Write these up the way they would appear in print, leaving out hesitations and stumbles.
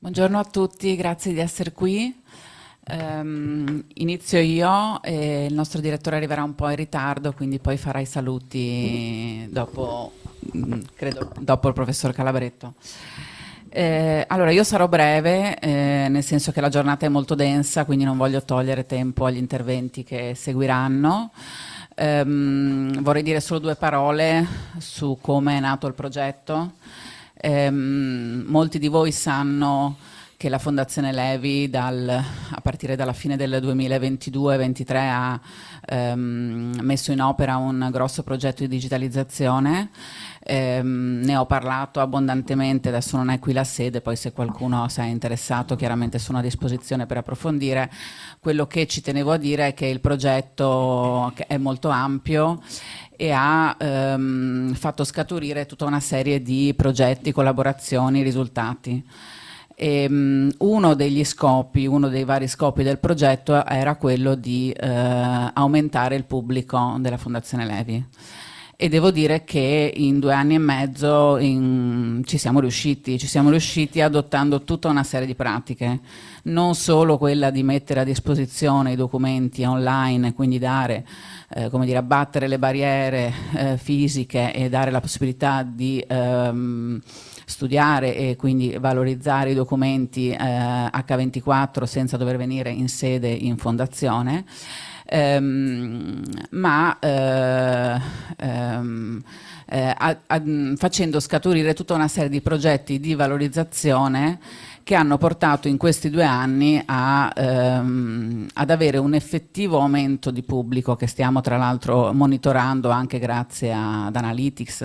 Buongiorno a tutti, grazie di essere qui. Inizio io e il nostro direttore arriverà un po' in ritardo, quindi poi farà i saluti dopo, credo, dopo il professor Calabretto. Allora, io sarò breve, nel senso che la giornata è molto densa, quindi non voglio togliere tempo agli interventi che seguiranno. Vorrei dire solo due parole su come è nato il progetto. Molti di voi sanno che la Fondazione Levi a partire dalla fine del 2022-23 ha messo in opera un grosso progetto di digitalizzazione. Ne ho parlato abbondantemente, adesso non è qui la sede, poi se qualcuno si è interessato chiaramente sono a disposizione per approfondire. Quello che ci tenevo a dire è che il progetto è molto ampio e ha fatto scaturire tutta una serie di progetti, collaborazioni, risultati. Uno dei vari scopi del progetto era quello di aumentare il pubblico della Fondazione Levi. E devo dire che in 2 anni e mezzo ci siamo riusciti adottando tutta una serie di pratiche, non solo quella di mettere a disposizione i documenti online, quindi dare, come dire, abbattere le barriere fisiche e dare la possibilità di studiare e quindi valorizzare i documenti H24 senza dover venire in sede in fondazione. Facendo scaturire tutta una serie di progetti di valorizzazione che hanno portato in questi 2 anni ad avere un effettivo aumento di pubblico che stiamo tra l'altro monitorando anche grazie ad Analytics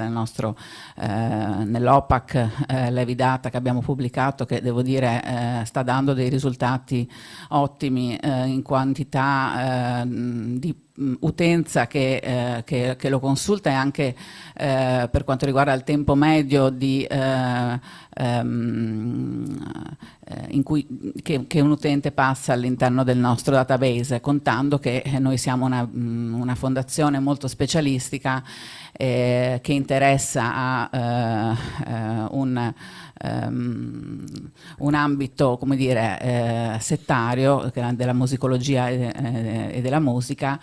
nell'OPAC Levi Data che abbiamo pubblicato, che devo dire sta dando dei risultati ottimi in quantità di utenza che lo consulta e anche per quanto riguarda il tempo medio che un utente passa all'interno del nostro database, contando che noi siamo una fondazione molto specialistica che interessa a un ambito, come dire, settario della musicologia e della musica.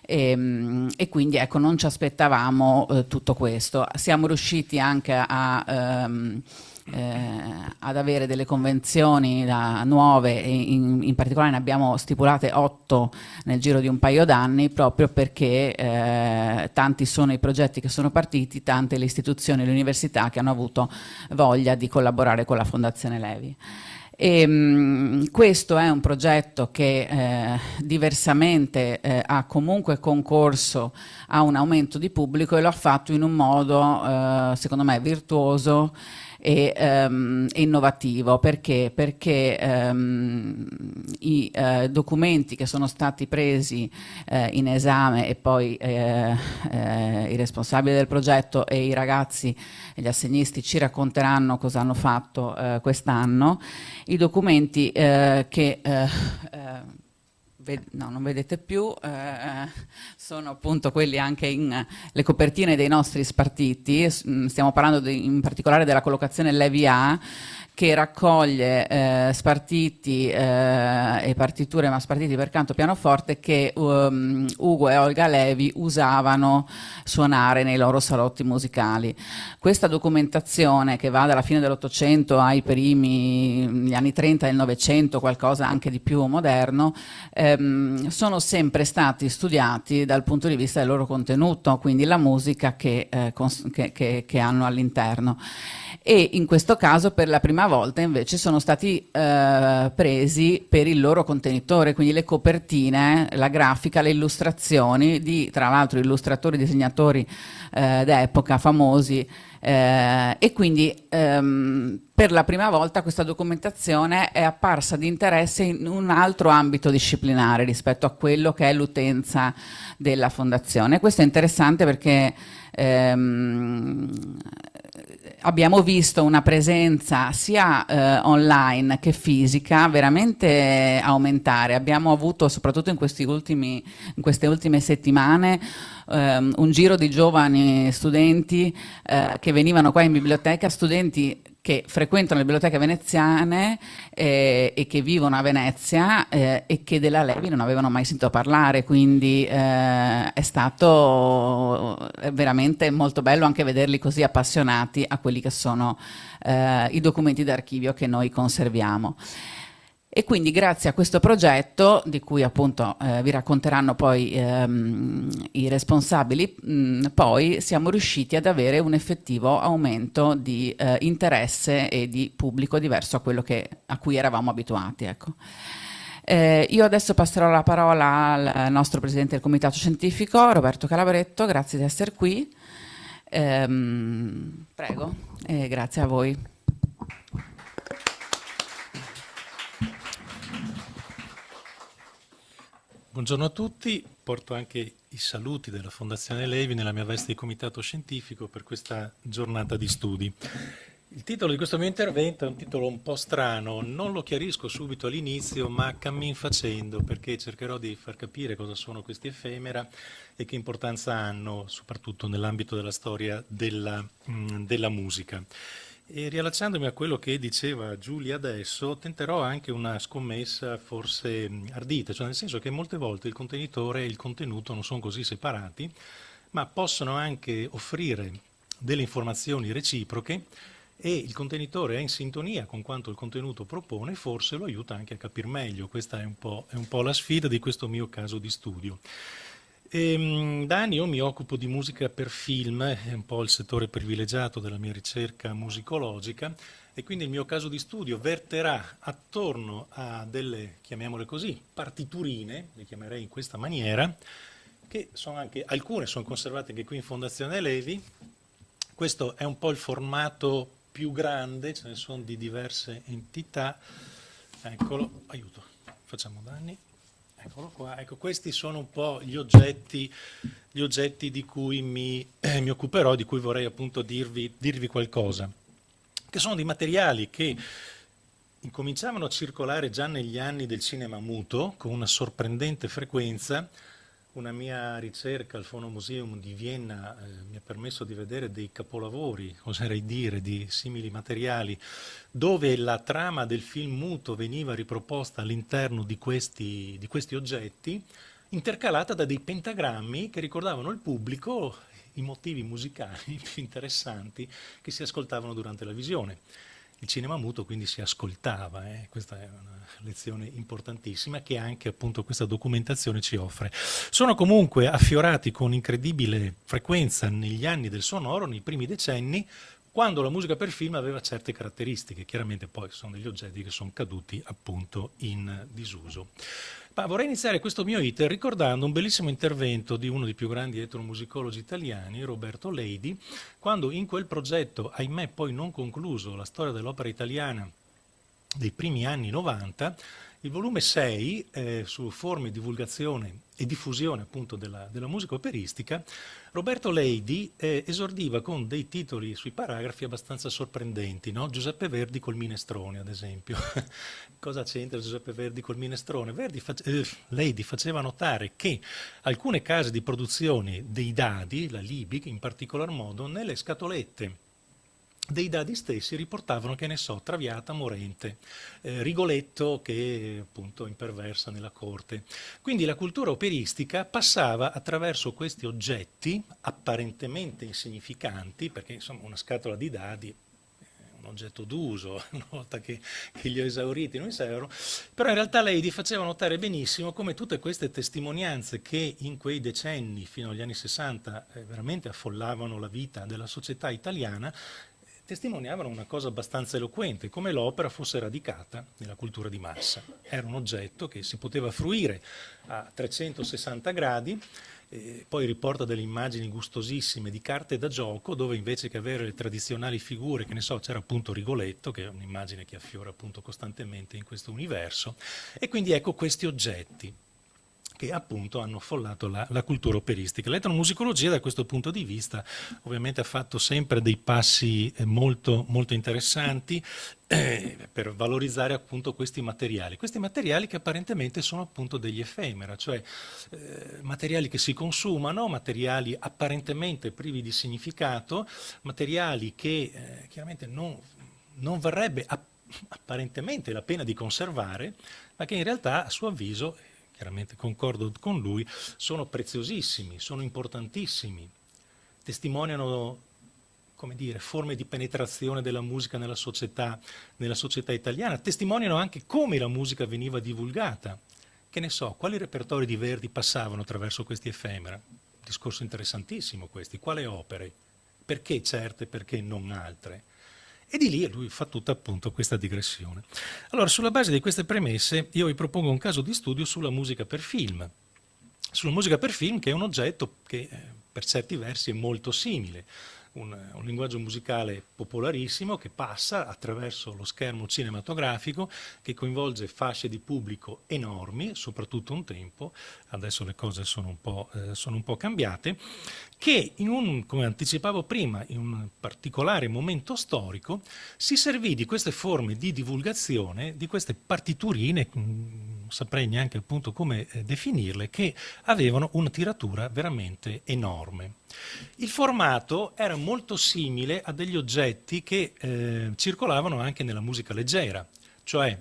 E quindi ecco, non ci aspettavamo tutto questo. Siamo riusciti anche ad avere delle convenzioni nuove e in particolare ne abbiamo stipulate 8 nel giro di un paio d'anni, proprio perché tanti sono i progetti che sono partiti, tante le istituzioni e le università che hanno avuto voglia di collaborare con la Fondazione Levi. Questo è un progetto che diversamente ha comunque concorso a un aumento di pubblico e lo ha fatto in un modo secondo me virtuoso e innovativo. Perché? Perché i documenti che sono stati presi in esame e poi i responsabili del progetto e i ragazzi e gli assegnisti ci racconteranno cosa hanno fatto quest'anno. I documenti che no, non vedete più, sono appunto quelli anche le copertine dei nostri spartiti. Stiamo parlando in particolare della collocazione Levi A, che raccoglie spartiti e partiture, ma spartiti per canto pianoforte, che Ugo e Olga Levi usavano suonare nei loro salotti musicali. Questa documentazione, che va dalla fine dell'Ottocento ai gli anni 30 del Novecento, qualcosa anche di più moderno, sono sempre stati studiati dal punto di vista del loro contenuto, quindi la musica che hanno all'interno. E in questo caso per la prima volta invece sono stati presi per il loro contenitore, quindi le copertine, la grafica, le illustrazioni di, tra l'altro, illustratori, disegnatori d'epoca famosi, e quindi per la prima volta questa documentazione è apparsa di interesse in un altro ambito disciplinare rispetto a quello che è l'utenza della fondazione. Questo è interessante perché abbiamo visto una presenza sia online che fisica veramente aumentare. Abbiamo avuto, soprattutto in queste ultime settimane, un giro di giovani studenti che venivano qua in biblioteca, studenti che frequentano le biblioteche veneziane e che vivono a Venezia e che della Levi non avevano mai sentito parlare, quindi è stato veramente molto bello anche vederli così appassionati a quelli che sono i documenti d'archivio che noi conserviamo. E quindi grazie a questo progetto, di cui appunto vi racconteranno poi i responsabili, poi siamo riusciti ad avere un effettivo aumento di interesse e di pubblico diverso a quello a cui eravamo abituati. Ecco. Io adesso passerò la parola al nostro presidente del comitato scientifico, Roberto Calabretto, grazie di essere qui. Prego, e grazie a voi. Buongiorno a tutti, porto anche i saluti della Fondazione Levi nella mia veste di comitato scientifico per questa giornata di studi. Il titolo di questo mio intervento è un titolo un po' strano, non lo chiarisco subito all'inizio, ma cammin facendo, perché cercherò di far capire cosa sono questi effemera e che importanza hanno, soprattutto nell'ambito della storia della musica. E riallacciandomi a quello che diceva Giulia adesso, tenterò anche una scommessa forse ardita, cioè nel senso che molte volte il contenitore e il contenuto non sono così separati, ma possono anche offrire delle informazioni reciproche e il contenitore è in sintonia con quanto il contenuto propone, forse lo aiuta anche a capire meglio. Questa è un po' la sfida di questo mio caso di studio. Da anni io mi occupo di musica per film, è un po' il settore privilegiato della mia ricerca musicologica, e quindi il mio caso di studio verterà attorno a delle, chiamiamole così, partiturine, le chiamerei in questa maniera, che sono anche, alcune sono conservate anche qui in Fondazione Levi. Questo è un po' il formato più grande, ce ne sono di diverse entità. Eccolo, aiuto, facciamo danni. Eccolo qua, ecco, questi sono un po' gli oggetti di cui mi occuperò, di cui vorrei appunto dirvi qualcosa, che sono dei materiali che incominciavano a circolare già negli anni del cinema muto, con una sorprendente frequenza. Una mia ricerca al Phonomuseum di Vienna mi ha permesso di vedere dei capolavori, oserei dire, di simili materiali, dove la trama del film muto veniva riproposta all'interno di questi oggetti, intercalata da dei pentagrammi che ricordavano al pubblico i motivi musicali più interessanti che si ascoltavano durante la visione. Il cinema muto quindi si ascoltava, questa è una lezione importantissima che anche appunto questa documentazione ci offre. Sono comunque affiorati con incredibile frequenza negli anni del sonoro, nei primi decenni, quando la musica per film aveva certe caratteristiche. Chiaramente poi sono degli oggetti che sono caduti appunto in disuso. Ma vorrei iniziare questo mio iter ricordando un bellissimo intervento di uno dei più grandi etnomusicologi italiani, Roberto Leidi, quando in quel progetto, ahimè poi non concluso, la storia dell'opera italiana dei primi anni 90, il volume 6 su forme, divulgazione e diffusione appunto della musica operistica, Roberto Leidi esordiva con dei titoli sui paragrafi abbastanza sorprendenti, no? Giuseppe Verdi col minestrone, ad esempio. Cosa c'entra Giuseppe Verdi col minestrone? Leidi faceva notare che alcune case di produzione dei dadi, la Libic in particolar modo, nelle scatolette dei dadi stessi riportavano, che ne so, Traviata morente, Rigoletto che appunto imperversa nella corte. Quindi la cultura operistica passava attraverso questi oggetti apparentemente insignificanti, perché insomma una scatola di dadi è un oggetto d'uso, una volta che li ho esauriti non mi servono, però in realtà Leidi faceva notare benissimo come tutte queste testimonianze che in quei decenni fino agli anni 60 veramente affollavano la vita della società italiana, testimoniavano una cosa abbastanza eloquente, come l'opera fosse radicata nella cultura di massa. Era un oggetto che si poteva fruire a 360 gradi, poi riporta delle immagini gustosissime di carte da gioco, dove invece che avere le tradizionali figure, che ne so, c'era appunto Rigoletto, che è un'immagine che affiora appunto costantemente in questo universo, e quindi ecco questi oggetti che appunto hanno affollato la cultura operistica. L'etnomusicologia da questo punto di vista ovviamente ha fatto sempre dei passi molto, molto interessanti per valorizzare appunto questi materiali che apparentemente sono appunto degli effemera, cioè materiali che si consumano, materiali apparentemente privi di significato, materiali che chiaramente non non varrebbe apparentemente la pena di conservare, ma che in realtà a suo avviso, chiaramente concordo con lui, sono preziosissimi, sono importantissimi, testimoniano, come dire, forme di penetrazione della musica nella società italiana, testimoniano anche come la musica veniva divulgata. Che ne so, quali repertori di Verdi passavano attraverso questi effemera? Discorso interessantissimo questi, quale opere? Perché certe, perché non altre? E di lì lui fa tutta appunto questa digressione. Allora, sulla base di queste premesse, io vi propongo un caso di studio sulla musica per film. Sulla musica per film, che è un oggetto che per certi versi è molto simile. Un linguaggio musicale popolarissimo che passa attraverso lo schermo cinematografico, che coinvolge fasce di pubblico enormi, soprattutto un tempo, adesso le cose sono un po' cambiate, che come anticipavo prima, in un particolare momento storico, si servì di queste forme di divulgazione, di queste partiturine, non saprei neanche appunto come definirle, che avevano una tiratura veramente enorme. Il formato era molto simile a degli oggetti che circolavano anche nella musica leggera, cioè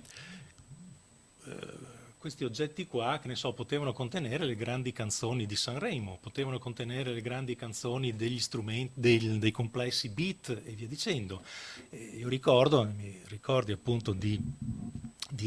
questi oggetti qua, che ne so, potevano contenere le grandi canzoni di Sanremo, potevano contenere le grandi canzoni degli strumenti, dei complessi beat e via dicendo. Io mi ricordi appunto di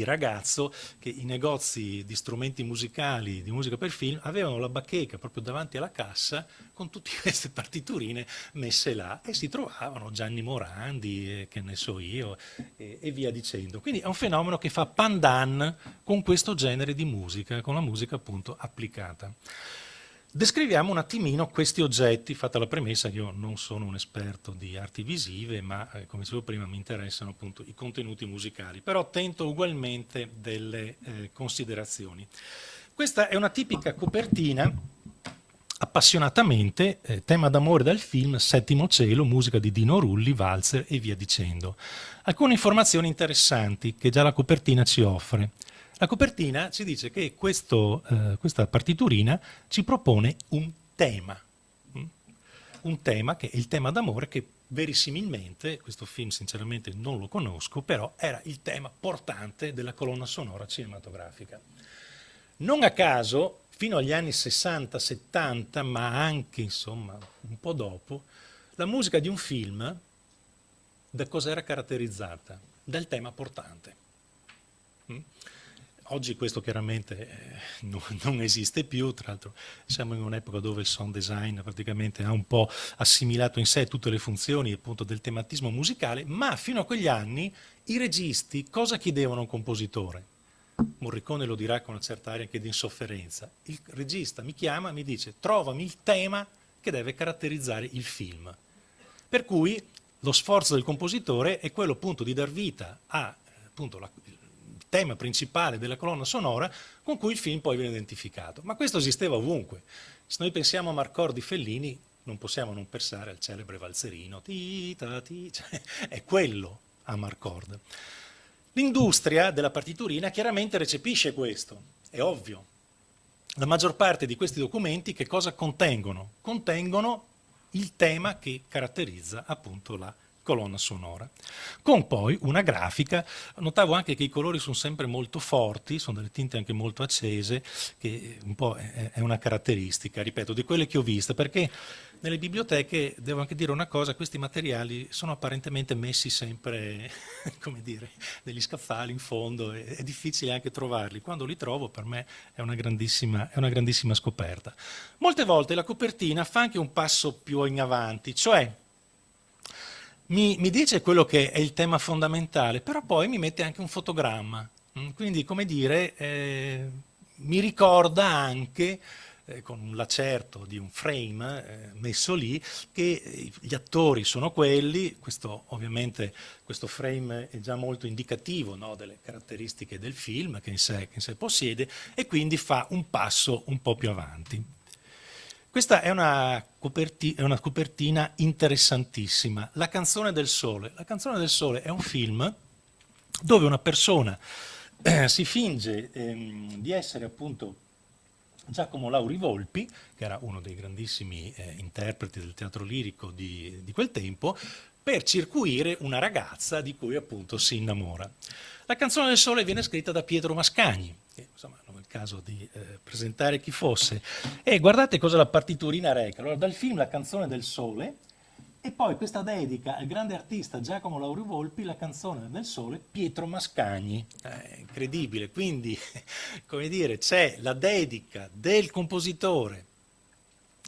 ragazzo che i negozi di strumenti musicali, di musica per film, avevano la bacheca proprio davanti alla cassa con tutte queste partiturine messe là e si trovavano Gianni Morandi, che ne so io, e via dicendo. Quindi è un fenomeno che fa pandan con questo genere di musica, con la musica appunto applicata. Descriviamo un attimino questi oggetti, fatta la premessa che io non sono un esperto di arti visive, ma come dicevo prima mi interessano appunto i contenuti musicali, però tento ugualmente delle considerazioni. Questa è una tipica copertina, appassionatamente, tema d'amore dal film Settimo Cielo, musica di Dino Rulli, valzer e via dicendo. Alcune informazioni interessanti che già la copertina ci offre. La copertina ci dice che questa partiturina ci propone un tema che è il tema d'amore che verosimilmente, questo film sinceramente non lo conosco, però era il tema portante della colonna sonora cinematografica. Non a caso, fino agli anni 60-70, ma anche insomma un po' dopo, la musica di un film da cosa era caratterizzata? Dal tema portante. Oggi questo chiaramente non esiste più, tra l'altro siamo in un'epoca dove il sound design praticamente ha un po' assimilato in sé tutte le funzioni appunto del tematismo musicale, ma fino a quegli anni i registi cosa chiedevano a un compositore? Morricone lo dirà con una certa aria anche di insofferenza. Il regista mi chiama, mi dice trovami il tema che deve caratterizzare il film. Per cui lo sforzo del compositore è quello appunto di dar vita a appunto il tema principale della colonna sonora con cui il film poi viene identificato. Ma questo esisteva ovunque. Se noi pensiamo a Marcor di Fellini, non possiamo non pensare al celebre valzerino, cioè, è quello Amarcord. L'industria della partiturina chiaramente recepisce questo, è ovvio. La maggior parte di questi documenti che cosa contengono? Contengono il tema che caratterizza appunto la colonna sonora, con poi una grafica. Notavo anche che i colori sono sempre molto forti, sono delle tinte anche molto accese, che un po' è una caratteristica, ripeto, di quelle che ho viste, perché nelle biblioteche, devo anche dire una cosa, questi materiali sono apparentemente messi sempre, come dire, negli scaffali in fondo, è difficile anche trovarli. Quando li trovo per me è una grandissima scoperta. Molte volte la copertina fa anche un passo più in avanti, cioè mi dice quello che è il tema fondamentale, però poi mi mette anche un fotogramma. Quindi, come dire, mi ricorda anche, con un lacerto di un frame messo lì, che gli attori sono quelli, ovviamente questo frame è già molto indicativo, no, delle caratteristiche del film che in sé possiede, e quindi fa un passo un po' più avanti. Questa è una copertina interessantissima, La canzone del sole. La canzone del sole è un film dove una persona si finge di essere appunto Giacomo Lauri Volpi, che era uno dei grandissimi interpreti del teatro lirico di quel tempo, per circuire una ragazza di cui appunto si innamora. La canzone del sole viene scritta da Pietro Mascagni, che insomma non è il caso di presentare chi fosse, e guardate cosa la partiturina reca. Allora, dal film La canzone del sole, e poi questa dedica al grande artista Giacomo Lauri Volpi, La canzone del sole, Pietro Mascagni. Incredibile, quindi come dire, c'è la dedica del compositore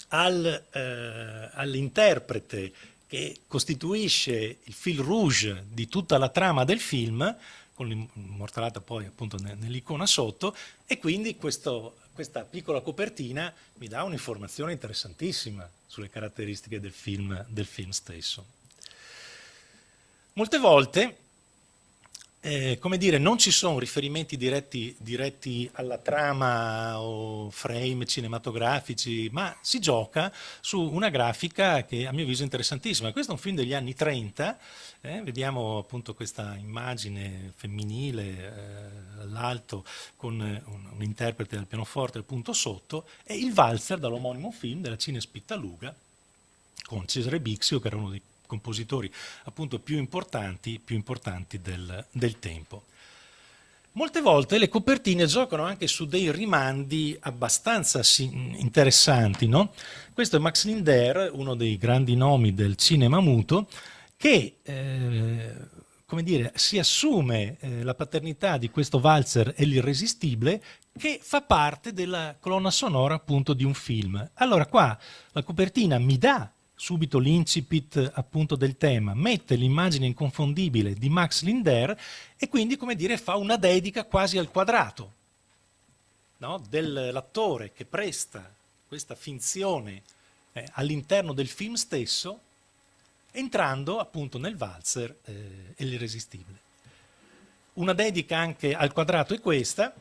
all'interprete che costituisce il fil rouge di tutta la trama del film, con l'immortalata poi appunto nell'icona sotto, e quindi questa piccola copertina mi dà un'informazione interessantissima sulle caratteristiche del film stesso. Molte volte, come dire, non ci sono riferimenti diretti alla trama o frame cinematografici, ma si gioca su una grafica che a mio avviso è interessantissima. Questo è un film degli anni 30, vediamo appunto questa immagine femminile all'alto con un interprete al pianoforte appunto sotto, e il valzer dall'omonimo film della Cines Pittaluga con Cesare Bixio, che era uno dei compositori appunto più importanti del tempo. Molte volte le copertine giocano anche su dei rimandi abbastanza interessanti, no? Questo è Max Linder, uno dei grandi nomi del cinema muto, che come dire, si assume la paternità di questo valzer e l'Irresistibile, che fa parte della colonna sonora appunto di un film. Allora qua la copertina mi dà subito l'incipit appunto del tema, mette l'immagine inconfondibile di Max Linder e quindi, come dire, fa una dedica quasi al quadrato, no? Dell'attore che presta questa finzione all'interno del film stesso, entrando appunto nel valzer e l'Irresistibile. Una dedica anche al quadrato è questa.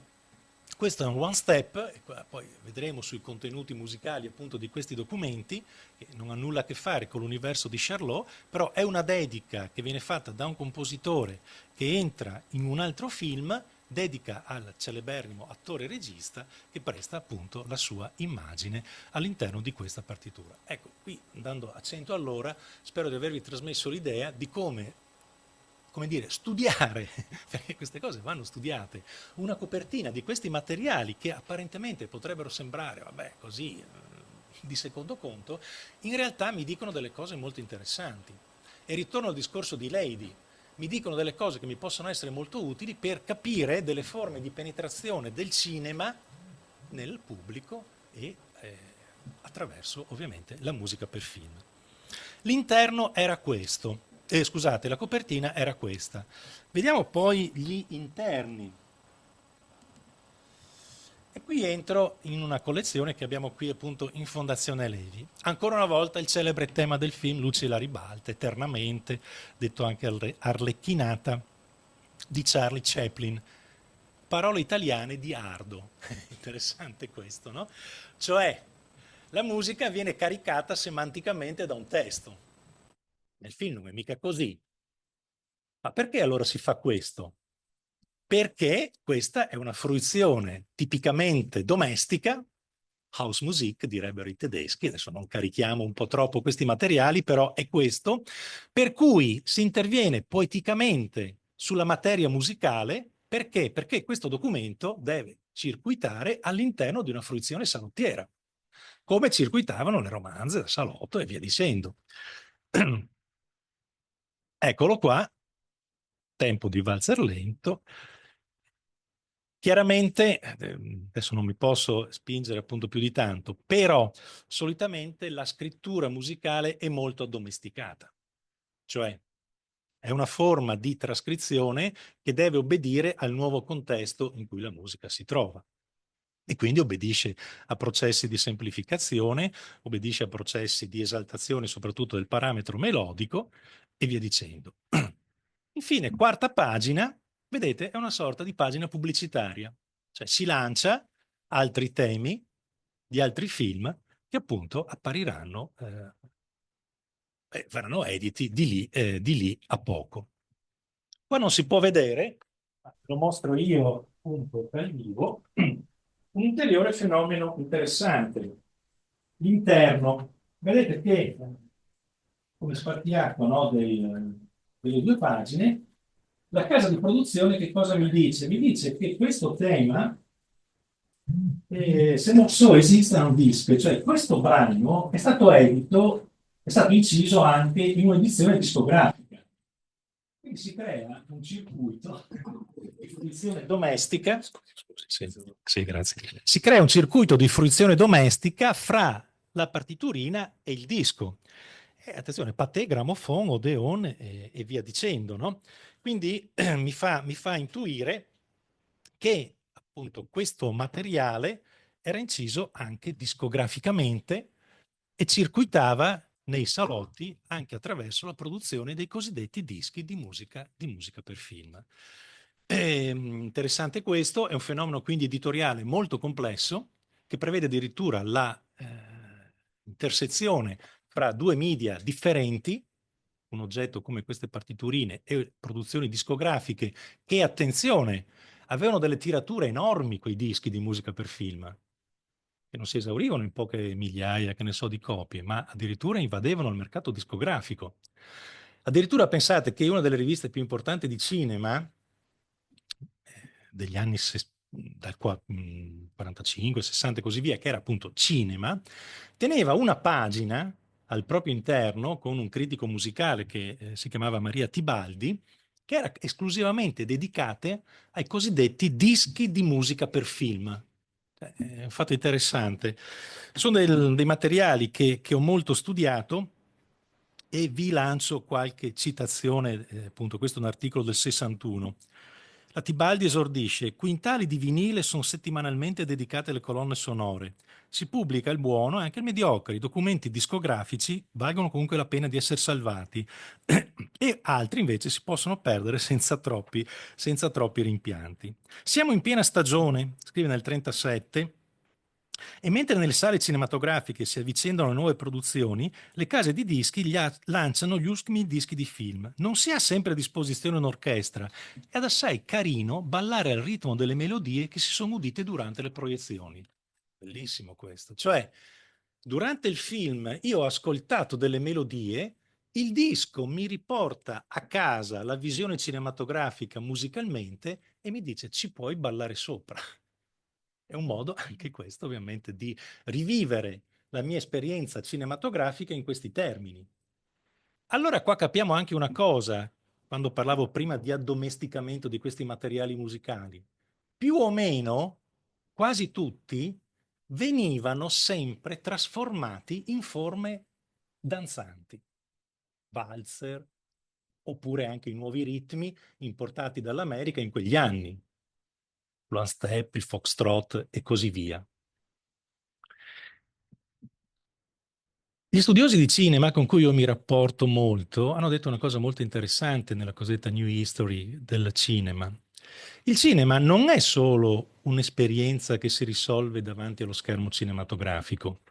Questo è un one step, e poi vedremo sui contenuti musicali appunto di questi documenti, che non ha nulla a che fare con l'universo di Charlot, però è una dedica che viene fatta da un compositore che entra in un altro film, dedica al celeberrimo attore e regista che presta appunto la sua immagine all'interno di questa partitura. Ecco, qui andando a 100 all'ora, spero di avervi trasmesso l'idea di come dire, studiare, perché queste cose vanno studiate, una copertina di questi materiali che apparentemente potrebbero sembrare, vabbè, così, di secondo conto, in realtà mi dicono delle cose molto interessanti. E ritorno al discorso di Lady, mi dicono delle cose che mi possono essere molto utili per capire delle forme di penetrazione del cinema nel pubblico e attraverso, ovviamente, la musica per film. L'interno era questo. Scusate, la copertina era questa. Vediamo poi gli interni. E qui entro in una collezione che abbiamo qui appunto in Fondazione Levi. Ancora una volta il celebre tema del film Luci la ribalta, eternamente, detto anche Arlecchinata, di Charlie Chaplin. Parole italiane di Ardo. Interessante questo, no? Cioè, la musica viene caricata semanticamente da un testo. Nel film non è mica così. Ma perché allora si fa questo? Perché questa è una fruizione tipicamente domestica, Hausmusik direbbero i tedeschi, adesso non carichiamo un po' troppo questi materiali, però è questo, per cui si interviene poeticamente sulla materia musicale, perché? Perché questo documento deve circuitare all'interno di una fruizione salottiera, come circuitavano le romanze da salotto e via dicendo. Eccolo qua, tempo di valzer lento. Chiaramente, adesso non mi posso spingere appunto più di tanto, però solitamente la scrittura musicale è molto addomesticata, cioè è una forma di trascrizione che deve obbedire al nuovo contesto in cui la musica si trova. E quindi obbedisce a processi di semplificazione, obbedisce a processi di esaltazione soprattutto del parametro melodico e via dicendo. Infine, quarta pagina, vedete, è una sorta di pagina pubblicitaria, cioè si lancia altri temi di altri film che appunto appariranno, verranno editi di lì a poco. Qua non si può vedere, lo mostro io appunto dal vivo, un ulteriore fenomeno interessante, l'interno. Vedete che come spartiacque, no, delle due pagine, la casa di produzione che cosa mi dice? Mi dice che questo tema, se non so esista un disco, cioè questo brano è stato edito, è stato inciso anche in un'edizione discografica. Quindi si crea un circuito di fruizione domestica. Sì, sì, grazie. Si crea un circuito di fruizione domestica fra la partiturina e il disco. E attenzione, Pathé, Gramophone, Odeon e via dicendo, no? Quindi mi fa intuire che appunto questo materiale era inciso anche discograficamente e circuitava nei salotti anche attraverso la produzione dei cosiddetti dischi di musica per film. Interessante questo, è un fenomeno quindi editoriale molto complesso che prevede addirittura la intersezione fra due media differenti, un oggetto come queste partiturine e produzioni discografiche che, attenzione, avevano delle tirature enormi quei dischi di musica per film, che non si esaurivano in poche migliaia, che ne so, di copie, ma addirittura invadevano il mercato discografico. Addirittura pensate che una delle riviste più importanti di cinema degli anni dal 45, 60 e così via, che era appunto Cinema, teneva una pagina al proprio interno con un critico musicale che si chiamava Maria Tibaldi, che era esclusivamente dedicate ai cosiddetti dischi di musica per film. È un fatto interessante. Sono dei materiali che ho molto studiato e vi lancio qualche citazione, appunto questo è un articolo del 61. La Tibaldi esordisce: quintali di vinile sono settimanalmente dedicate alle colonne sonore. Si pubblica il buono e anche il mediocre. I documenti discografici valgono comunque la pena di essere salvati e altri invece si possono perdere senza troppi rimpianti. Siamo in piena stagione, scrive nel 37, e mentre nelle sale cinematografiche si avvicendano nuove produzioni, le case di dischi lanciano gli ultimi dischi di film. Non si ha sempre a disposizione un'orchestra. È assai carino ballare al ritmo delle melodie che si sono udite durante le proiezioni. Bellissimo questo. Cioè, durante il film io ho ascoltato delle melodie, il disco mi riporta a casa la visione cinematografica musicalmente e mi dice ci puoi ballare sopra. È un modo anche questo ovviamente di rivivere la mia esperienza cinematografica in questi termini. Allora qua capiamo anche una cosa, quando parlavo prima di addomesticamento di questi materiali musicali. Più o meno, quasi tutti, venivano sempre trasformati in forme danzanti, valzer, oppure anche i nuovi ritmi importati dall'America in quegli anni, l'one step, il foxtrot e così via. Gli studiosi di cinema con cui io mi rapporto molto hanno detto una cosa molto interessante nella cosiddetta New History del cinema. Il cinema non è solo un'esperienza che si risolve davanti allo schermo cinematografico.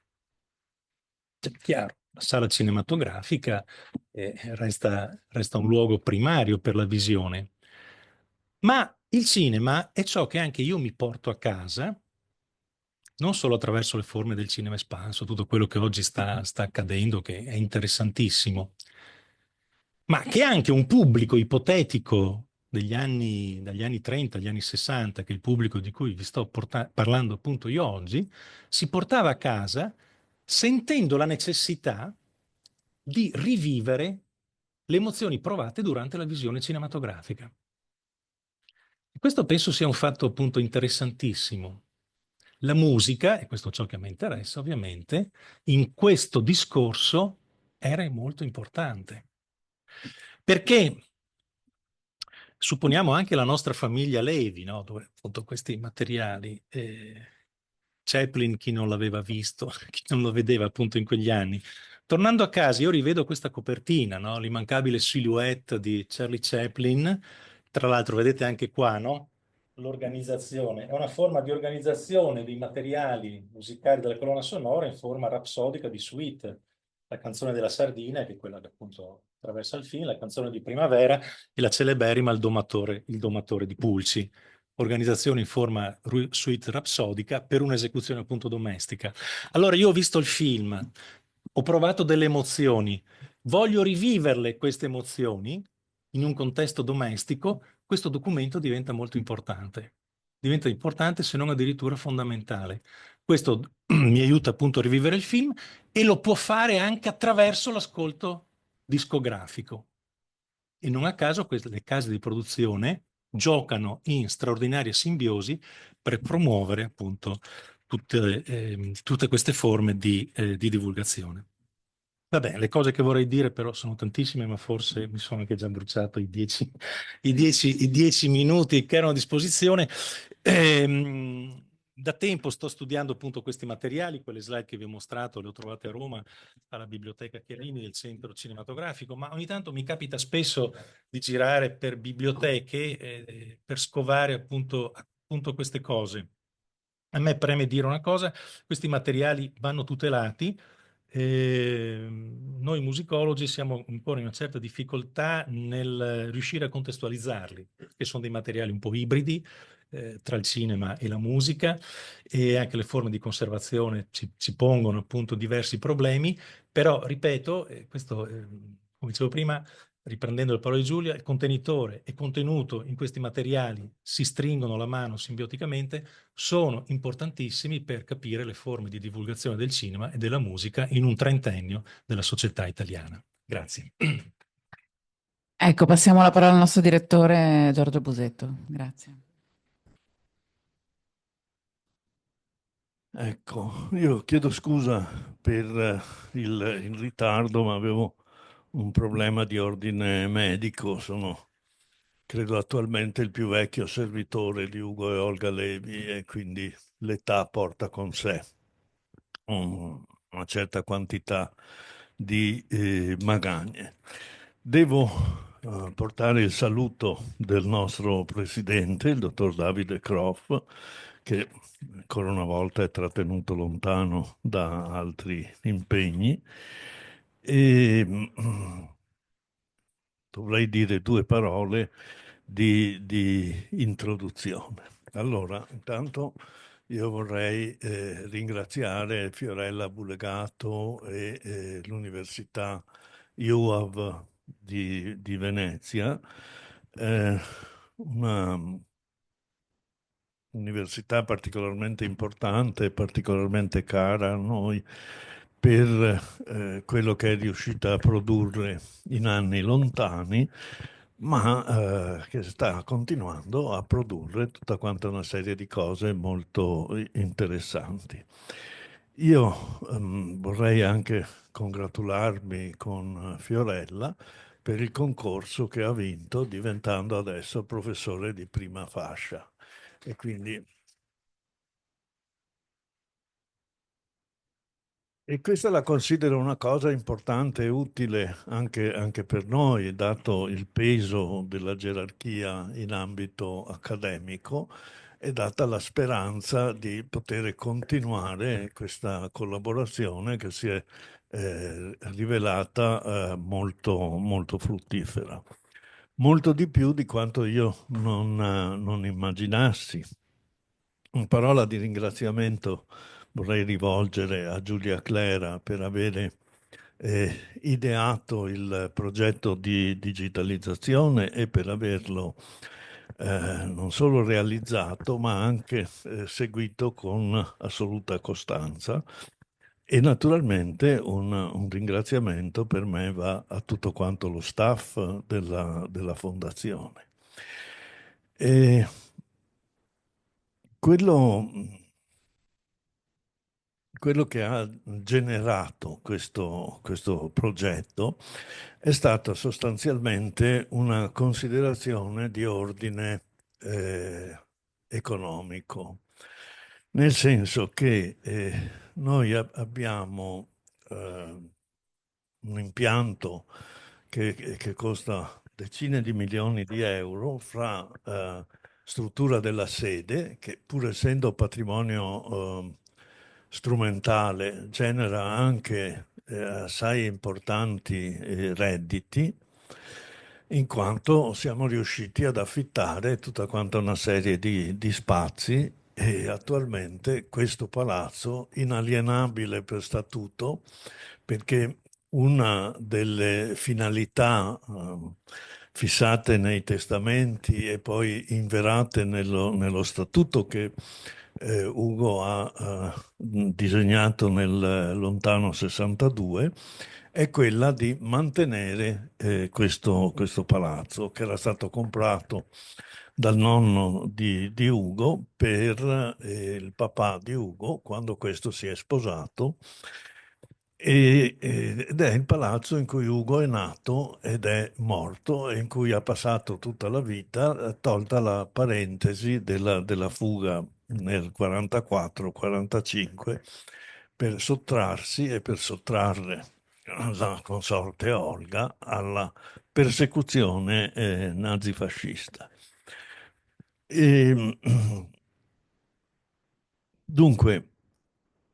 Cioè, chiaro, la sala cinematografica resta un luogo primario per la visione, ma il cinema è ciò che anche io mi porto a casa, non solo attraverso le forme del cinema espanso, tutto quello che oggi sta accadendo, che è interessantissimo, ma che anche un pubblico ipotetico dagli anni 30 agli anni 60, che è il pubblico di cui vi sto parlando appunto io oggi, si portava a casa sentendo la necessità di rivivere le emozioni provate durante la visione cinematografica. E questo penso sia un fatto appunto interessantissimo. La musica, e questo è ciò che mi interessa ovviamente, in questo discorso era molto importante. Perché supponiamo anche la nostra famiglia Levi, no? Dove appunto questi materiali, Chaplin chi non l'aveva visto, chi non lo vedeva appunto in quegli anni. Tornando a casa io rivedo questa copertina, no? L'immancabile silhouette di Charlie Chaplin, tra l'altro vedete anche qua, no? L'organizzazione, è una forma di organizzazione dei materiali musicali della colonna sonora in forma rapsodica di suite. La canzone della sardina, che è quella che appunto attraversa il film, la canzone di primavera e la celeberrima il domatore di Pulci. Organizzazione in forma suite rapsodica per un'esecuzione appunto domestica. Allora io ho visto il film, ho provato delle emozioni, voglio riviverle queste emozioni in un contesto domestico, questo documento diventa molto importante. Diventa importante, se non addirittura fondamentale. Questo mi aiuta appunto a rivivere il film e lo può fare anche attraverso l'ascolto discografico. E non a caso le case di produzione giocano in straordinaria simbiosi per promuovere appunto tutte queste forme di divulgazione. Vabbè, le cose che vorrei dire però sono tantissime, ma forse mi sono anche già bruciato i 10 minuti che erano a disposizione. Da tempo sto studiando appunto questi materiali, quelle slide che vi ho mostrato, le ho trovate a Roma, alla Biblioteca Chiarini del Centro Cinematografico, ma ogni tanto mi capita spesso di girare per biblioteche per scovare appunto queste cose. A me preme dire una cosa, questi materiali vanno tutelati. Noi musicologi siamo ancora in una certa difficoltà nel riuscire a contestualizzarli, che sono dei materiali un po' ibridi tra il cinema e la musica, e anche le forme di conservazione ci pongono appunto diversi problemi, però ripeto, questo come dicevo prima, riprendendo le parole di Giulia, il contenitore e contenuto in questi materiali si stringono la mano simbioticamente, sono importantissimi per capire le forme di divulgazione del cinema e della musica in un trentennio della società italiana. Grazie. Ecco, passiamo la parola al nostro direttore Giorgio Busetto. Grazie. Ecco, io chiedo scusa per il ritardo, ma avevo un problema di ordine medico. Sono, credo, attualmente il più vecchio servitore di Ugo e Olga Levi e quindi l'età porta con sé una certa quantità di magagne. Devo portare il saluto del nostro presidente, il dottor Davide Croff, che ancora una volta è trattenuto lontano da altri impegni. E dovrei dire due parole di introduzione. Allora, intanto io vorrei ringraziare Fiorella Bulegato e l'Università IUAV di Venezia, una università particolarmente importante, particolarmente cara a noi per quello che è riuscita a produrre in anni lontani, ma che sta continuando a produrre tutta quanta una serie di cose molto interessanti. Io vorrei anche congratularmi con Fiorella per il concorso che ha vinto, diventando adesso professore di prima fascia. E quindi questa la considero una cosa importante e utile anche per noi, dato il peso della gerarchia in ambito accademico e data la speranza di poter continuare questa collaborazione che si è rivelata molto fruttifera. Molto di più di quanto io non immaginassi. Una parola di ringraziamento vorrei rivolgere a Giulia Clera per avere ideato il progetto di digitalizzazione e per averlo non solo realizzato, ma anche seguito con assoluta costanza. E naturalmente un ringraziamento per me va a tutto quanto lo staff della Fondazione. E quello che ha generato questo progetto è stata sostanzialmente una considerazione di ordine economico, nel senso che noi abbiamo un impianto che costa decine di milioni di euro fra struttura della sede, che pur essendo patrimonio strumentale genera anche assai importanti redditi, in quanto siamo riusciti ad affittare tutta quanta una serie di spazi e attualmente questo palazzo, inalienabile per statuto, perché una delle finalità fissate nei testamenti e poi inverate nello statuto che Ugo ha disegnato nel lontano 62, è quella di mantenere questo palazzo che era stato comprato dal nonno di Ugo per il papà di Ugo quando questo si è sposato ed è il palazzo in cui Ugo è nato ed è morto e in cui ha passato tutta la vita, tolta la parentesi della fuga nel 44-45 per sottrarsi e per sottrarre la consorte Olga alla persecuzione nazifascista. E, dunque,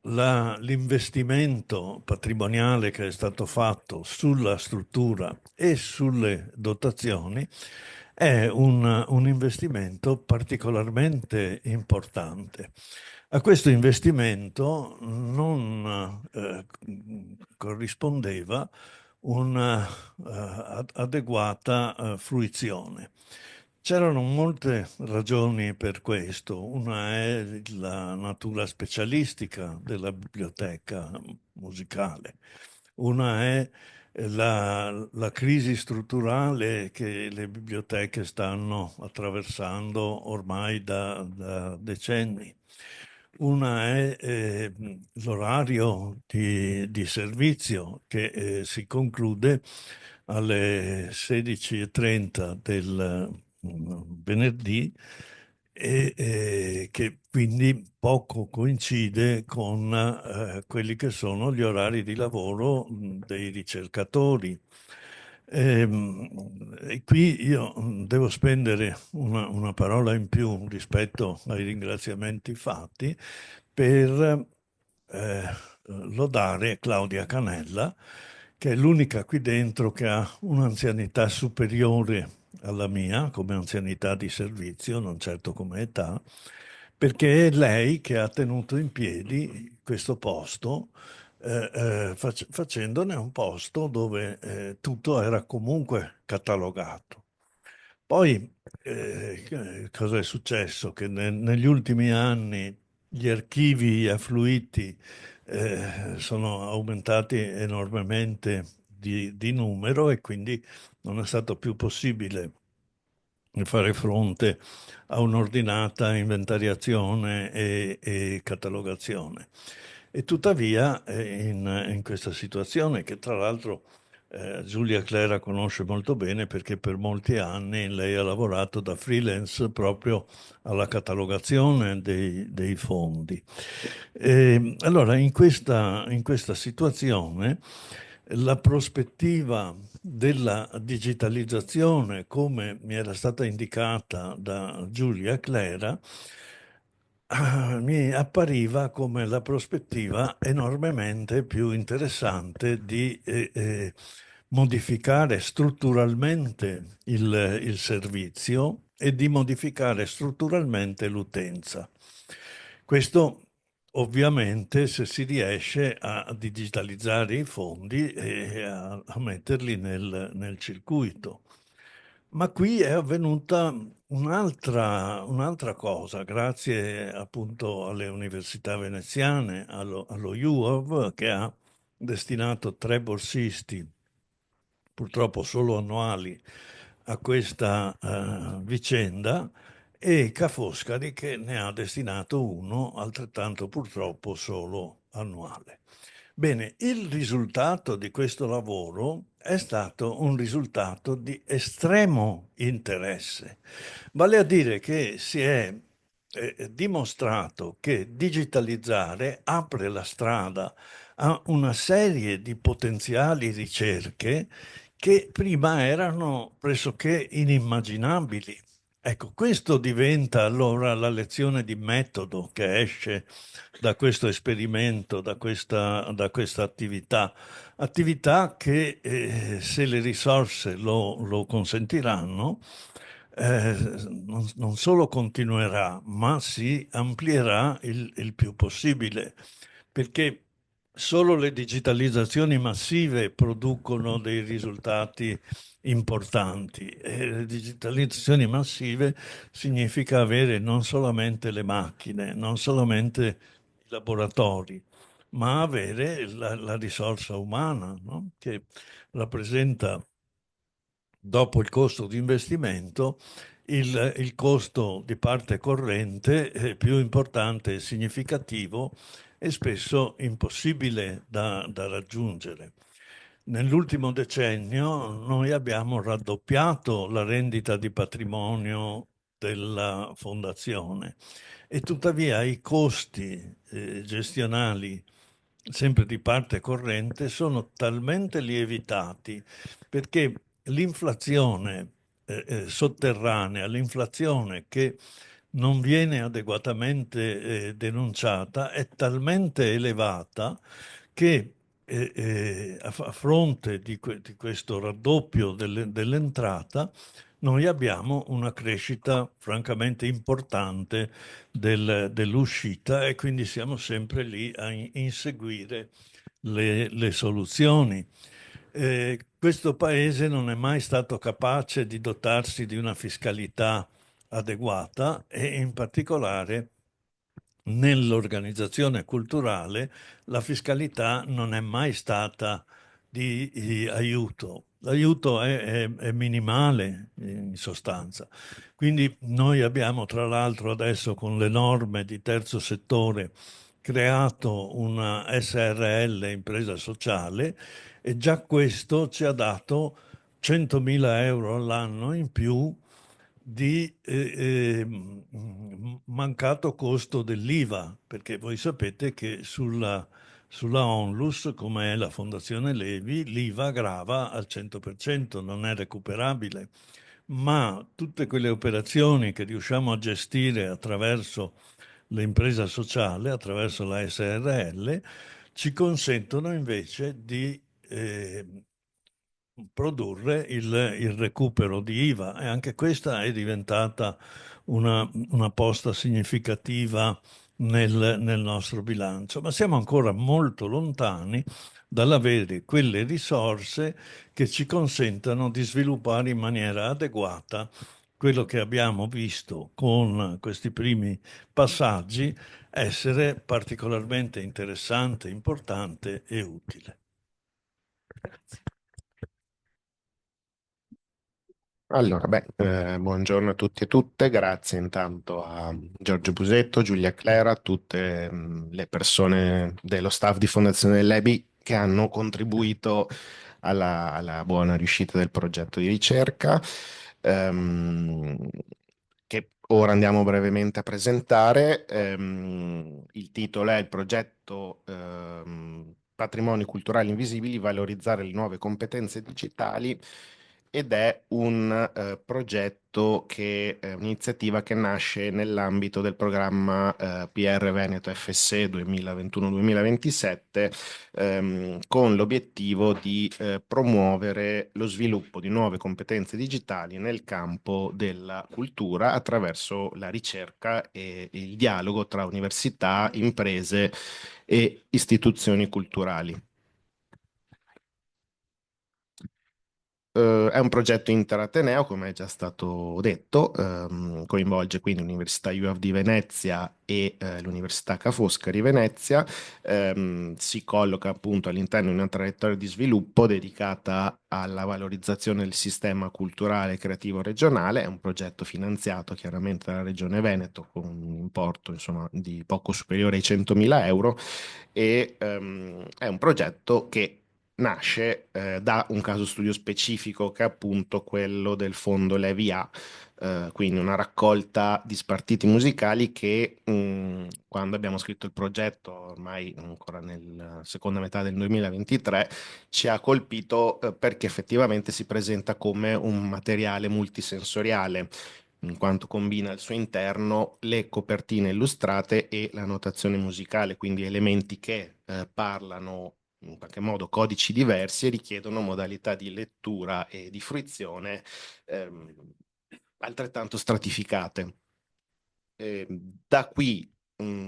l'investimento patrimoniale che è stato fatto sulla struttura e sulle dotazioni è un investimento particolarmente importante. A questo investimento non corrispondeva una adeguata fruizione. C'erano molte ragioni per questo. Una è la natura specialistica della biblioteca musicale, una è la crisi strutturale che le biblioteche stanno attraversando ormai da decenni. Una è l'orario di servizio che si conclude alle 16:30 del venerdì e che quindi poco coincide con quelli che sono gli orari di lavoro dei ricercatori. E qui io devo spendere una parola in più rispetto ai ringraziamenti fatti per lodare Claudia Canella, che è l'unica qui dentro che ha un'anzianità superiore alla mia, come anzianità di servizio, non certo come età, perché è lei che ha tenuto in piedi questo posto, facendone un posto dove tutto era comunque catalogato. Poi, cosa è successo? Che negli ultimi anni gli archivi affluiti sono aumentati enormemente di numero e quindi non è stato più possibile fare fronte a un'ordinata inventariazione e catalogazione. E tuttavia, in questa situazione, che tra l'altro Giulia Clera conosce molto bene perché per molti anni lei ha lavorato da freelance proprio alla catalogazione dei fondi. Allora, in questa situazione, la prospettiva della digitalizzazione, come mi era stata indicata da Giulia Clera, mi appariva come la prospettiva enormemente più interessante di modificare strutturalmente il servizio e di modificare strutturalmente l'utenza. Questo ovviamente se si riesce a digitalizzare i fondi e a metterli nel circuito. Ma qui è avvenuta un'altra cosa, grazie appunto alle università veneziane, allo UOV, che ha destinato 3 borsisti, purtroppo solo annuali, a questa vicenda, e Ca' Foscari che ne ha destinato uno, altrettanto purtroppo solo annuale. Bene, il risultato di questo lavoro è stato un risultato di estremo interesse, vale a dire che si è dimostrato che digitalizzare apre la strada a una serie di potenziali ricerche che prima erano pressoché inimmaginabili. Ecco, questo diventa allora la lezione di metodo che esce da questo esperimento, da questa attività che se le risorse lo consentiranno, non solo continuerà, ma si amplierà il più possibile, perché solo le digitalizzazioni massive producono dei risultati importanti. E le digitalizzazioni massive significa avere non solamente le macchine, non solamente i laboratori, ma avere la risorsa umana, no? Che rappresenta, dopo il costo di investimento, il costo di parte corrente più importante e significativo e spesso impossibile da raggiungere. Nell'ultimo decennio noi abbiamo raddoppiato la rendita di patrimonio della fondazione e tuttavia i costi gestionali, sempre di parte corrente, sono talmente lievitati perché l'inflazione sotterranea, l'inflazione che non viene adeguatamente denunciata, è talmente elevata che a fronte di questo raddoppio dell'entrata, noi abbiamo una crescita francamente importante dell'uscita e quindi siamo sempre lì a inseguire le soluzioni. Questo paese non è mai stato capace di dotarsi di una fiscalità adeguata e in particolare nell'organizzazione culturale la fiscalità non è mai stata di aiuto. L'aiuto è minimale in sostanza. Quindi noi abbiamo tra l'altro adesso con le norme di terzo settore creato una SRL, impresa sociale, e già questo ci ha dato 100.000 euro all'anno in più di mancato costo dell'IVA, perché voi sapete che sulla Onlus, come è la Fondazione Levi, l'IVA grava al 100%, non è recuperabile, ma tutte quelle operazioni che riusciamo a gestire attraverso l'impresa sociale, attraverso la SRL, ci consentono invece di produrre il recupero di IVA e anche questa è diventata una posta significativa nel nostro bilancio, ma siamo ancora molto lontani dall'avere quelle risorse che ci consentano di sviluppare in maniera adeguata quello che abbiamo visto con questi primi passaggi essere particolarmente interessante, importante e utile. Allora, buongiorno a tutti e tutte, grazie intanto a Giorgio Busetto, Giulia Clera, tutte le persone dello staff di Fondazione Lebi che hanno contribuito alla buona riuscita del progetto di ricerca, che ora andiamo brevemente a presentare. Il titolo è il progetto Patrimoni culturali invisibili, valorizzare le nuove competenze digitali, ed è un progetto che è un'iniziativa che nasce nell'ambito del programma PR Veneto FSE 2021-2027, con l'obiettivo di promuovere lo sviluppo di nuove competenze digitali nel campo della cultura attraverso la ricerca e il dialogo tra università, imprese e istituzioni culturali. È un progetto interateneo, come è già stato detto, coinvolge quindi l'Università UF di Venezia e l'Università Ca' Foscari Venezia, si colloca appunto all'interno di una traiettoria di sviluppo dedicata alla valorizzazione del sistema culturale e creativo regionale. È un progetto finanziato chiaramente dalla Regione Veneto con un importo insomma di poco superiore ai 100.000 euro e è un progetto che nasce da un caso studio specifico che è appunto quello del fondo Levi A, quindi una raccolta di spartiti musicali che quando abbiamo scritto il progetto, ormai ancora nella seconda metà del 2023, ci ha colpito perché effettivamente si presenta come un materiale multisensoriale, in quanto combina al suo interno le copertine illustrate e la notazione musicale, quindi elementi che parlano in qualche modo codici diversi e richiedono modalità di lettura e di fruizione altrettanto stratificate. Da qui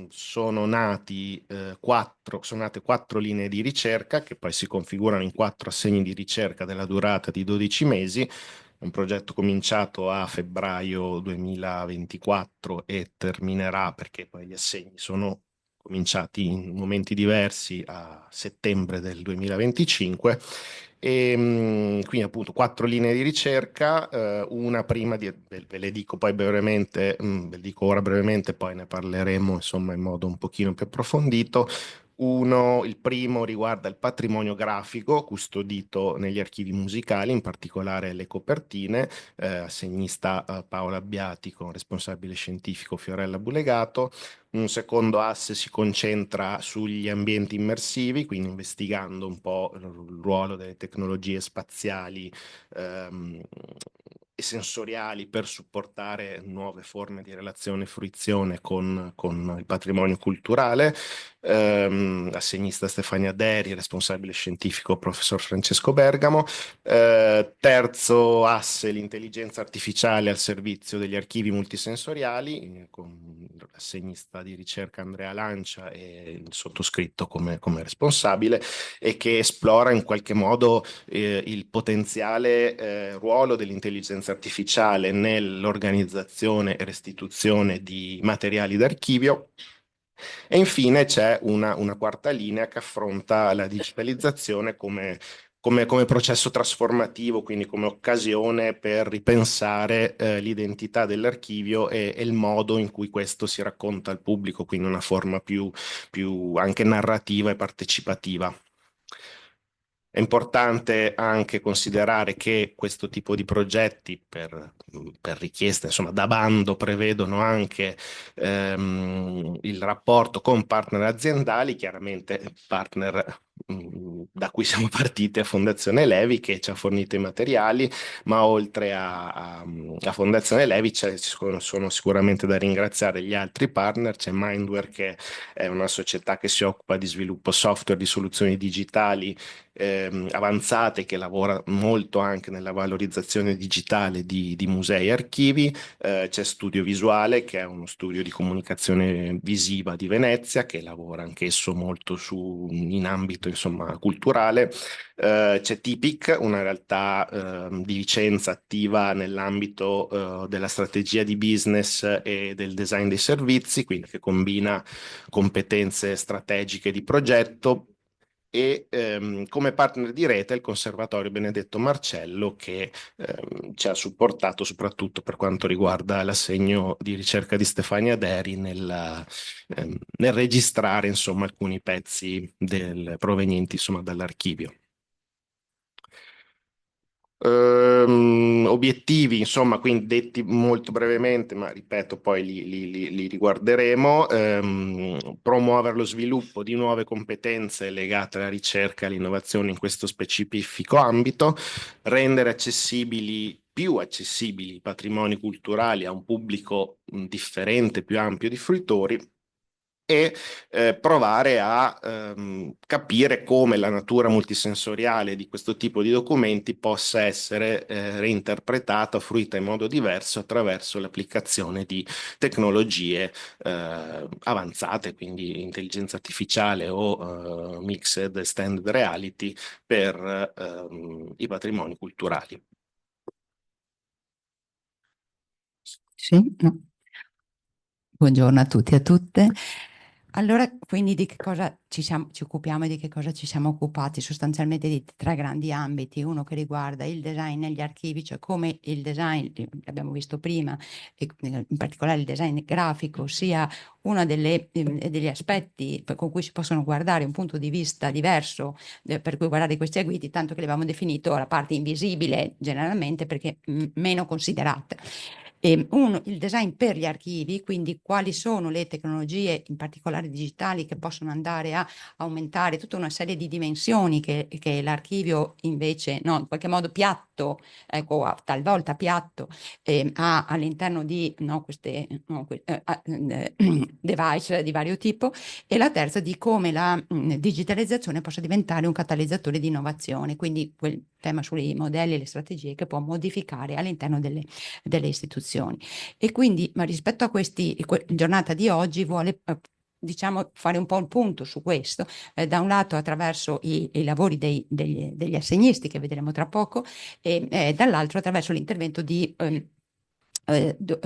sono nate quattro linee di ricerca che poi si configurano in 4 assegni di ricerca della durata di 12 mesi. È un progetto cominciato a febbraio 2024 e terminerà, perché poi gli assegni sono cominciati in momenti diversi, a settembre del 2025. Quindi appunto 4 linee di ricerca, una prima ve le dico poi brevemente, ve le dico ora brevemente, poi ne parleremo insomma in modo un pochino più approfondito. Il primo riguarda il patrimonio grafico custodito negli archivi musicali, in particolare le copertine, assegnista Paola Abbiati con responsabile scientifico Fiorella Bulegato. Un secondo asse si concentra sugli ambienti immersivi, quindi investigando un po' il ruolo delle tecnologie spaziali e sensoriali per supportare nuove forme di relazione e fruizione con il patrimonio culturale. Assegnista Stefania Deri, responsabile scientifico professor Francesco Bergamo. Terzo asse, l'intelligenza artificiale al servizio degli archivi multisensoriali, con l'assegnista di ricerca Andrea Lancia e il sottoscritto come responsabile, e che esplora in qualche modo il potenziale ruolo dell'intelligenza artificiale nell'organizzazione e restituzione di materiali d'archivio. E infine c'è una quarta linea che affronta la digitalizzazione come processo trasformativo, quindi come occasione per ripensare l'identità dell'archivio e il modo in cui questo si racconta al pubblico, quindi una forma più anche narrativa e partecipativa. È importante anche considerare che questo tipo di progetti per richiesta, insomma, da bando prevedono anche il rapporto con partner aziendali, chiaramente partner da cui siamo partiti a Fondazione Levi, che ci ha fornito i materiali, ma oltre a Fondazione Levi sono sicuramente da ringraziare gli altri partner. C'è Mindware, che è una società che si occupa di sviluppo software di soluzioni digitali avanzate, che lavora molto anche nella valorizzazione digitale di musei e archivi. C'è Studio Visuale, che è uno studio di comunicazione visiva di Venezia, che lavora anch'esso molto in ambito insomma culturale. C'è Tipic, una realtà di Vicenza attiva nell'ambito della strategia di business e del design dei servizi, quindi che combina competenze strategiche di progetto, e come partner di rete il Conservatorio Benedetto Marcello, che ci ha supportato soprattutto per quanto riguarda l'assegno di ricerca di Stefania Deri nel registrare insomma alcuni pezzi provenienti insomma dall'archivio. Obiettivi, insomma, quindi detti molto brevemente, ma ripeto, poi li riguarderemo. Promuovere lo sviluppo di nuove competenze legate alla ricerca e all'innovazione in questo specifico ambito, rendere più accessibili i patrimoni culturali a un pubblico differente, più ampio di fruitori, e provare a capire come la natura multisensoriale di questo tipo di documenti possa essere reinterpretata o fruita in modo diverso attraverso l'applicazione di tecnologie avanzate, quindi intelligenza artificiale o mixed extended reality per i patrimoni culturali. Sì, no. Buongiorno a tutti e a tutte. Allora, quindi di che cosa ci occupiamo e di che cosa ci siamo occupati? Sostanzialmente di 3 grandi ambiti, uno che riguarda il design negli archivi, cioè come il design, l'abbiamo visto prima, e in particolare il design grafico, sia uno degli aspetti con cui si possono guardare un punto di vista diverso per cui guardare questi arguiti, tanto che l'abbiamo definito la parte invisibile generalmente perché meno considerata. Il design per gli archivi, quindi quali sono le tecnologie, in particolare digitali, che possono andare a aumentare tutta una serie di dimensioni che l'archivio invece, no, in qualche modo piatto, ecco, talvolta piatto, ha all'interno di device di vario tipo, e la terza di come la digitalizzazione possa diventare un catalizzatore di innovazione, quindi quel sistema, sui modelli e le strategie che può modificare all'interno delle istituzioni. E quindi, ma rispetto a la giornata di oggi vuole diciamo fare un po' il punto su questo, da un lato attraverso i lavori degli assegnisti che vedremo tra poco, e dall'altro attraverso l'intervento di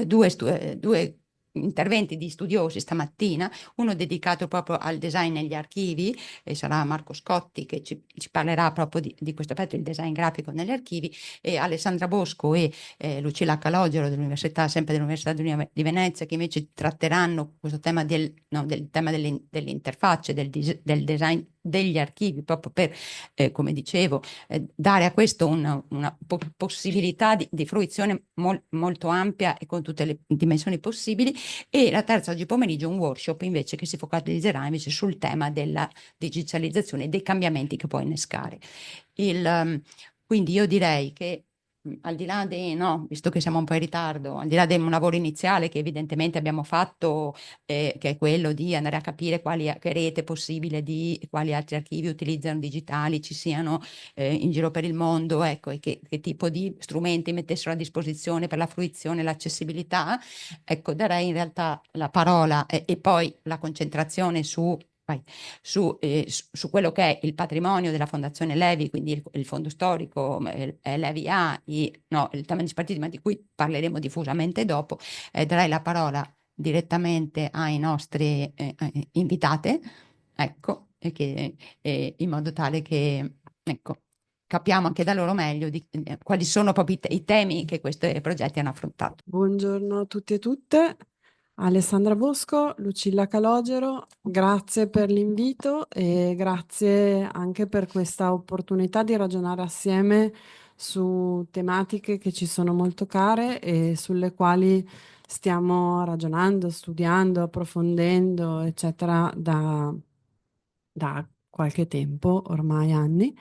due interventi di studiosi stamattina, uno dedicato proprio al design negli archivi, e sarà Marco Scotti che ci parlerà proprio di questo aspetto, il design grafico negli archivi, e Alessandra Bosco e Lucilla Calogero sempre dell'Università di Venezia, che invece tratteranno questo tema del tema delle interfacce, del design degli archivi, proprio per, come dicevo, dare a questo una possibilità di fruizione molto ampia e con tutte le dimensioni possibili. E la terza oggi pomeriggio un workshop invece che si focalizzerà invece sul tema della digitalizzazione e dei cambiamenti che può innescare. Quindi io direi che al di là no, visto che siamo un po' in ritardo, al di là del lavoro iniziale che evidentemente abbiamo fatto, che è quello di andare a capire che rete possibile quali altri archivi utilizzano digitali ci siano in giro per il mondo, ecco, e che tipo di strumenti mettessero a disposizione per la fruizione e l'accessibilità, ecco, darei in realtà la parola e poi la concentrazione su quello che è il patrimonio della Fondazione Levi, quindi il fondo storico, Levi A, il tema di partiti, ma di cui parleremo diffusamente dopo. Darei la parola direttamente ai nostri invitate, ecco, in modo tale che ecco, capiamo anche da loro meglio quali sono proprio i temi che questi progetti hanno affrontato. Buongiorno a tutti e tutte. Alessandra Bosco, Lucilla Calogero, grazie per l'invito e grazie anche per questa opportunità di ragionare assieme su tematiche che ci sono molto care e sulle quali stiamo ragionando, studiando, approfondendo, eccetera, da qualche tempo, ormai anni.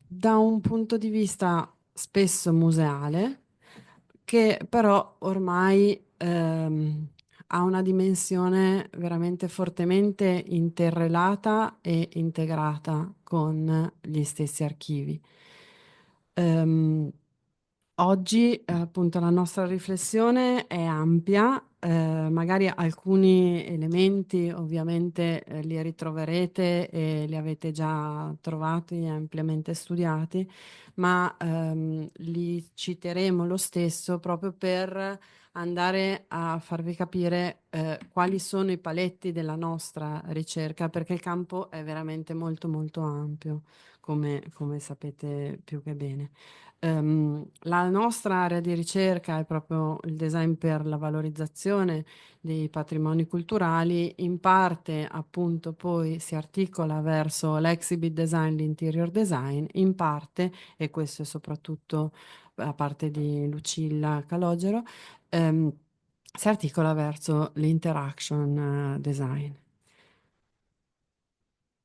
Da un punto di vista spesso museale, che però ormai ha una dimensione veramente fortemente interrelata e integrata con gli stessi archivi. Oggi appunto la nostra riflessione è ampia, magari alcuni elementi ovviamente li ritroverete e li avete già trovati e ampiamente studiati, ma li citeremo lo stesso proprio per andare a farvi capire quali sono i paletti della nostra ricerca, perché il campo è veramente molto molto ampio, come sapete più che bene. La nostra area di ricerca è proprio il design per la valorizzazione dei patrimoni culturali, in parte appunto poi si articola verso l'exhibit design, l'interior design, in parte, e questo è soprattutto a parte di Lucilla Calogero, si articola verso l'interaction design.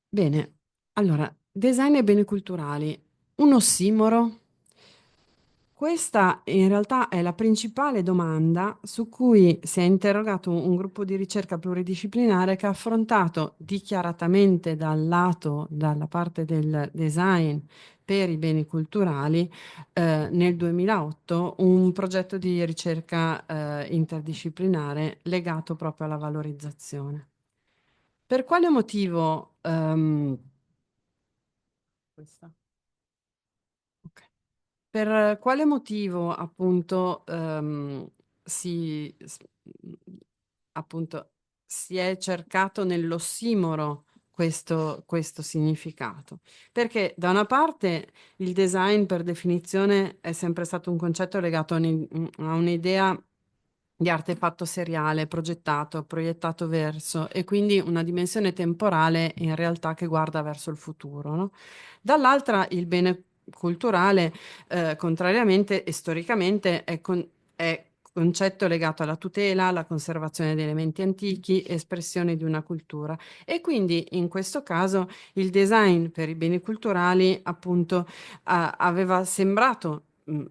Bene, allora, design e beni culturali, un ossimoro? Questa in realtà è la principale domanda su cui si è interrogato un gruppo di ricerca pluridisciplinare che ha affrontato dichiaratamente dalla parte del design per i beni culturali nel 2008 un progetto di ricerca interdisciplinare legato proprio alla valorizzazione. Per quale motivo questa? Ok. Per quale motivo appunto appunto si è cercato nell'ossimoro questo significato? Perché da una parte il design per definizione è sempre stato un concetto legato a un'idea di artefatto seriale, progettato, proiettato verso, e quindi una dimensione temporale in realtà che guarda verso il futuro, no? Dall'altra il bene culturale, contrariamente e storicamente, è concetto legato alla tutela, alla conservazione di elementi antichi, espressione di una cultura. E quindi in questo caso il design per i beni culturali appunto aveva sembrato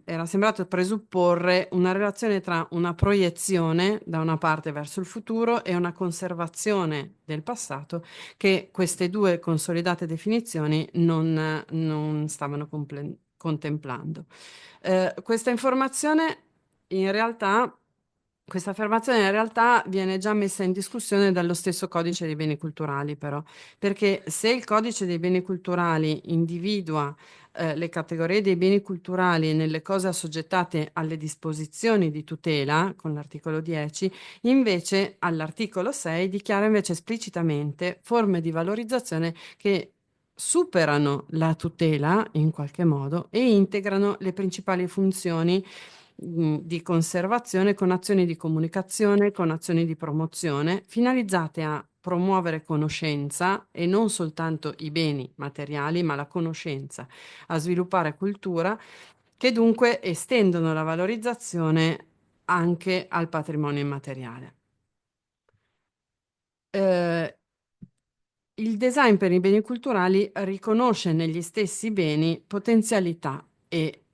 era sembrato presupporre una relazione tra una proiezione da una parte verso il futuro e una conservazione del passato, che queste due consolidate definizioni non stavano contemplando. Questa affermazione in realtà viene già messa in discussione dallo stesso codice dei beni culturali, però, perché se il codice dei beni culturali individua le categorie dei beni culturali nelle cose assoggettate alle disposizioni di tutela, con l'articolo 10, invece all'articolo 6 dichiara invece esplicitamente forme di valorizzazione che superano la tutela in qualche modo e integrano le principali funzioni di conservazione con azioni di comunicazione, con azioni di promozione, finalizzate a promuovere conoscenza e non soltanto i beni materiali, ma la conoscenza, a sviluppare cultura, che dunque estendono la valorizzazione anche al patrimonio immateriale. Il design per i beni culturali riconosce negli stessi beni potenzialità e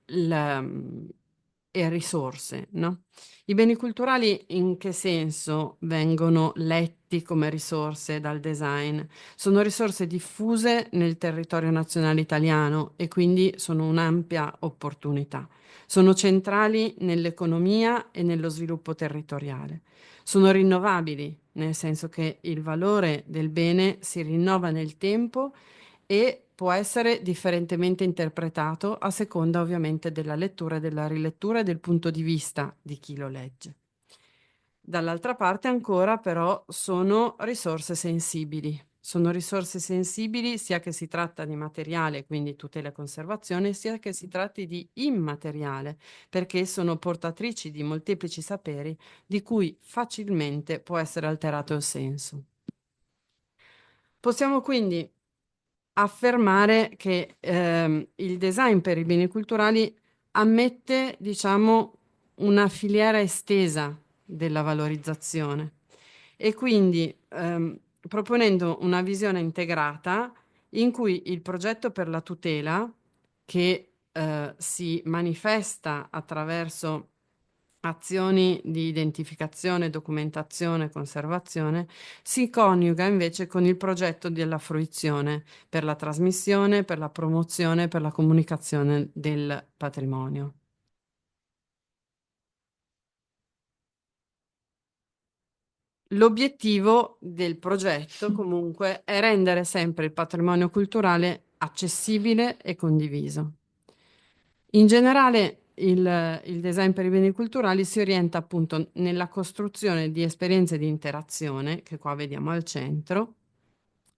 risorse, no? I beni culturali in che senso vengono letti come risorse dal design? Sono risorse diffuse nel territorio nazionale italiano e quindi sono un'ampia opportunità. Sono centrali nell'economia e nello sviluppo territoriale. Sono rinnovabili, nel senso che il valore del bene si rinnova nel tempo e può essere differentemente interpretato a seconda ovviamente della lettura, della rilettura e del punto di vista di chi lo legge. Dall'altra parte ancora però sono risorse sensibili. Sono risorse sensibili sia che si tratta di materiale, quindi tutela e conservazione, sia che si tratti di immateriale, perché sono portatrici di molteplici saperi di cui facilmente può essere alterato il senso. Possiamo quindi affermare che il design per i beni culturali ammette, diciamo, una filiera estesa della valorizzazione e quindi proponendo una visione integrata in cui il progetto per la tutela, che si manifesta attraverso azioni di identificazione, documentazione, conservazione, si coniuga invece con il progetto della fruizione per la trasmissione, per la promozione, per la comunicazione del patrimonio. L'obiettivo del progetto comunque è rendere sempre il patrimonio culturale accessibile e condiviso. In generale il design per i beni culturali si orienta appunto nella costruzione di esperienze di interazione, che qua vediamo al centro,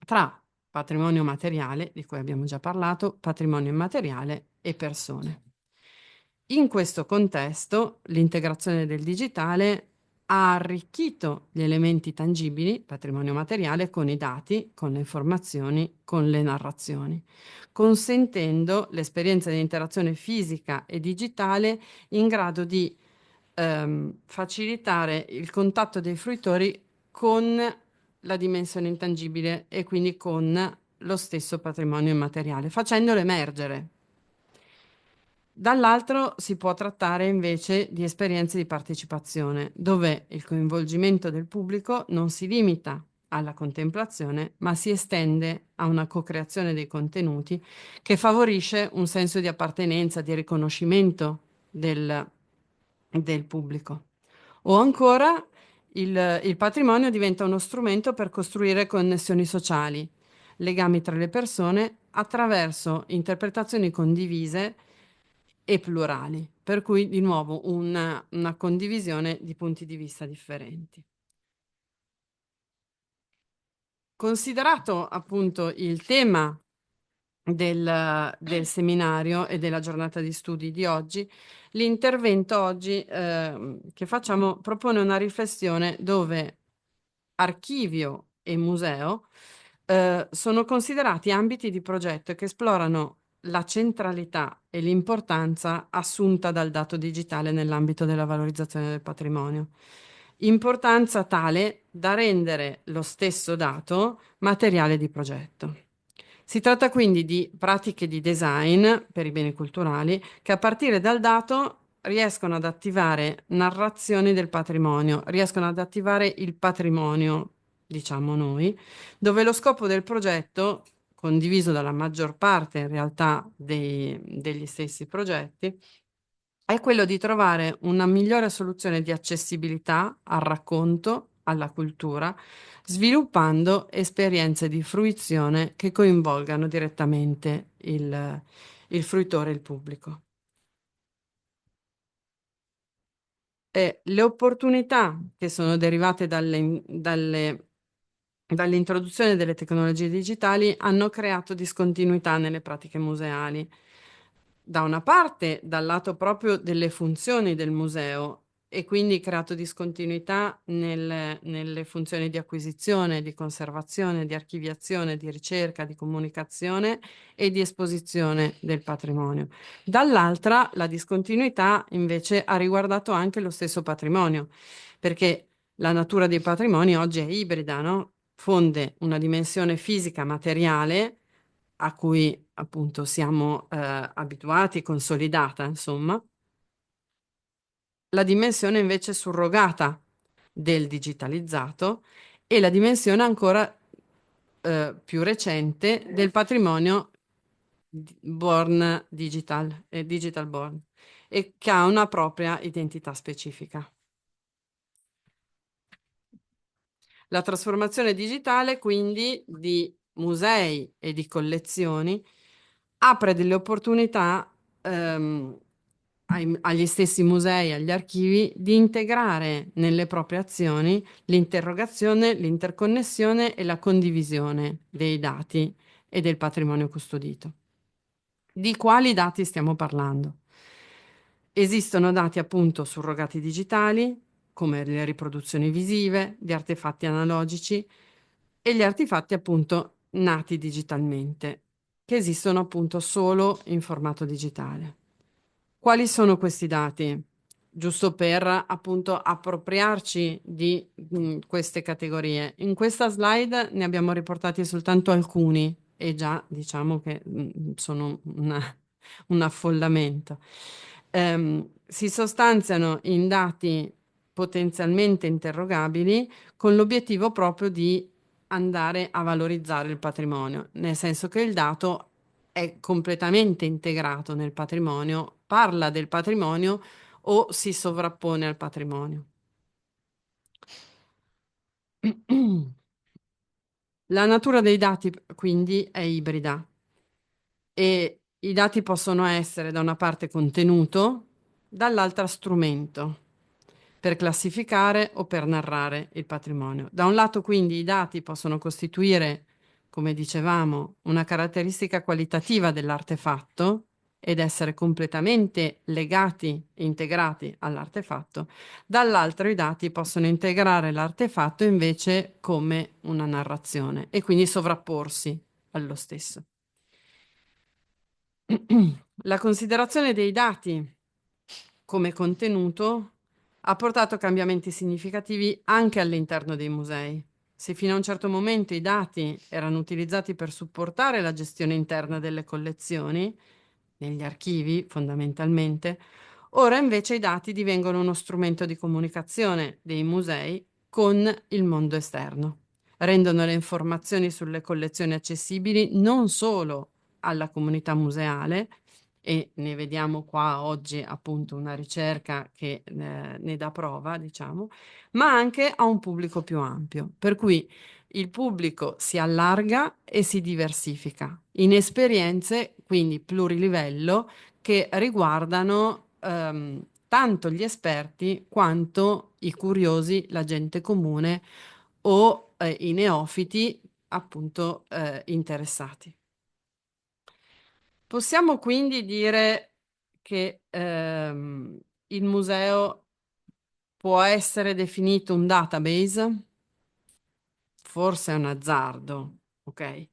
tra patrimonio materiale, di cui abbiamo già parlato, patrimonio immateriale e persone. In questo contesto, l'integrazione del digitale ha arricchito gli elementi tangibili, patrimonio materiale, con i dati, con le informazioni, con le narrazioni, consentendo l'esperienza di interazione fisica e digitale in grado di facilitare il contatto dei fruitori con la dimensione intangibile e quindi con lo stesso patrimonio immateriale, facendolo emergere. Dall'altro si può trattare invece di esperienze di partecipazione, dove il coinvolgimento del pubblico non si limita alla contemplazione, ma si estende a una co-creazione dei contenuti che favorisce un senso di appartenenza, di riconoscimento del pubblico. O ancora il patrimonio diventa uno strumento per costruire connessioni sociali, legami tra le persone attraverso interpretazioni condivise e plurali, per cui di nuovo una condivisione di punti di vista differenti. Considerato appunto il tema del seminario e della giornata di studi di oggi, l'intervento oggi che facciamo propone una riflessione dove archivio e museo sono considerati ambiti di progetto che esplorano la centralità e l'importanza assunta dal dato digitale nell'ambito della valorizzazione del patrimonio. Importanza tale da rendere lo stesso dato materiale di progetto. Si tratta quindi di pratiche di design per i beni culturali che a partire dal dato riescono ad attivare narrazioni del patrimonio, riescono ad attivare il patrimonio, diciamo noi, dove lo scopo del progetto, condiviso dalla maggior parte in realtà degli stessi progetti, è quello di trovare una migliore soluzione di accessibilità al racconto, alla cultura, sviluppando esperienze di fruizione che coinvolgano direttamente il fruitore, il pubblico. E le opportunità che sono derivate dall'introduzione delle tecnologie digitali hanno creato discontinuità nelle pratiche museali. Da una parte, dal lato proprio delle funzioni del museo e quindi creato discontinuità nelle funzioni di acquisizione, di conservazione, di archiviazione, di ricerca, di comunicazione e di esposizione del patrimonio. Dall'altra, la discontinuità invece ha riguardato anche lo stesso patrimonio, perché la natura dei patrimoni oggi è ibrida, no? Fonde una dimensione fisica materiale a cui appunto siamo abituati, consolidata, insomma, la dimensione invece surrogata del digitalizzato e la dimensione ancora più recente del patrimonio born digital, digital born, e che ha una propria identità specifica. La trasformazione digitale, quindi, di musei e di collezioni apre delle opportunità agli stessi musei, agli archivi, di integrare nelle proprie azioni l'interrogazione, l'interconnessione e la condivisione dei dati e del patrimonio custodito. Di quali dati stiamo parlando? Esistono dati appunto surrogati digitali, come le riproduzioni visive di artefatti analogici e gli artefatti appunto nati digitalmente, che esistono appunto solo in formato digitale. Quali sono questi dati? Giusto per appunto appropriarci di queste categorie. In questa slide ne abbiamo riportati soltanto alcuni e già diciamo che sono un affollamento. Si sostanziano in dati potenzialmente interrogabili con l'obiettivo proprio di andare a valorizzare il patrimonio, nel senso che il dato è completamente integrato nel patrimonio, parla del patrimonio o si sovrappone al patrimonio. La natura dei dati quindi è ibrida e i dati possono essere da una parte contenuto, dall'altra strumento per classificare o per narrare il patrimonio. Da un lato quindi i dati possono costituire, come dicevamo, una caratteristica qualitativa dell'artefatto ed essere completamente legati e integrati all'artefatto, dall'altro i dati possono integrare l'artefatto invece come una narrazione e quindi sovrapporsi allo stesso. La considerazione dei dati come contenuto ha portato cambiamenti significativi anche all'interno dei musei. Se fino a un certo momento i dati erano utilizzati per supportare la gestione interna delle collezioni, negli archivi fondamentalmente, ora invece i dati divengono uno strumento di comunicazione dei musei con il mondo esterno. Rendono le informazioni sulle collezioni accessibili non solo alla comunità museale, e ne vediamo qua oggi appunto una ricerca che ne dà prova, diciamo, ma anche a un pubblico più ampio, per cui il pubblico si allarga e si diversifica in esperienze quindi plurilivello che riguardano tanto gli esperti quanto i curiosi, la gente comune o i neofiti appunto interessati. Possiamo quindi dire che il museo può essere definito un database? Forse è un azzardo, ok?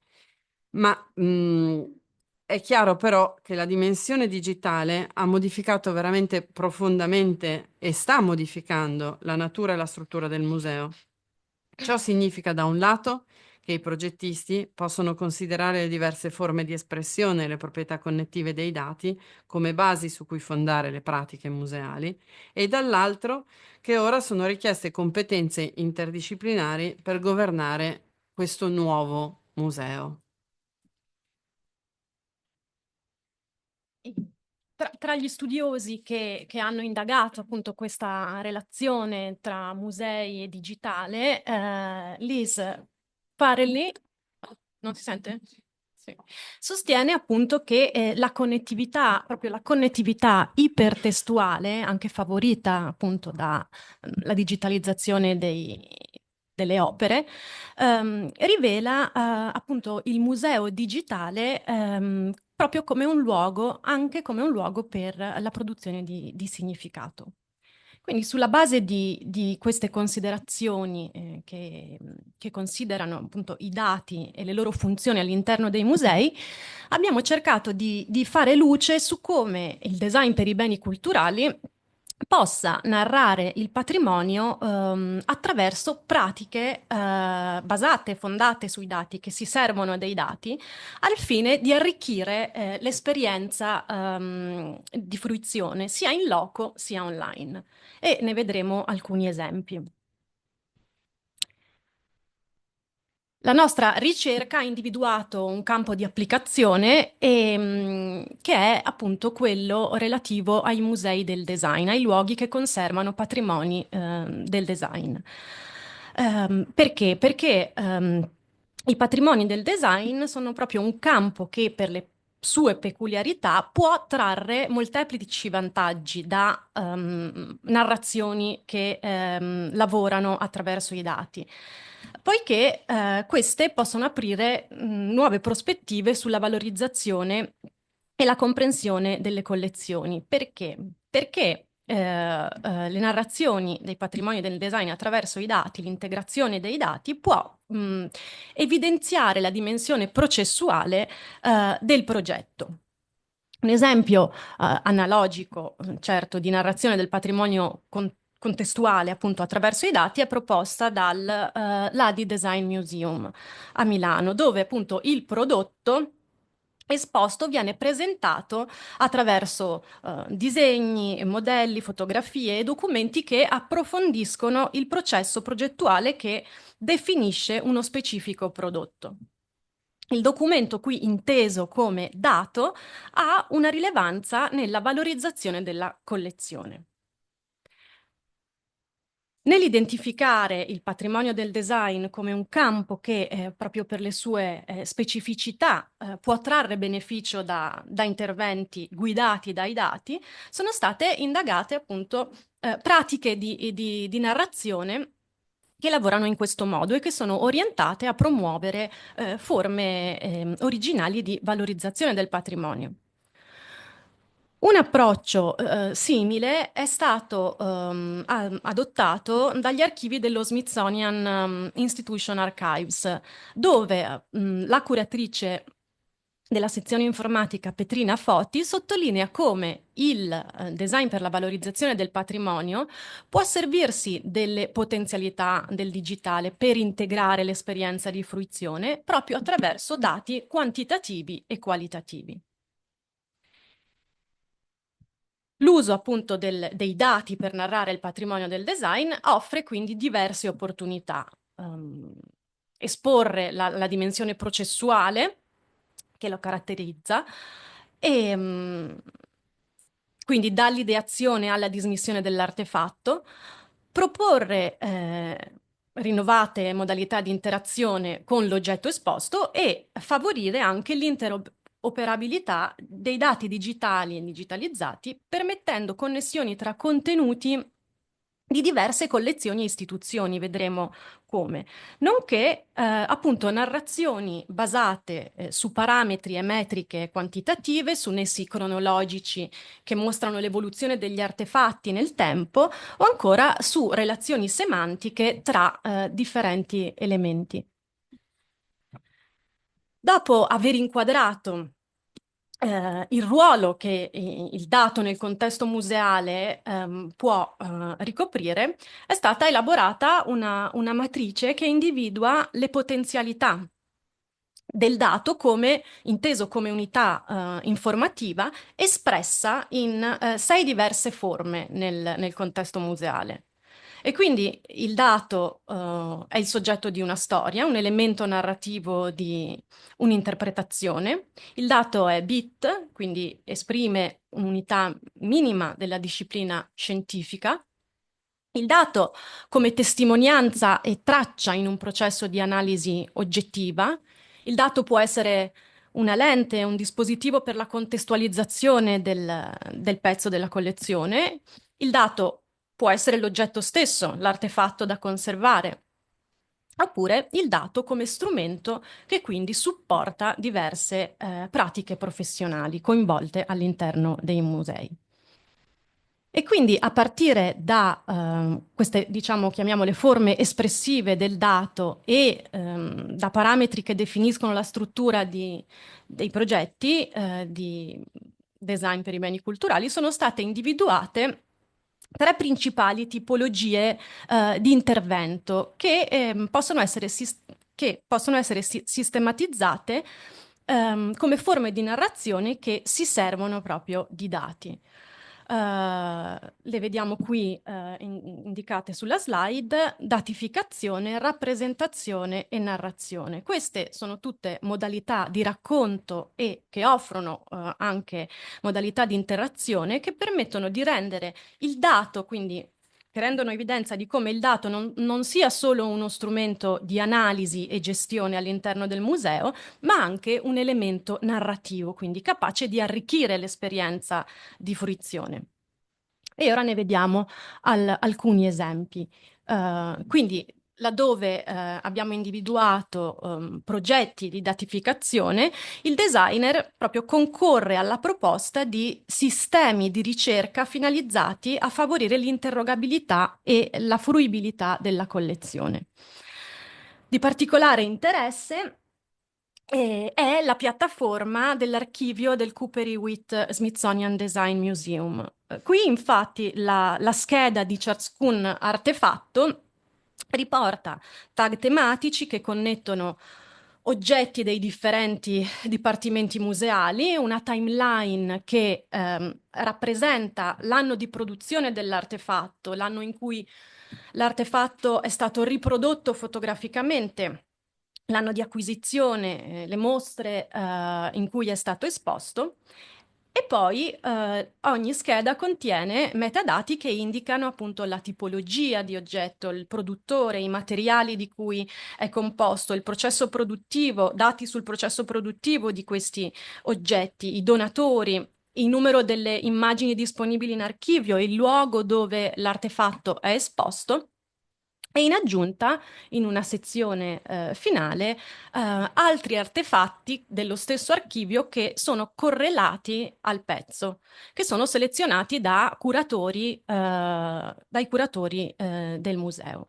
Ma è chiaro però che la dimensione digitale ha modificato veramente profondamente e sta modificando la natura e la struttura del museo. Ciò significa da un lato che i progettisti possono considerare le diverse forme di espressione e le proprietà connettive dei dati come basi su cui fondare le pratiche museali, e dall'altro che ora sono richieste competenze interdisciplinari per governare questo nuovo museo. Tra gli studiosi che hanno indagato appunto questa relazione tra musei e digitale, Liz Farrelly, non si sente? Sì. Sostiene appunto che la connettività, proprio la connettività ipertestuale, anche favorita appunto dalla digitalizzazione delle opere, rivela appunto il museo digitale proprio come un luogo, anche come un luogo per la produzione di significato. Quindi sulla base di queste considerazioni che considerano appunto i dati e le loro funzioni all'interno dei musei, abbiamo cercato di fare luce su come il design per i beni culturali possa narrare il patrimonio attraverso pratiche basate, fondate sui dati, che si servono dei dati, al fine di arricchire l'esperienza di fruizione sia in loco sia online. E ne vedremo alcuni esempi. La nostra ricerca ha individuato un campo di applicazione che è appunto quello relativo ai musei del design, ai luoghi che conservano patrimoni del design. Perché? Perché i patrimoni del design sono proprio un campo che per le sue peculiarità può trarre molteplici vantaggi da narrazioni che lavorano attraverso i dati, poiché queste possono aprire nuove prospettive sulla valorizzazione e la comprensione delle collezioni. Perché? Perché le narrazioni dei patrimoni del design attraverso i dati, l'integrazione dei dati può evidenziare la dimensione processuale del progetto. Un esempio analogico, certo, di narrazione del patrimonio contestuale appunto attraverso i dati è proposta dal Ladi Design Museum a Milano, dove appunto il prodotto esposto viene presentato attraverso disegni, modelli, fotografie e documenti che approfondiscono il processo progettuale che definisce uno specifico prodotto. Il documento qui inteso come dato ha una rilevanza nella valorizzazione della collezione. Nell'identificare il patrimonio del design come un campo che proprio per le sue specificità può trarre beneficio da interventi guidati dai dati, sono state indagate appunto pratiche di narrazione che lavorano in questo modo e che sono orientate a promuovere forme originali di valorizzazione del patrimonio. Un approccio simile è stato adottato dagli archivi dello Smithsonian Institution Archives, dove la curatrice della sezione informatica Petrina Foti sottolinea come il design per la valorizzazione del patrimonio può servirsi delle potenzialità del digitale per integrare l'esperienza di fruizione proprio attraverso dati quantitativi e qualitativi. L'uso appunto dei dati per narrare il patrimonio del design offre quindi diverse opportunità. Esporre la dimensione processuale che lo caratterizza e quindi dall'ideazione alla dismissione dell'artefatto, proporre rinnovate modalità di interazione con l'oggetto esposto e favorire anche l'interoperabilità dei dati digitali e digitalizzati, permettendo connessioni tra contenuti di diverse collezioni e istituzioni, vedremo come, nonché appunto narrazioni basate su parametri e metriche quantitative, su nessi cronologici che mostrano l'evoluzione degli artefatti nel tempo o ancora su relazioni semantiche tra differenti elementi. Dopo aver inquadrato il ruolo che il dato nel contesto museale può ricoprire, è stata elaborata una matrice che individua le potenzialità del dato come inteso come unità informativa espressa in 6 diverse forme nel contesto museale. E quindi il dato è il soggetto di una storia, un elemento narrativo di un'interpretazione. Il dato è bit, quindi esprime un'unità minima della disciplina scientifica. Il dato come testimonianza e traccia in un processo di analisi oggettiva. Il dato può essere una lente, un dispositivo per la contestualizzazione del pezzo della collezione. Il dato può essere l'oggetto stesso, l'artefatto da conservare, oppure il dato come strumento che quindi supporta diverse pratiche professionali coinvolte all'interno dei musei. E quindi a partire da queste, diciamo, chiamiamole forme espressive del dato e da parametri che definiscono la struttura dei progetti di design per i beni culturali, sono state individuate 3 principali tipologie di intervento che possono essere sistematizzate come forme di narrazione che si servono proprio di dati. Le vediamo qui indicate sulla slide: datificazione, rappresentazione e narrazione. Queste sono tutte modalità di racconto e che offrono anche modalità di interazione che permettono di rendere il dato, quindi che rendono evidenza di come il dato non sia solo uno strumento di analisi e gestione all'interno del museo, ma anche un elemento narrativo, quindi capace di arricchire l'esperienza di fruizione. E ora ne vediamo alcuni esempi. Quindi, laddove abbiamo individuato progetti di datificazione, il designer proprio concorre alla proposta di sistemi di ricerca finalizzati a favorire l'interrogabilità e la fruibilità della collezione. Di particolare interesse è la piattaforma dell'archivio del Cooper-Hewitt Smithsonian Design Museum. Qui infatti la scheda di ciascun artefatto riporta tag tematici che connettono oggetti dei differenti dipartimenti museali, una timeline che rappresenta l'anno di produzione dell'artefatto, l'anno in cui l'artefatto è stato riprodotto fotograficamente, l'anno di acquisizione, le mostre in cui è stato esposto. E poi ogni scheda contiene metadati che indicano appunto la tipologia di oggetto, il produttore, i materiali di cui è composto, il processo produttivo, dati sul processo produttivo di questi oggetti, i donatori, il numero delle immagini disponibili in archivio, il luogo dove l'artefatto è esposto. E in aggiunta, in una sezione finale, altri artefatti dello stesso archivio che sono correlati al pezzo, che sono selezionati dai curatori del museo.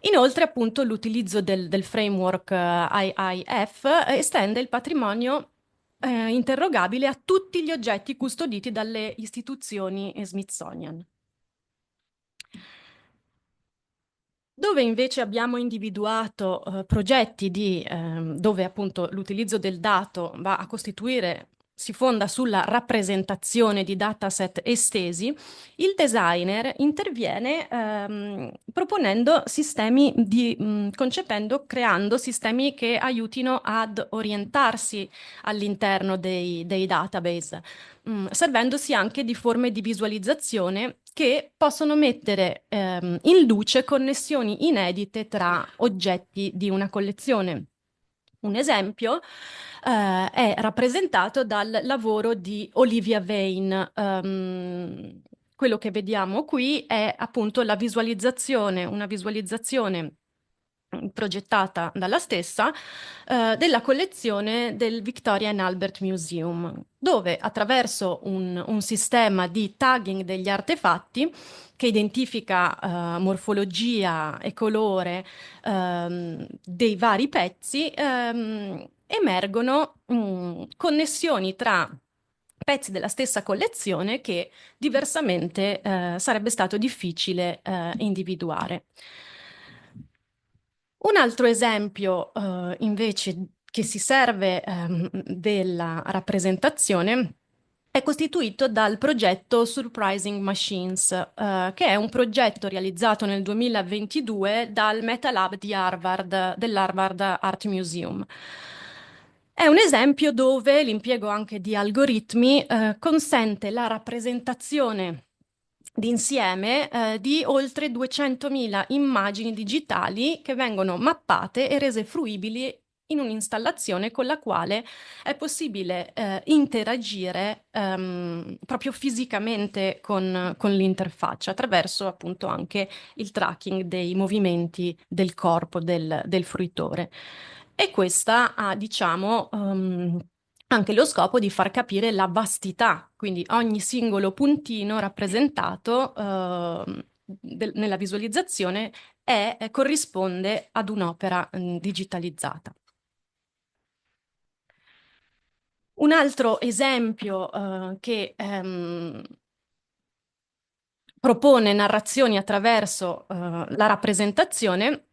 Inoltre, appunto, l'utilizzo del framework IIF estende il patrimonio interrogabile a tutti gli oggetti custoditi dalle istituzioni Smithsonian. Dove invece abbiamo individuato progetti dove appunto l'utilizzo del dato va a costituire, si fonda sulla rappresentazione di dataset estesi, il designer interviene proponendo sistemi creando sistemi che aiutino ad orientarsi all'interno dei database, servendosi anche di forme di visualizzazione che possono mettere in luce connessioni inedite tra oggetti di una collezione. Un esempio è rappresentato dal lavoro di Olivia Vane. Quello che vediamo qui è appunto una visualizzazione progettata dalla stessa della collezione del Victoria and Albert Museum, dove attraverso un sistema di tagging degli artefatti che identifica morfologia e colore dei vari pezzi, emergono connessioni tra pezzi della stessa collezione che diversamente sarebbe stato difficile individuare. Un altro esempio invece che si serve della rappresentazione è costituito dal progetto Surprising Machines, che è un progetto realizzato nel 2022 dal MetaLab di Harvard, dell'Harvard Art Museum. È un esempio dove l'impiego anche di algoritmi consente la rappresentazione d'insieme di oltre 200.000 immagini digitali che vengono mappate e rese fruibili in un'installazione con la quale è possibile interagire proprio fisicamente con l'interfaccia attraverso appunto anche il tracking dei movimenti del corpo del fruitore. E questa ha, diciamo, anche lo scopo di far capire la vastità, quindi ogni singolo puntino rappresentato nella visualizzazione corrisponde ad un'opera digitalizzata. Un altro esempio che propone narrazioni attraverso la rappresentazione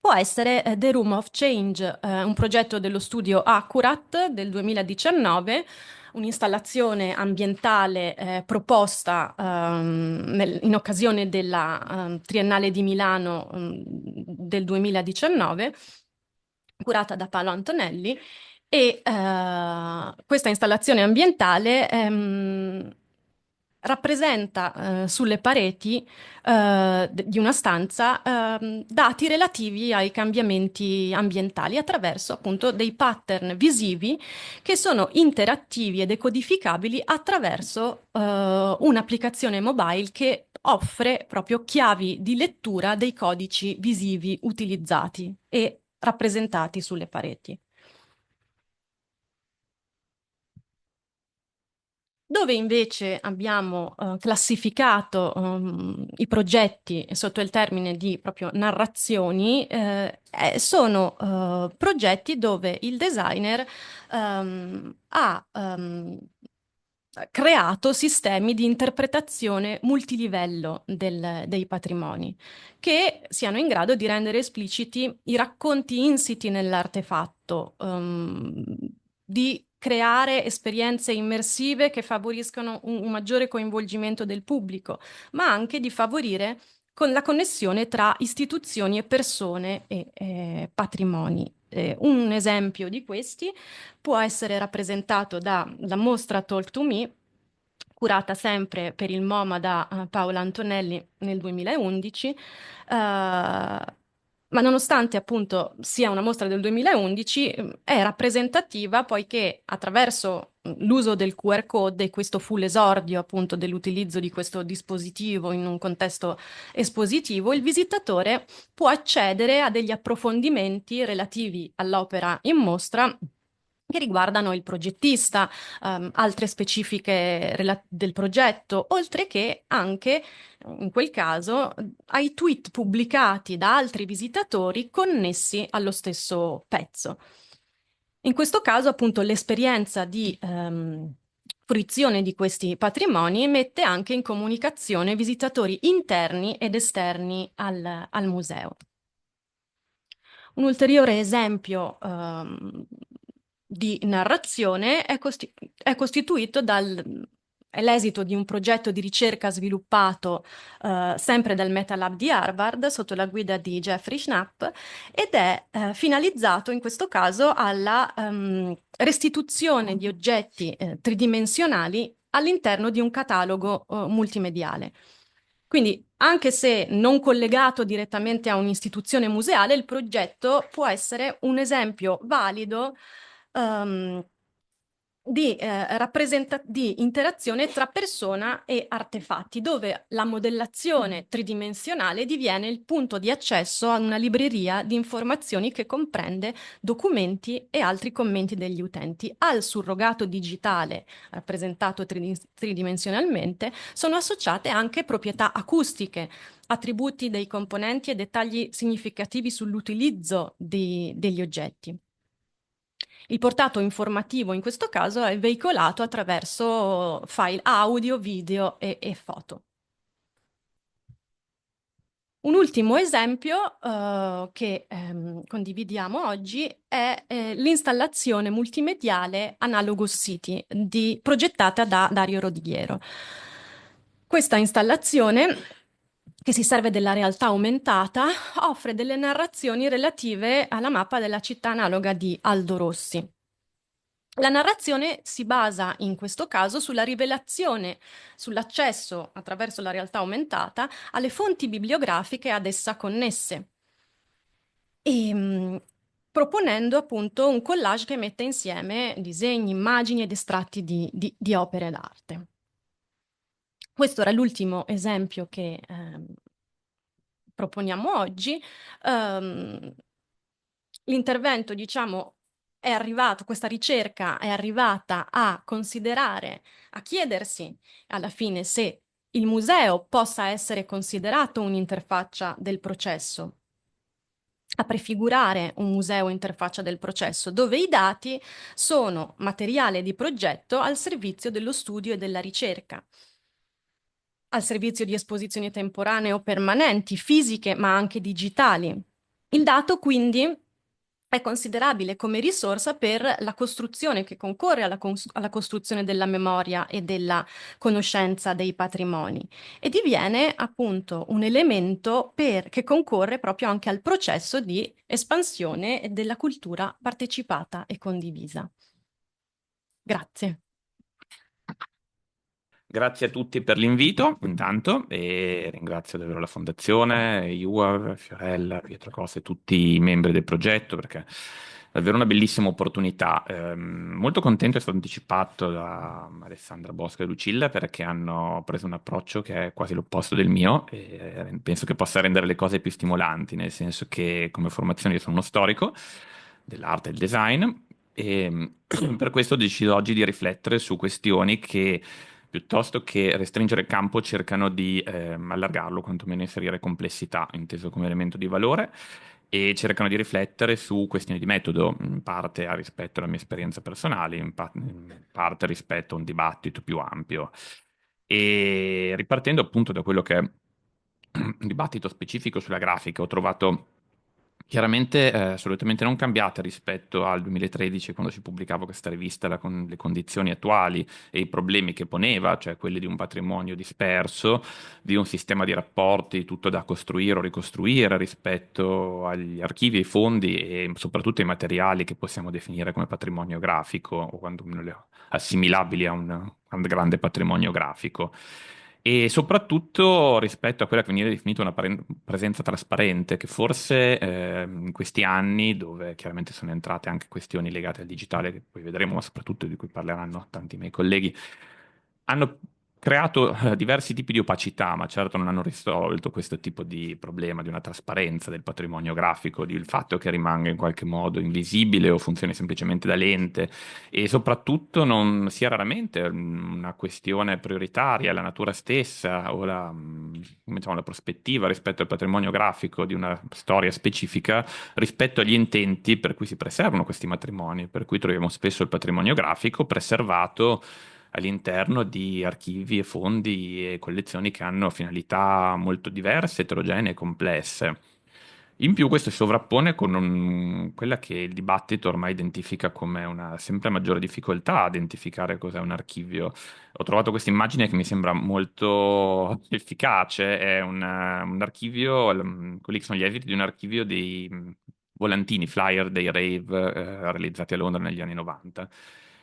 può essere The Room of Change, un progetto dello studio Accurate del 2019, un'installazione ambientale proposta in occasione della Triennale di Milano del 2019, curata da Paolo Antonelli, e questa installazione ambientale rappresenta sulle pareti di una stanza dati relativi ai cambiamenti ambientali attraverso appunto dei pattern visivi che sono interattivi e decodificabili attraverso un'applicazione mobile che offre proprio chiavi di lettura dei codici visivi utilizzati e rappresentati sulle pareti. Dove invece abbiamo classificato i progetti sotto il termine di proprio narrazioni, sono progetti dove il designer ha creato sistemi di interpretazione multilivello dei patrimoni, che siano in grado di rendere espliciti i racconti insiti nell'artefatto, di creare esperienze immersive che favoriscano un maggiore coinvolgimento del pubblico, ma anche di favorire con la connessione tra istituzioni e persone e patrimoni. Un esempio di questi può essere rappresentato dalla mostra Talk to Me, curata sempre per il MoMA da Paola Antonelli nel 2011, ma nonostante appunto sia una mostra del 2011, è rappresentativa poiché attraverso l'uso del QR code, e questo fu l'esordio appunto dell'utilizzo di questo dispositivo in un contesto espositivo, il visitatore può accedere a degli approfondimenti relativi all'opera in mostra che riguardano il progettista, altre specifiche del progetto, oltre che anche, in quel caso, ai tweet pubblicati da altri visitatori connessi allo stesso pezzo. In questo caso, appunto, l'esperienza di fruizione di questi patrimoni mette anche in comunicazione visitatori interni ed esterni al museo. Un ulteriore esempio di narrazione è costituito è l'esito di un progetto di ricerca sviluppato sempre dal MetaLab di Harvard sotto la guida di Jeffrey Schnapp ed è finalizzato in questo caso alla restituzione di oggetti tridimensionali all'interno di un catalogo multimediale. Quindi, anche se non collegato direttamente a un'istituzione museale, il progetto può essere un esempio valido di interazione tra persona e artefatti, dove la modellazione tridimensionale diviene il punto di accesso a una libreria di informazioni che comprende documenti e altri commenti degli utenti. Al surrogato digitale, rappresentato tridimensionalmente, sono associate anche proprietà acustiche, attributi dei componenti e dettagli significativi sull'utilizzo degli oggetti. Il portato informativo in questo caso è veicolato attraverso file audio, video e foto. Un ultimo esempio che condividiamo oggi è l'installazione multimediale Analogous City progettata da Dario Rodighiero. Questa installazione, che si serve della realtà aumentata, offre delle narrazioni relative alla mappa della città analoga di Aldo Rossi. La narrazione si basa in questo caso sulla rivelazione, sull'accesso attraverso la realtà aumentata alle fonti bibliografiche ad essa connesse, proponendo appunto un collage che mette insieme disegni, immagini ed estratti di opere d'arte. Questo era l'ultimo esempio che proponiamo oggi. L'intervento, diciamo, è arrivato, questa ricerca è arrivata a considerare, a chiedersi alla fine se il museo possa essere considerato un'interfaccia del processo, a prefigurare un museo interfaccia del processo, dove i dati sono materiale di progetto al servizio dello studio e della ricerca, al servizio di esposizioni temporanee o permanenti, fisiche ma anche digitali. Il dato quindi è considerabile come risorsa per la costruzione, che concorre alla costruzione della memoria e della conoscenza dei patrimoni, e diviene appunto un elemento che concorre proprio anche al processo di espansione della cultura partecipata e condivisa. Grazie. Grazie a tutti per l'invito, intanto, e ringrazio davvero la Fondazione, Iuav, Fiorella, Pietro Costa e tutti i membri del progetto, perché è davvero una bellissima opportunità. Molto contento, è stato anticipato da Alessandra Bosca e Lucilla, perché hanno preso un approccio che è quasi l'opposto del mio, e penso che possa rendere le cose più stimolanti, nel senso che come formazione io sono uno storico dell'arte e del design, e per questo ho deciso oggi di riflettere su questioni che, piuttosto che restringere il campo, cercano di allargarlo, quantomeno inserire complessità, inteso come elemento di valore, e cercano di riflettere su questioni di metodo, in parte rispetto alla mia esperienza personale, in parte rispetto a un dibattito più ampio. E ripartendo appunto da quello che è un dibattito specifico sulla grafica, ho trovato chiaramente assolutamente non cambiate rispetto al 2013, quando si pubblicava questa rivista, con le condizioni attuali e i problemi che poneva, cioè quelli di un patrimonio disperso, di un sistema di rapporti tutto da costruire o ricostruire rispetto agli archivi, ai fondi e soprattutto ai materiali che possiamo definire come patrimonio grafico o quantomeno assimilabili a un grande patrimonio grafico. E soprattutto rispetto a quella che viene definita una presenza trasparente, che forse in questi anni, dove chiaramente sono entrate anche questioni legate al digitale, che poi vedremo, ma soprattutto di cui parleranno tanti miei colleghi, hanno creato diversi tipi di opacità, ma certo non hanno risolto questo tipo di problema di una trasparenza del patrimonio grafico, del fatto che rimanga in qualche modo invisibile o funzioni semplicemente da lente, e soprattutto non sia raramente una questione prioritaria la natura stessa o diciamo, la prospettiva rispetto al patrimonio grafico di una storia specifica rispetto agli intenti per cui si preservano questi matrimoni, per cui troviamo spesso il patrimonio grafico preservato all'interno di archivi e fondi e collezioni che hanno finalità molto diverse, eterogenee e complesse. In più questo si sovrappone con quella che il dibattito ormai identifica come una sempre maggiore difficoltà a identificare cos'è un archivio. Ho trovato questa immagine che mi sembra molto efficace, è un archivio, quelli che sono gli esiti di un archivio dei volantini, flyer dei rave realizzati a Londra negli anni 90.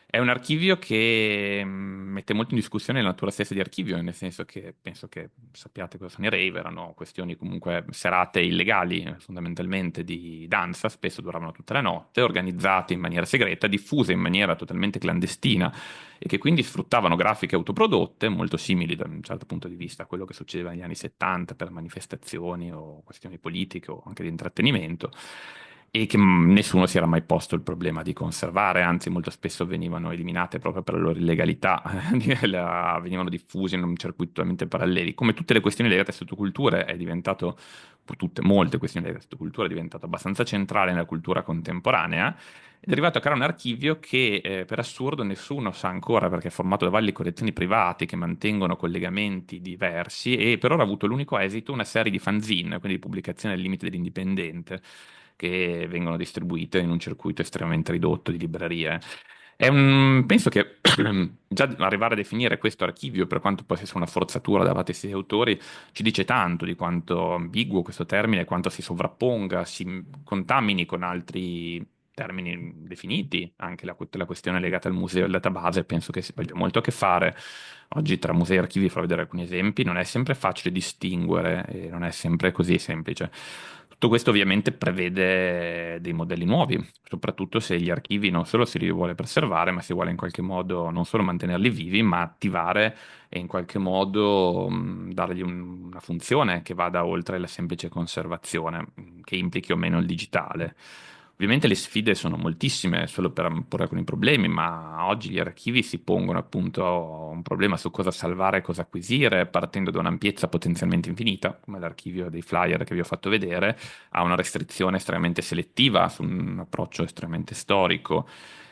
È un archivio che mette molto in discussione la natura stessa di archivio, nel senso che penso che sappiate cosa sono i rave, erano questioni comunque serate illegali, fondamentalmente di danza, spesso duravano tutta la notte, organizzate in maniera segreta, diffuse in maniera totalmente clandestina e che quindi sfruttavano grafiche autoprodotte, molto simili da un certo punto di vista a quello che succedeva negli anni 70 per manifestazioni o questioni politiche o anche di intrattenimento. e che nessuno si era mai posto il problema di conservare, anzi molto spesso venivano eliminate proprio per la loro illegalità, venivano diffuse in un circuito totalmente paralleli. Come tutte le questioni legate a sottoculture è diventato, molte questioni legate a sottoculture è diventato abbastanza centrale nella cultura contemporanea, ed è arrivato a creare un archivio che per assurdo nessuno sa ancora perché è formato da varie collezioni private che mantengono collegamenti diversi e per ora ha avuto l'unico esito una serie di fanzine, quindi di pubblicazioni al limite dell'indipendente, che vengono distribuite in un circuito estremamente ridotto di librerie. Penso che già arrivare a definire questo archivio, per quanto possa essere una forzatura da parte dei autori, ci dice tanto di quanto ambiguo questo termine, quanto si sovrapponga, si contamini con altri termini definiti, anche la questione legata al museo e al database, penso che si abbia molto a che fare. Oggi tra musei e archivi, farò vedere alcuni esempi, non è sempre facile distinguere e non è sempre così semplice. Tutto questo ovviamente prevede dei modelli nuovi, soprattutto se gli archivi non solo si li vuole preservare, ma si vuole in qualche modo non solo mantenerli vivi, ma attivare e in qualche modo dargli una funzione che vada oltre la semplice conservazione, che implichi o meno il digitale. Ovviamente le sfide sono moltissime solo per porre alcuni problemi, ma oggi gli archivi si pongono appunto un problema su cosa salvare e cosa acquisire, partendo da un'ampiezza potenzialmente infinita, come l'archivio dei flyer che vi ho fatto vedere, a una restrizione estremamente selettiva, su un approccio estremamente storico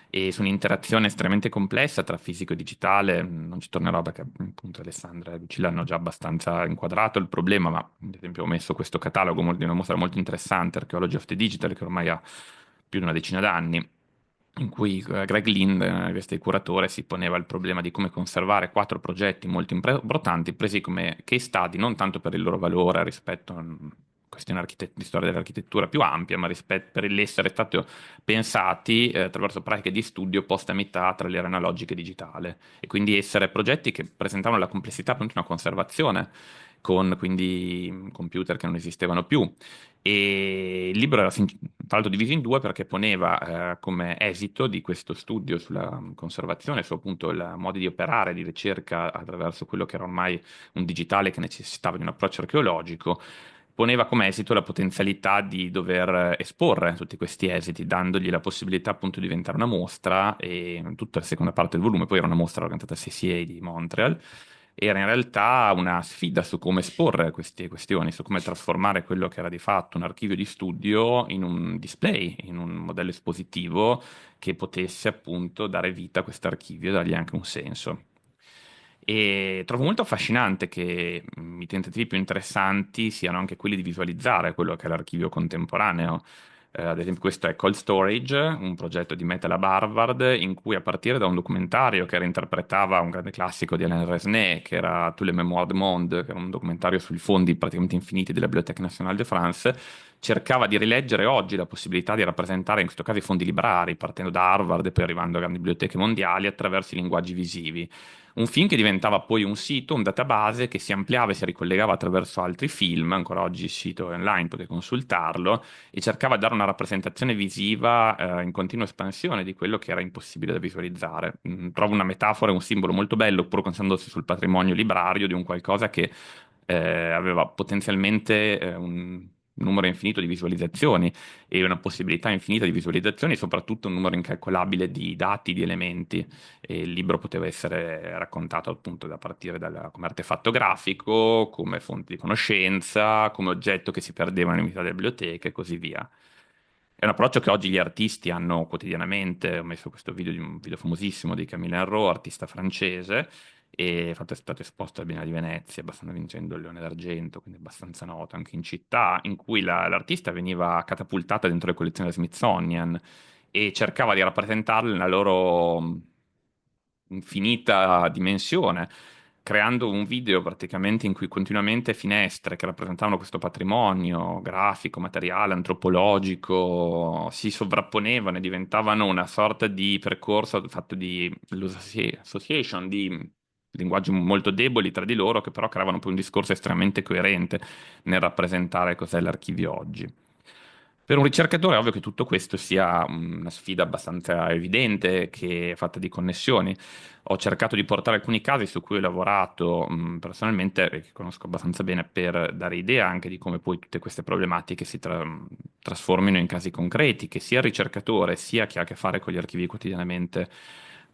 e su un'interazione estremamente complessa tra fisico e digitale. Non ci tornerò perché appunto Alessandra e Lucilla hanno già abbastanza inquadrato il problema, ma ad esempio ho messo questo catalogo di una mostra molto interessante, Archaeology of the Digital, che ormai ha più di una decina d'anni, in cui Greg Lind, questo il curatore, si poneva il problema di come conservare 4 progetti molto importanti, presi come case study, non tanto per il loro valore rispetto a una questione di storia dell'architettura più ampia, ma per l'essere stati pensati attraverso pratiche di studio post a metà tra l'era analogica e digitale, e quindi essere progetti che presentavano la complessità appunto di una conservazione, con quindi computer che non esistevano più. E il libro era tra l'altro diviso in due perché poneva come esito di questo studio sulla conservazione, su appunto il modo di operare, di ricerca attraverso quello che era ormai un digitale che necessitava di un approccio archeologico, poneva come esito la potenzialità di dover esporre tutti questi esiti, dandogli la possibilità appunto di diventare una mostra, e tutta la seconda parte del volume poi era una mostra organizzata al CCA di Montreal. Era in realtà una sfida su come esporre queste questioni, su come trasformare quello che era di fatto un archivio di studio in un display, in un modello espositivo che potesse appunto dare vita a questo archivio e dargli anche un senso. E trovo molto affascinante che i tentativi più interessanti siano anche quelli di visualizzare quello che è l'archivio contemporaneo. Ad esempio, questo è Cold Storage, un progetto di MetaLab Harvard, in cui a partire da un documentario che reinterpretava un grande classico di Alain Resnais, che era Tous les Mémoires du Monde, che era un documentario sui fondi praticamente infiniti della Bibliothèque Nationale de France, cercava di rileggere oggi la possibilità di rappresentare in questo caso i fondi librari, partendo da Harvard e poi arrivando a grandi biblioteche mondiali attraverso i linguaggi visivi. Un film che diventava poi un sito, un database che si ampliava e si ricollegava attraverso altri film, ancora oggi il sito è online, potete consultarlo, e cercava di dare una rappresentazione visiva in continua espansione di quello che era impossibile da visualizzare. Trovo una metafora, un simbolo molto bello, pur concentrandosi sul patrimonio librario di un qualcosa che aveva potenzialmente un numero infinito di visualizzazioni e una possibilità infinita di visualizzazioni, soprattutto un numero incalcolabile di dati, di elementi. E il libro poteva essere raccontato appunto da partire come artefatto grafico, come fonte di conoscenza, come oggetto che si perdeva nell'infinità delle biblioteche e così via. È un approccio che oggi gli artisti hanno quotidianamente. Ho messo questo video di un video famosissimo di Camille Henrot, artista francese, e è stato esposto al Biennale di Venezia, abbastanza vincendo il Leone d'Argento, quindi abbastanza noto anche in città, in cui l'artista veniva catapultata dentro le collezioni del Smithsonian e cercava di rappresentarle nella loro infinita dimensione, creando un video praticamente in cui continuamente finestre che rappresentavano questo patrimonio grafico, materiale, antropologico si sovrapponevano e diventavano una sorta di percorso fatto di association, di linguaggi molto deboli tra di loro, che però creavano poi un discorso estremamente coerente nel rappresentare cos'è l'archivio oggi. Per un ricercatore è ovvio che tutto questo sia una sfida abbastanza evidente, che è fatta di connessioni. Ho cercato di portare alcuni casi su cui ho lavorato personalmente e che conosco abbastanza bene, per dare idea anche di come poi tutte queste problematiche trasformino in casi concreti che sia il ricercatore sia chi ha a che fare con gli archivi quotidianamente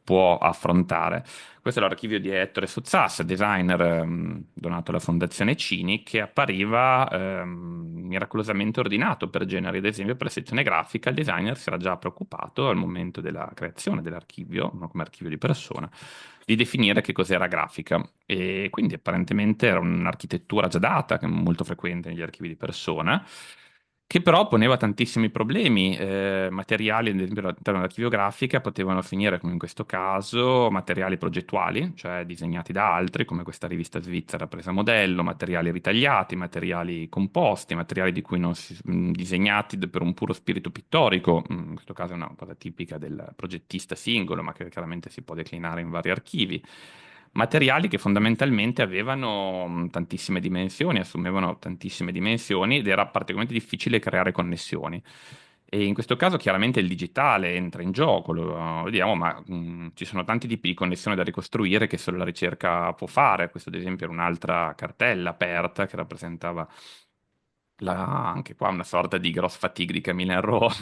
può affrontare. Questo è l'archivio di Ettore Sozzas, designer donato alla Fondazione Cini, che appariva miracolosamente ordinato per generi. Ad esempio, per la sezione grafica il designer si era già preoccupato al momento della creazione dell'archivio, no, come archivio di persona, di definire che cos'era grafica. E quindi apparentemente era un'architettura già data, che è molto frequente negli archivi di persona, che però poneva tantissimi problemi. Materiali, ad esempio, all'interno dell'archivio grafica potevano finire, come in questo caso, materiali progettuali, cioè disegnati da altri, come questa rivista svizzera presa a modello, materiali ritagliati, materiali composti, materiali di cui non si, disegnati per un puro spirito pittorico. In questo caso è una cosa tipica del progettista singolo, ma che chiaramente si può declinare in vari archivi. Materiali che fondamentalmente avevano tantissime dimensioni, assumevano tantissime dimensioni ed era particolarmente difficile creare connessioni. E in questo caso chiaramente il digitale entra in gioco, lo vediamo, ma ci sono tanti tipi di connessioni da ricostruire che solo la ricerca può fare. Questo ad esempio era un'altra cartella aperta che rappresentava anche qua una sorta di gross fatigue di Camille Henrot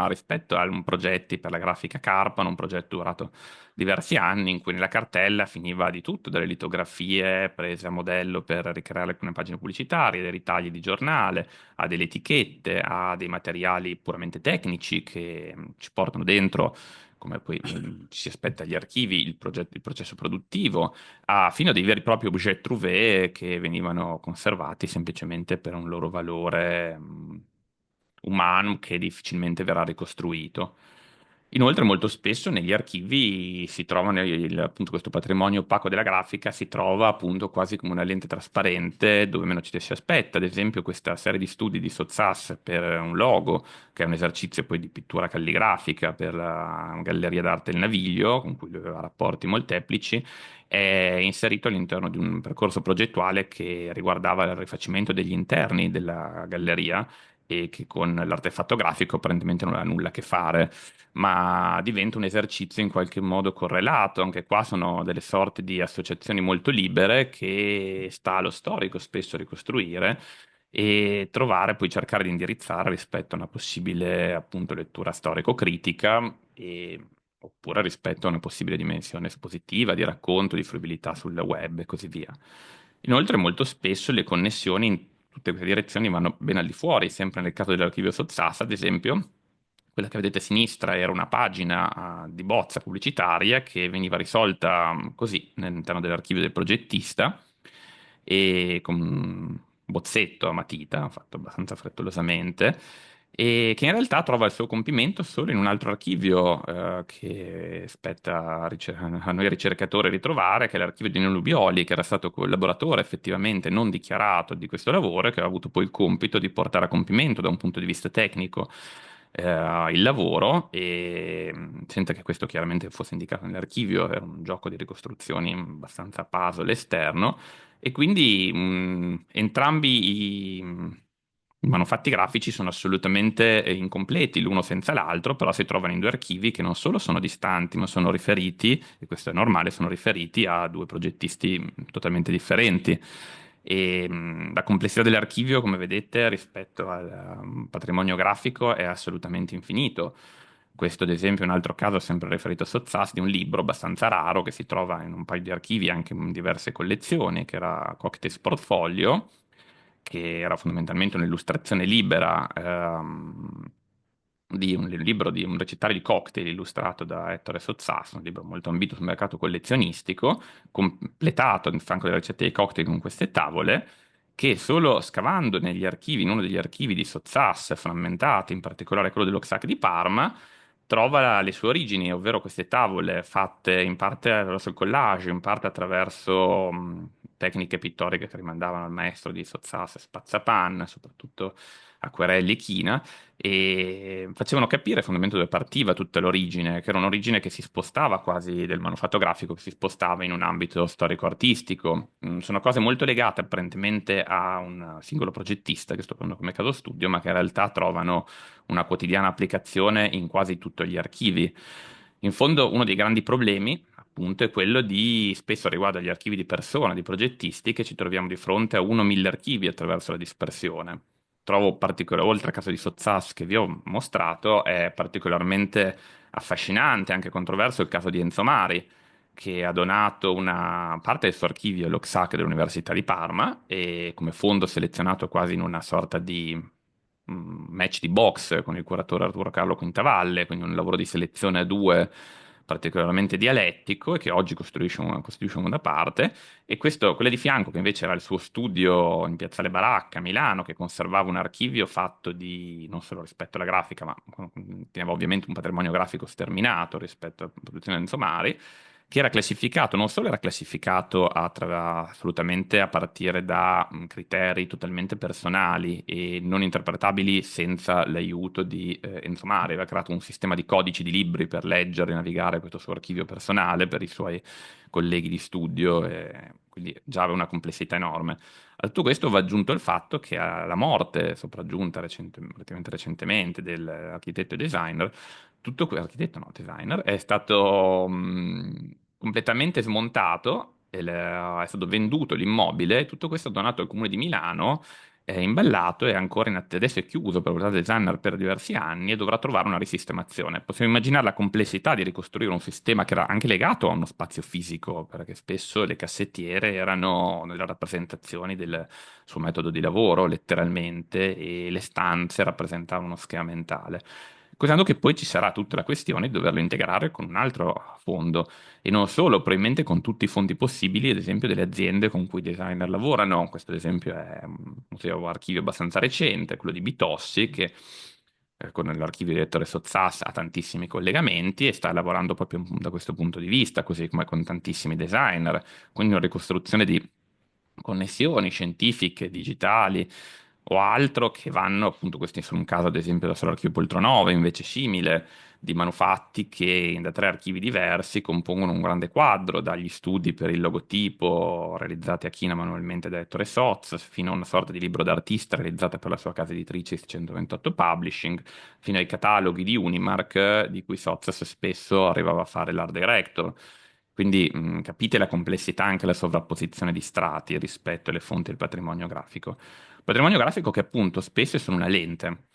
rispetto a un progetti per la grafica Carpan, un progetto durato diversi anni in cui nella cartella finiva di tutto, dalle litografie prese a modello per ricreare alcune pagine pubblicitarie, dai ritagli di giornale, a delle etichette, a dei materiali puramente tecnici che ci portano dentro, come poi ci si aspetta agli archivi, il processo produttivo, fino a dei veri e propri objet trouvé che venivano conservati semplicemente per un loro valore umano che difficilmente verrà ricostruito. Inoltre, molto spesso negli archivi si trova appunto questo patrimonio opaco della grafica, si trova appunto quasi come una lente trasparente dove meno ci si aspetta. Ad esempio, questa serie di studi di Sozzas per un logo, che è un esercizio poi di pittura calligrafica per la Galleria d'Arte del Naviglio, con cui lui aveva rapporti molteplici, è inserito all'interno di un percorso progettuale che riguardava il rifacimento degli interni della galleria e che con l'artefatto grafico apparentemente non ha nulla a che fare, ma diventa un esercizio in qualche modo correlato. Anche qua sono delle sorte di associazioni molto libere che sta allo storico spesso ricostruire e trovare, poi cercare di indirizzare rispetto a una possibile appunto lettura storico-critica oppure rispetto a una possibile dimensione espositiva, di racconto, di fruibilità sul web e così via. Inoltre, molto spesso le connessioni in tutte queste direzioni vanno ben al di fuori, sempre nel caso dell'archivio Sozzas, ad esempio. Quella che vedete a sinistra era una pagina di bozza pubblicitaria che veniva risolta così all'interno dell'archivio del progettista e con un bozzetto a matita, fatto abbastanza frettolosamente, e che in realtà trova il suo compimento solo in un altro archivio che spetta a noi ricercatori ritrovare, che è l'archivio di Nino Lubioli, che era stato collaboratore effettivamente non dichiarato di questo lavoro e che aveva avuto poi il compito di portare a compimento da un punto di vista tecnico il lavoro, e senza che questo chiaramente fosse indicato nell'archivio, era un gioco di ricostruzioni abbastanza puzzle esterno, e quindi entrambi i manufatti grafici sono assolutamente incompleti l'uno senza l'altro, però si trovano in due archivi che non solo sono distanti, ma sono riferiti, e questo è normale, sono riferiti a due progettisti totalmente differenti. E la complessità dell'archivio, come vedete, rispetto al patrimonio grafico è assolutamente infinito. Questo, ad esempio, è un altro caso sempre riferito a Sozzas, di un libro abbastanza raro che si trova in un paio di archivi, anche in diverse collezioni, che era Cocktails Portfolio, che era fondamentalmente un'illustrazione libera di un libro di un recitario di cocktail illustrato da Ettore Sozzas, un libro molto ambito sul mercato collezionistico, completato in fianco delle ricette dei cocktail con queste tavole, che solo scavando negli archivi, in uno degli archivi di Sozzas, frammentati, in particolare quello dell'Oxac di Parma, trova le sue origini, ovvero queste tavole fatte in parte attraverso il collage, in parte attraverso tecniche pittoriche che rimandavano al maestro di Sozzas, Spazzapan, soprattutto acquerelli e china, e facevano capire fondamentalmente dove partiva tutta l'origine, che era un'origine che si spostava quasi del manufatto grafico, che si spostava in un ambito storico-artistico. Sono cose molto legate apparentemente a un singolo progettista, che sto prendendo come caso studio, ma che in realtà trovano una quotidiana applicazione in quasi tutti gli archivi. In fondo, uno dei grandi problemi, appunto, è quello di, spesso riguardo agli archivi di persona, di progettisti, che ci troviamo di fronte a 1 o 1000 archivi attraverso la dispersione. trovo particolare, oltre al caso di Sozzas che vi ho mostrato, è particolarmente affascinante, anche controverso, il caso di Enzo Mari, che ha donato una parte del suo archivio all'Oxac dell'Università di Parma e come fondo selezionato quasi in una sorta di match di box con il curatore Arturo Carlo Quintavalle, quindi un lavoro di selezione a due particolarmente dialettico e che oggi costituisce una parte. E questo, quella di fianco, che invece era il suo studio in Piazzale Baracca, a Milano, che conservava un archivio fatto di, non solo rispetto alla grafica, ma teneva ovviamente un patrimonio grafico sterminato rispetto alla produzione di Enzo Mari, che era classificato, non solo era classificato assolutamente a partire da criteri totalmente personali e non interpretabili senza l'aiuto di Enzo Mari, aveva creato un sistema di codici di libri per leggere e navigare questo suo archivio personale per i suoi colleghi di studio, e quindi già aveva una complessità enorme. A tutto questo va aggiunto il fatto che alla morte, sopraggiunta relativamente recentemente, dell'architetto e designer, tutto architetto no, designer, è stato completamente smontato, è stato venduto l'immobile, e tutto questo donato al Comune di Milano, è imballato e ancora adesso è chiuso per il designer per diversi anni e dovrà trovare una risistemazione. Possiamo immaginare la complessità di ricostruire un sistema che era anche legato a uno spazio fisico, perché spesso le cassettiere erano nelle rappresentazioni del suo metodo di lavoro, letteralmente, e le stanze rappresentavano uno schema mentale. Considerando che poi ci sarà tutta la questione di doverlo integrare con un altro fondo e non solo, probabilmente con tutti i fondi possibili, ad esempio delle aziende con cui i designer lavorano. Questo ad esempio è un museo archivio abbastanza recente, quello di Bitossi, che con l'archivio di Ettore Sozzas ha tantissimi collegamenti e sta lavorando proprio da questo punto di vista, così come con tantissimi designer, quindi una ricostruzione di connessioni scientifiche, digitali o altro che vanno, appunto, questi sono un caso ad esempio da Solarchivio Poltronova, invece simile, di manufatti che da tre archivi diversi compongono un grande quadro, dagli studi per il logotipo realizzati a china manualmente da Ettore Soz, fino a una sorta di libro d'artista realizzata per la sua casa editrice 128 Publishing, fino ai cataloghi di Unimark, di cui Soz spesso arrivava a fare l'art director. Quindi capite la complessità, anche la sovrapposizione di strati rispetto alle fonti del patrimonio grafico. Patrimonio grafico che appunto spesso sono una lente.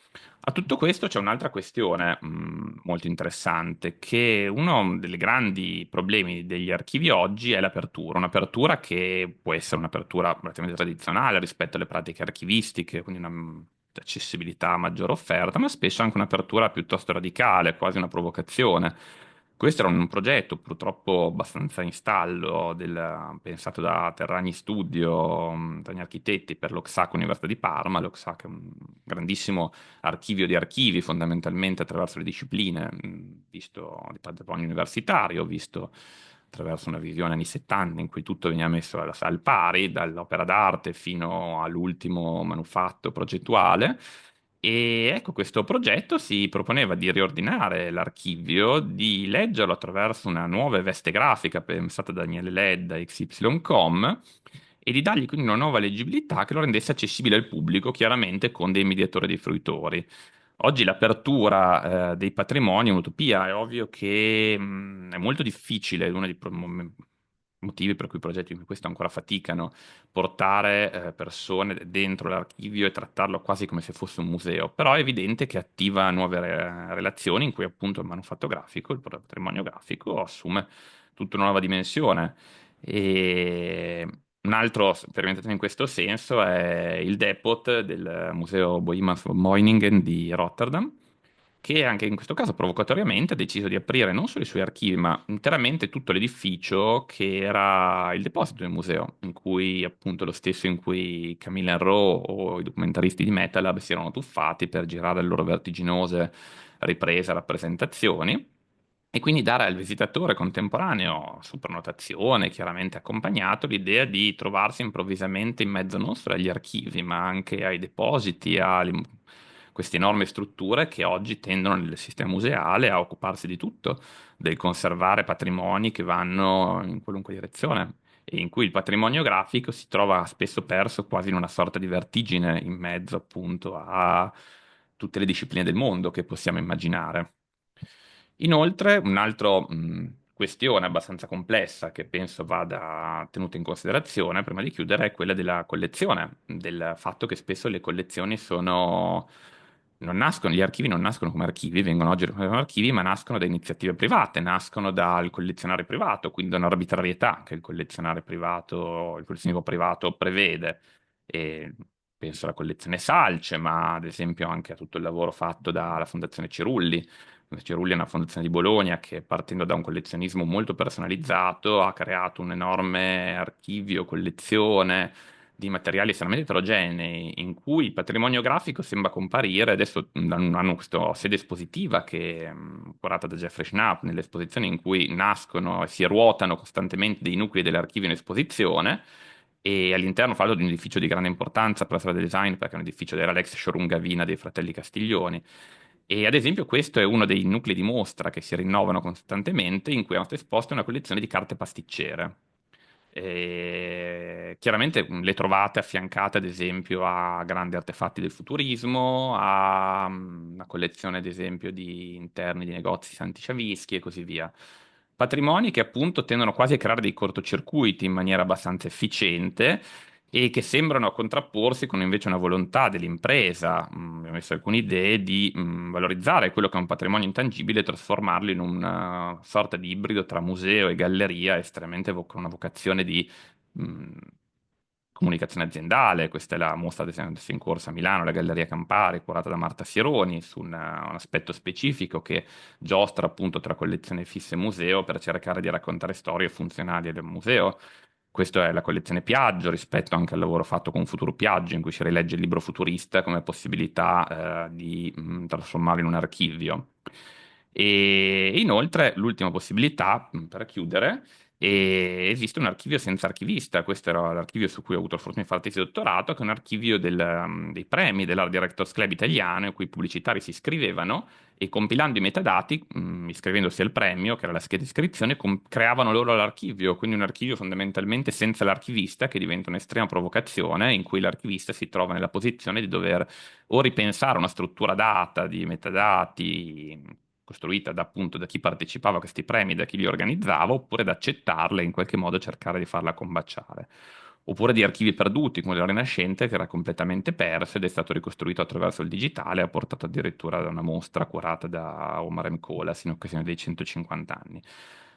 A tutto questo c'è un'altra questione molto interessante, che uno dei grandi problemi degli archivi oggi è l'apertura, un'apertura che può essere un'apertura relativamente tradizionale rispetto alle pratiche archivistiche, quindi una accessibilità a maggiore offerta, ma spesso anche un'apertura piuttosto radicale, quasi una provocazione. Questo era un progetto purtroppo abbastanza in stallo, pensato da Terragni Studio, Terragni Architetti per l'Oxac Università di Parma. L'Oxac è un grandissimo archivio di archivi, fondamentalmente attraverso le discipline, visto di patrimonio universitario, visto attraverso una visione anni 70 in cui tutto veniva messo al pari, dall'opera d'arte fino all'ultimo manufatto progettuale. E ecco, questo progetto si proponeva di riordinare l'archivio, di leggerlo attraverso una nuova veste grafica pensata da Daniele Led da XY.com e di dargli quindi una nuova leggibilità che lo rendesse accessibile al pubblico, chiaramente con dei mediatori dei fruitori. Oggi l'apertura dei patrimoni è un'utopia, è ovvio che è molto difficile, è uno dei motivi per cui i progetti come questo ancora faticano, portare persone dentro l'archivio e trattarlo quasi come se fosse un museo, però è evidente che attiva nuove relazioni in cui appunto il manufatto grafico, il patrimonio grafico assume tutta una nuova dimensione. E un altro sperimentazione in questo senso è il depot del Museo Boijmans van Meuningen di Rotterdam, che anche in questo caso provocatoriamente ha deciso di aprire non solo i suoi archivi, ma interamente tutto l'edificio che era il deposito del museo, in cui appunto lo stesso in cui Camille Henrot o i documentaristi di Metal Lab si erano tuffati per girare le loro vertiginose riprese, rappresentazioni. E quindi dare al visitatore contemporaneo, su prenotazione, chiaramente accompagnato, l'idea di trovarsi improvvisamente in mezzo non solo agli archivi, ma anche ai depositi, queste enormi strutture che oggi tendono nel sistema museale a occuparsi di tutto, del conservare patrimoni che vanno in qualunque direzione e in cui il patrimonio grafico si trova spesso perso quasi in una sorta di vertigine in mezzo appunto a tutte le discipline del mondo che possiamo immaginare. Inoltre, un altro questione abbastanza complessa che penso vada tenuta in considerazione prima di chiudere è quella della collezione, del fatto che spesso le collezioni gli archivi non nascono come archivi, vengono oggi come archivi, ma nascono da iniziative private, nascono dal collezionario privato, quindi da un'arbitrarietà che il collezionismo privato prevede. E penso alla collezione Salce, ma ad esempio anche a tutto il lavoro fatto dalla Fondazione Cirulli. Cirulli è una fondazione di Bologna che, partendo da un collezionismo molto personalizzato, ha creato un enorme archivio, collezione di materiali estremamente eterogenei, in cui il patrimonio grafico sembra comparire. Adesso hanno questa sede espositiva che è curata da Jeffrey Schnapp, nelle esposizioni in cui nascono e si ruotano costantemente dei nuclei dell'archivio in esposizione, e all'interno, fra l'altro, di un edificio di grande importanza per la storia del design, perché è un edificio della Lex Showroom Gavina dei fratelli Castiglioni. E ad esempio questo è uno dei nuclei di mostra che si rinnovano costantemente, in cui è stata esposta una collezione di carte pasticcere. E chiaramente le trovate affiancate ad esempio a grandi artefatti del futurismo, a una collezione ad esempio di interni di negozi antisciavischi e così via. Patrimoni che appunto tendono quasi a creare dei cortocircuiti in maniera abbastanza efficiente e che sembrano contrapporsi con invece una volontà dell'impresa, abbiamo messo alcune idee, di valorizzare quello che è un patrimonio intangibile e trasformarlo in una sorta di ibrido tra museo e galleria, estremamente con una vocazione di mh, comunicazione aziendale. Questa è la mostra ad esempio adesso in corso a Milano, la Galleria Campari, curata da Marta Sironi, su un aspetto specifico che giostra appunto tra collezione fissa e museo per cercare di raccontare storie funzionali del museo. Questa è la collezione Piaggio, rispetto anche al lavoro fatto con Futuro Piaggio, in cui si rilegge il libro futurista come possibilità di trasformarlo in un archivio. E inoltre, l'ultima possibilità, per chiudere, esiste un archivio senza archivista. Questo era l'archivio su cui ho avuto la fortuna di fare tesi di dottorato, che è un archivio dei premi dell'Art Directors Club italiano, in cui i pubblicitari si iscrivevano e, compilando i metadati, iscrivendosi al premio, che era la scheda di iscrizione, creavano loro l'archivio, quindi un archivio fondamentalmente senza l'archivista, che diventa un'estrema provocazione, in cui l'archivista si trova nella posizione di dover o ripensare una struttura data di metadati costruita appunto da chi partecipava a questi premi, da chi li organizzava, oppure da accettarla e in qualche modo cercare di farla combaciare. Oppure di archivi perduti, come la Rinascente, che era completamente perso ed è stato ricostruito attraverso il digitale, ha portato addirittura da una mostra curata da Omar M. Colas in occasione dei 150 anni.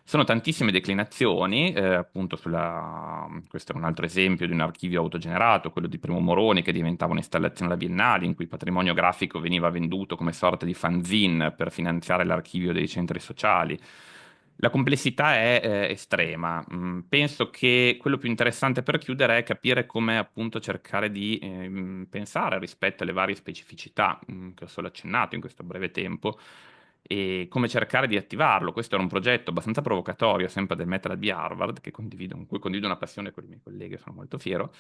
Sono tantissime declinazioni, appunto questo è un altro esempio di un archivio autogenerato, quello di Primo Moroni, che diventava un'installazione alla Biennale, in cui il patrimonio grafico veniva venduto come sorta di fanzine per finanziare l'archivio dei centri sociali. La complessità è estrema. Penso che quello più interessante per chiudere è capire come appunto cercare di pensare rispetto alle varie specificità che ho solo accennato in questo breve tempo, e come cercare di attivarlo. Questo era un progetto abbastanza provocatorio, sempre del Metal di Harvard, con cui condivido una passione con i miei colleghi, sono molto fiero,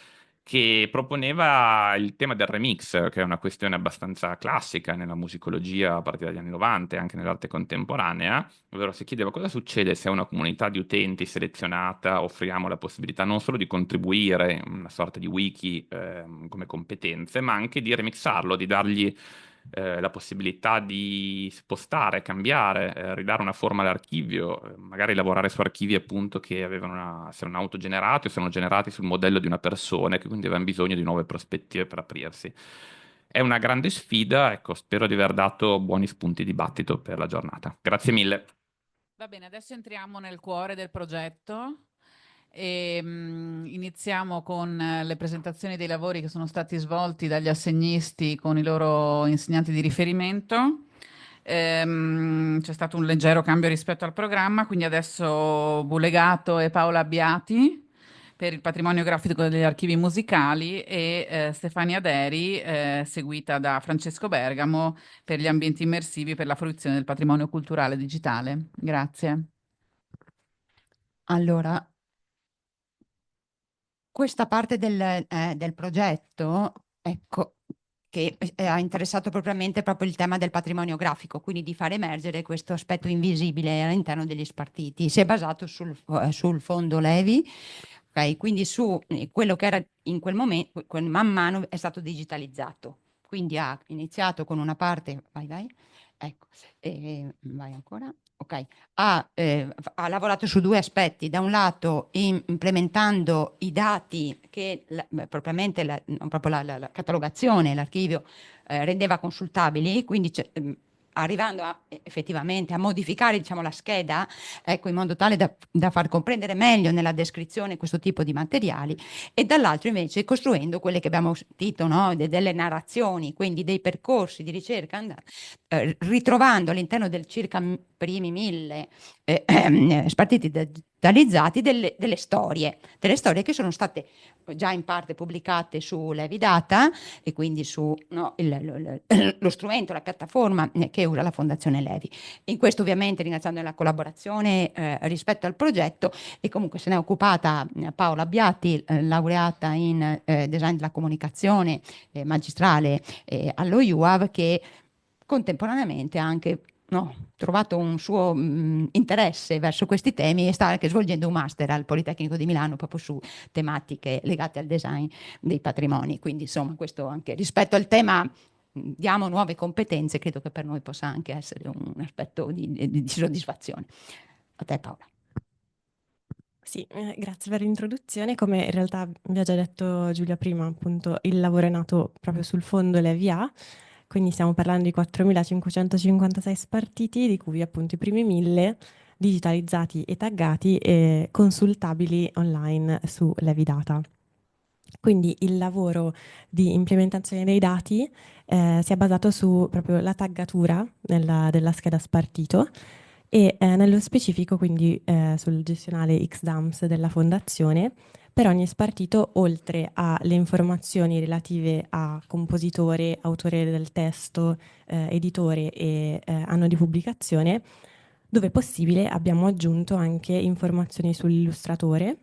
che proponeva il tema del remix, che è una questione abbastanza classica nella musicologia a partire dagli anni 90 e anche nell'arte contemporanea, ovvero si chiedeva cosa succede se a una comunità di utenti selezionata offriamo la possibilità non solo di contribuire, una sorta di wiki come competenze, ma anche di remixarlo, di dargli la possibilità di spostare, cambiare, ridare una forma all'archivio, magari lavorare su archivi appunto che se erano autogenerati o se erano generati sul modello di una persona e che quindi avevano bisogno di nuove prospettive per aprirsi. È una grande sfida, ecco, spero di aver dato buoni spunti di dibattito per la giornata. Grazie mille. Va bene, adesso entriamo nel cuore del progetto e iniziamo con le presentazioni dei lavori che sono stati svolti dagli assegnisti con i loro insegnanti di riferimento. C'è stato un leggero cambio rispetto al programma, quindi adesso Bulegato e Paola Abbiati per il patrimonio grafico degli archivi musicali e Stefania Deri, seguita da Francesco Bergamo per gli ambienti immersivi per la fruizione del patrimonio culturale digitale. Grazie. Allora, questa parte del progetto, ecco, che ha interessato propriamente proprio il tema del patrimonio grafico, quindi di far emergere questo aspetto invisibile all'interno degli spartiti. Si è basato sul fondo Levi, okay? Quindi su quello che era in quel momento, man mano è stato digitalizzato. Quindi ha iniziato con una parte, vai, Ecco, vai ancora. Ok, ha lavorato su due aspetti. Da un lato implementando i dati che propriamente non proprio la catalogazione, l'archivio rendeva consultabili, quindi arrivando effettivamente a modificare, diciamo, la scheda, ecco, in modo tale da far comprendere meglio nella descrizione questo tipo di materiali, e dall'altro invece costruendo quelle che abbiamo sentito, no? Delle narrazioni, quindi dei percorsi di ricerca, ritrovando all'interno del circa primi 1000 spartiti digitalizzati delle storie che sono state già in parte pubblicate su Levidata, e quindi su, no, lo strumento, la piattaforma che usa la Fondazione Levi. In questo ovviamente ringraziando la collaborazione rispetto al progetto, e comunque se ne è occupata Paola Abbiati, laureata in design della comunicazione, magistrale allo IUAV, che contemporaneamente ha anche, no, trovato un suo interesse verso questi temi e sta anche svolgendo un master al Politecnico di Milano proprio su tematiche legate al design dei patrimoni. Quindi insomma questo anche rispetto al tema diamo nuove competenze, credo che per noi possa anche essere un aspetto di soddisfazione. A te Paola. Sì, grazie per l'introduzione. Come in realtà vi ha già detto Giulia prima, appunto il lavoro è nato proprio sul fondo LVA, quindi stiamo parlando di 4.556 spartiti, di cui appunto i primi 1.000 digitalizzati e taggati e consultabili online su Levidata. Quindi il lavoro di implementazione dei dati si è basato su proprio la taggatura della scheda spartito e nello specifico quindi sul gestionale XDAMS della fondazione. Per ogni spartito, oltre alle informazioni relative a compositore, autore del testo, editore e anno di pubblicazione, dove possibile abbiamo aggiunto anche informazioni sull'illustratore,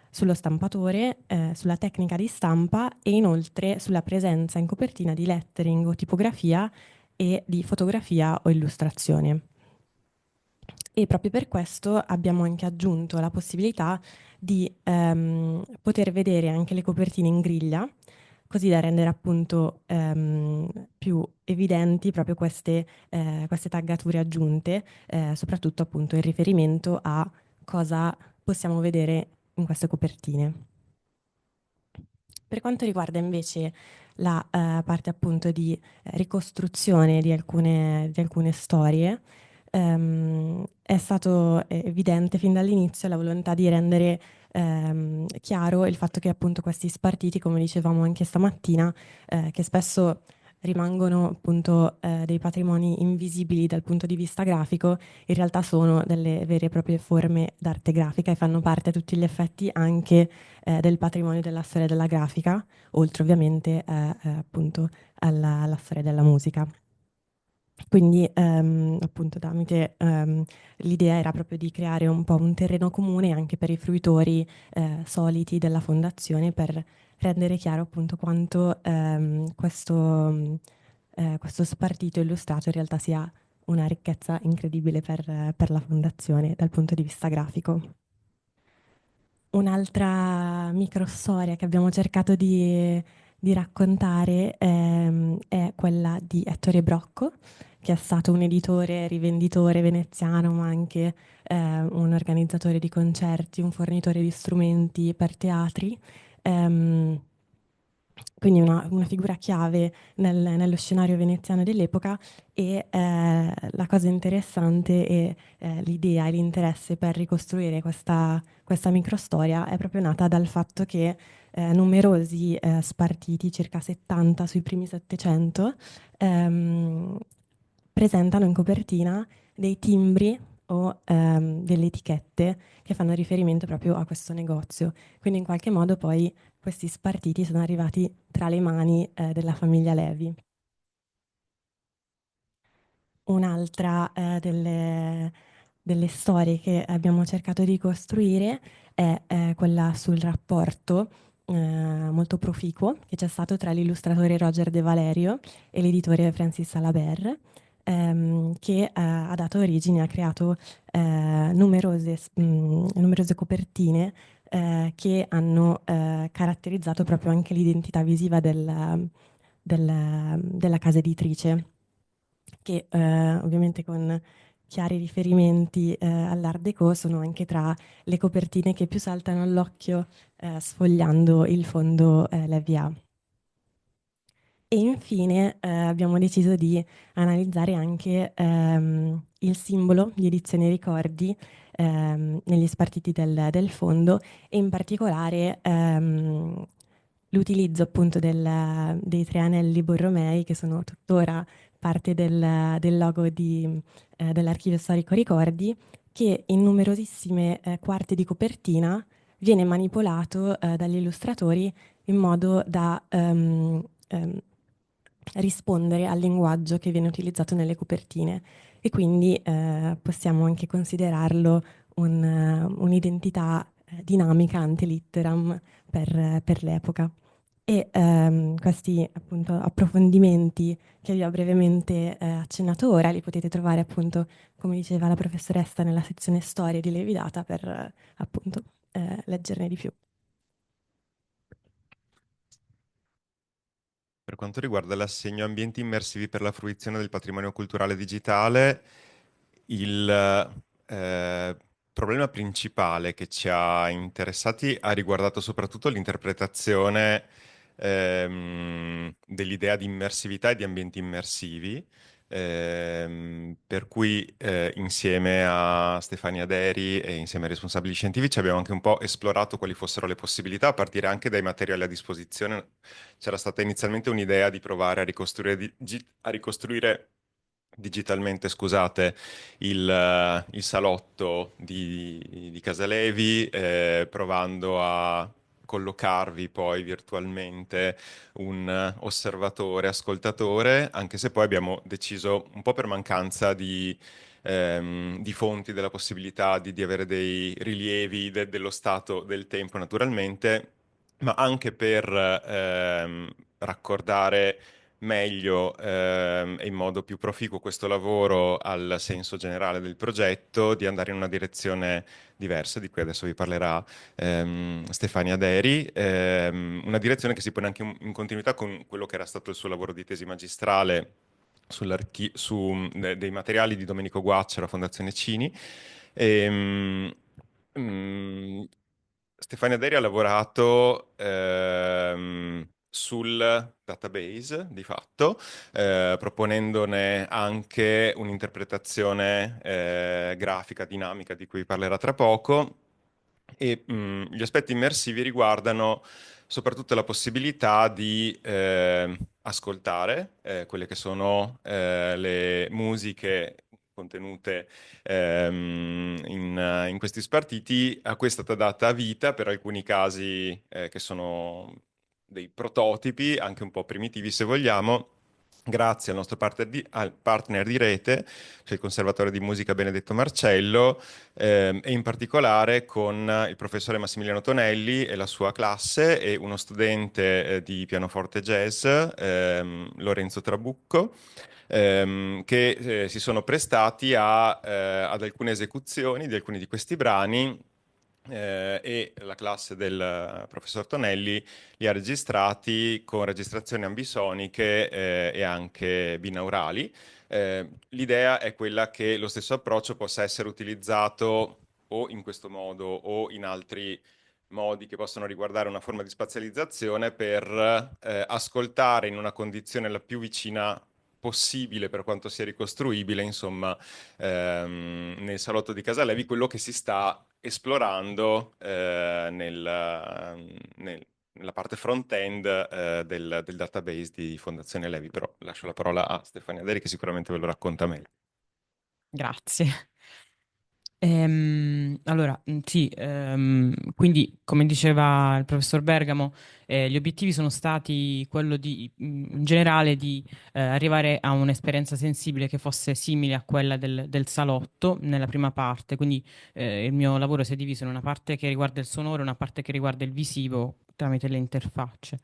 sullo stampatore, sulla tecnica di stampa e inoltre sulla presenza in copertina di lettering o tipografia e di fotografia o illustrazione. E proprio per questo abbiamo anche aggiunto la possibilità di poter vedere anche le copertine in griglia, così da rendere appunto più evidenti proprio queste taggature aggiunte, soprattutto appunto in riferimento a cosa possiamo vedere in queste copertine. Per quanto riguarda invece la parte appunto di ricostruzione di alcune storie, è stato evidente fin dall'inizio la volontà di rendere chiaro il fatto che appunto questi spartiti, come dicevamo anche stamattina, che spesso rimangono appunto dei patrimoni invisibili dal punto di vista grafico, in realtà sono delle vere e proprie forme d'arte grafica e fanno parte a tutti gli effetti anche del patrimonio della storia della grafica, oltre ovviamente appunto alla storia della musica. Quindi appunto tramite l'idea era proprio di creare un po' un terreno comune anche per i fruitori soliti della fondazione, per rendere chiaro appunto quanto questo spartito illustrato in realtà sia una ricchezza incredibile per la fondazione dal punto di vista grafico. Un'altra microstoria che abbiamo cercato di raccontare è quella di Ettore Brocco, che è stato un editore, rivenditore veneziano, ma anche un organizzatore di concerti, un fornitore di strumenti per teatri. Quindi una figura chiave nello scenario veneziano dell'epoca, e la cosa interessante e l'idea e l'interesse per ricostruire questa microstoria è proprio nata dal fatto che numerosi spartiti, circa 70 sui primi 700, presentano in copertina dei timbri o delle etichette che fanno riferimento proprio a questo negozio. Quindi in qualche modo poi questi spartiti sono arrivati tra le mani della famiglia Levi. Un'altra delle storie che abbiamo cercato di costruire è quella sul rapporto molto proficuo che c'è stato tra l'illustratore Roger De Valerio e l'editore Francis Salabert, che ha dato origine, ha creato numerose copertine che hanno caratterizzato proprio anche l'identità visiva della casa editrice. che ovviamente con chiari riferimenti all'Art Déco sono anche tra le copertine che più saltano all'occhio sfogliando il fondo LVA. E infine abbiamo deciso di analizzare anche il simbolo di Edizioni Ricordi negli spartiti del fondo e in particolare l'utilizzo appunto dei 3 anelli borromei che sono tuttora parte del logo dell'Archivio Storico Ricordi, che in numerosissime quarte di copertina viene manipolato dagli illustratori in modo da rispondere al linguaggio che viene utilizzato nelle copertine e quindi possiamo anche considerarlo un'identità dinamica ante litteram per l'epoca. E questi appunto approfondimenti che vi ho brevemente accennato ora li potete trovare appunto, come diceva la professoressa, nella sezione storia di Levidata per appunto leggerne di più. Per quanto riguarda l'assegno Ambienti immersivi per la fruizione del patrimonio culturale digitale, il problema principale che ci ha interessati ha riguardato soprattutto l'interpretazione dell'idea di immersività e di ambienti immersivi, per cui insieme a Stefania Deri e insieme ai responsabili scientifici abbiamo anche un po' esplorato quali fossero le possibilità a partire anche dai materiali a disposizione. C'era stata inizialmente un'idea di provare a ricostruire digitalmente, scusate, il salotto di Casalevi, provando a collocarvi poi virtualmente un osservatore, ascoltatore, anche se poi abbiamo deciso, un po' per mancanza di fonti, della possibilità di avere dei rilievi dello stato del tempo naturalmente, ma anche per raccordare meglio e in modo più proficuo questo lavoro al senso generale del progetto, di andare in una direzione diversa, di cui adesso vi parlerà Stefania Deri, una direzione che si pone anche in continuità con quello che era stato il suo lavoro di tesi magistrale dei materiali di Domenico Guaccia, la Fondazione Cini. Stefania Deri ha lavorato sul database, di fatto, proponendone anche un'interpretazione grafica, dinamica, di cui parlerà tra poco. E gli aspetti immersivi riguardano soprattutto la possibilità di ascoltare quelle che sono le musiche contenute in questi spartiti. A cui è stata data vita per alcuni casi che sono dei prototipi, anche un po' primitivi se vogliamo, grazie al nostro al partner di rete, cioè il Conservatorio di Musica Benedetto Marcello, e in particolare con il professore Massimiliano Tonelli e la sua classe e uno studente di pianoforte jazz, Lorenzo Trabucco, che si sono prestati ad alcune esecuzioni di alcuni di questi brani. E la classe del professor Tonelli li ha registrati con registrazioni ambisoniche e anche binaurali. L'idea è quella che lo stesso approccio possa essere utilizzato o in questo modo o in altri modi che possono riguardare una forma di spazializzazione per ascoltare in una condizione la più vicina possibile per quanto sia ricostruibile, insomma, nel salotto di Casalevi, quello che si sta esplorando nella parte front-end del database di Fondazione Levi. Però lascio la parola a Stefania Deri, che sicuramente ve lo racconta meglio. Grazie. Allora, sì, quindi come diceva il professor Bergamo, gli obiettivi sono stati quello in generale di arrivare a un'esperienza sensibile che fosse simile a quella del salotto nella prima parte. Quindi il mio lavoro si è diviso in una parte che riguarda il sonoro e una parte che riguarda il visivo tramite le interfacce.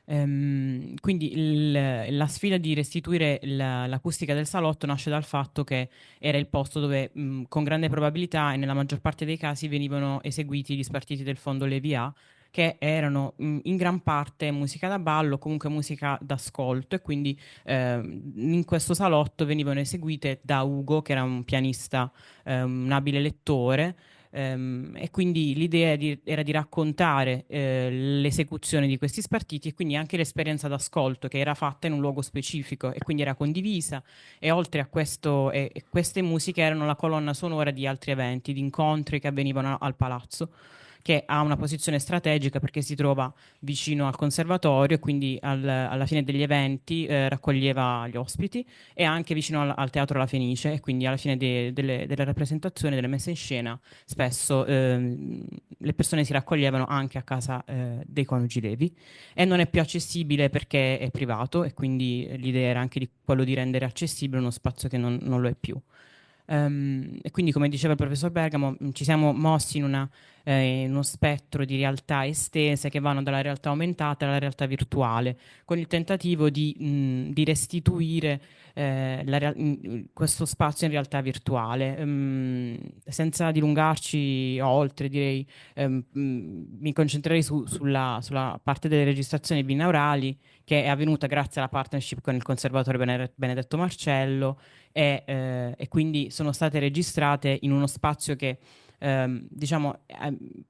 Quindi la sfida di restituire l'acustica del salotto nasce dal fatto che era il posto dove con grande probabilità e nella maggior parte dei casi venivano eseguiti gli spartiti del fondo Levi A, che erano in gran parte musica da ballo, comunque musica d'ascolto, e quindi in questo salotto venivano eseguite da Ugo, che era un pianista, un abile lettore. E quindi l'idea era di raccontare l'esecuzione di questi spartiti, e quindi anche l'esperienza d'ascolto che era fatta in un luogo specifico e quindi era condivisa, e oltre a questo queste musiche erano la colonna sonora di altri eventi, di incontri che avvenivano al palazzo, che ha una posizione strategica perché si trova vicino al conservatorio, e quindi alla fine degli eventi raccoglieva gli ospiti, e anche vicino al Teatro La Fenice, e quindi alla fine delle rappresentazioni, delle messe in scena, spesso le persone si raccoglievano anche a casa dei coniugi Levi, e non è più accessibile perché è privato, e quindi l'idea era anche di quello di rendere accessibile uno spazio che non lo è più. E quindi, come diceva il professor Bergamo, ci siamo mossi in uno spettro di realtà estese che vanno dalla realtà aumentata alla realtà virtuale, con il tentativo di restituire questo spazio in realtà virtuale. Senza dilungarci oltre, direi, mi concentrerei sulla parte delle registrazioni binaurali, che è avvenuta grazie alla partnership con il Conservatorio Benedetto Marcello, e quindi sono state registrate in uno spazio che diciamo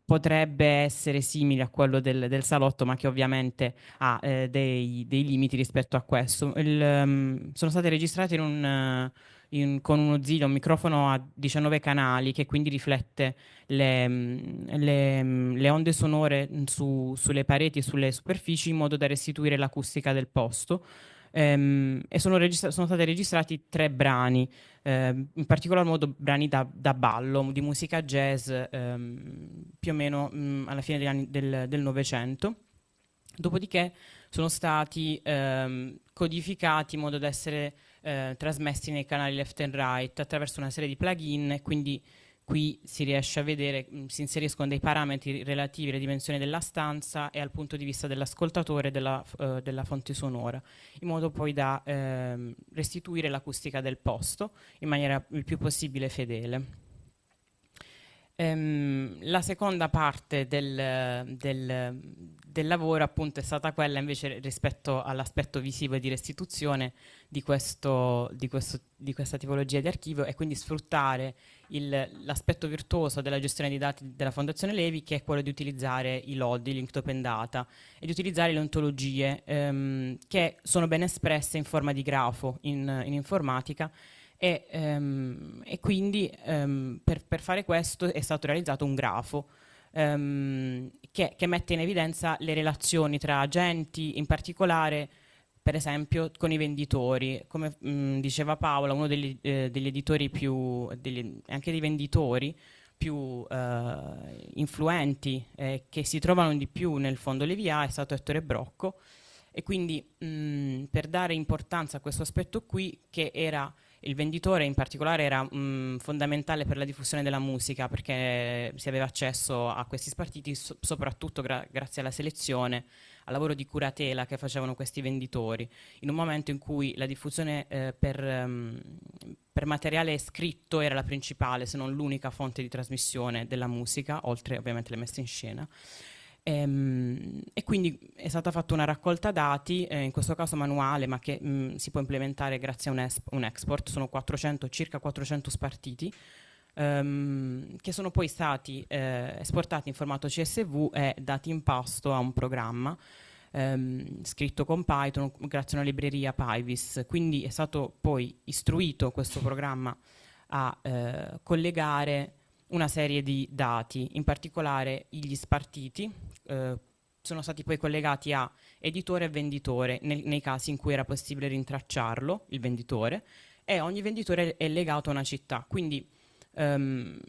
potrebbe essere simile a quello del salotto, ma che ovviamente ha dei limiti rispetto a questo. Sono state registrate con uno Zilio, un microfono a 19 canali, che quindi riflette le onde sonore sulle pareti e sulle superfici, in modo da restituire l'acustica del posto. E sono stati registrati 3 brani, in particolar modo brani da ballo, di musica jazz, più o meno alla fine del Novecento. Dopodiché sono stati codificati in modo da essere trasmessi nei canali left and right attraverso una serie di plugin, quindi qui si riesce a vedere, si inseriscono dei parametri relativi alle dimensioni della stanza e al punto di vista dell'ascoltatore della fonte sonora, in modo poi da restituire l'acustica del posto in maniera il più possibile fedele. La seconda parte del lavoro, appunto, è stata quella invece rispetto all'aspetto visivo e di restituzione di questa tipologia di archivio, e quindi sfruttare l'aspetto virtuoso della gestione dei dati della Fondazione Levi, che è quello di utilizzare i LOD, i Linked Open Data, e di utilizzare le ontologie che sono ben espresse in forma di grafo in informatica. E quindi per fare questo è stato realizzato un grafo che mette in evidenza le relazioni tra agenti, in particolare per esempio con i venditori. Come diceva Paola, uno degli editori anche dei venditori più influenti che si trovano di più nel fondo Levia è stato Ettore Brocco, e quindi per dare importanza a questo aspetto qui, che era il venditore in particolare, era fondamentale per la diffusione della musica, perché si aveva accesso a questi spartiti soprattutto grazie alla selezione, al lavoro di curatela che facevano questi venditori, in un momento in cui la diffusione per materiale scritto era la principale, se non l'unica fonte di trasmissione della musica, oltre ovviamente le messe in scena. E quindi è stata fatta una raccolta dati, in questo caso manuale, ma che si può implementare grazie a un export. Sono circa 400 spartiti, che sono poi stati esportati in formato CSV e dati in pasto a un programma scritto con Python grazie a una libreria Pyvis. Quindi è stato poi istruito questo programma a collegare una serie di dati, in particolare gli spartiti sono stati poi collegati a editore e venditore nei casi in cui era possibile rintracciarlo, il venditore, e ogni venditore è legato a una città, quindi con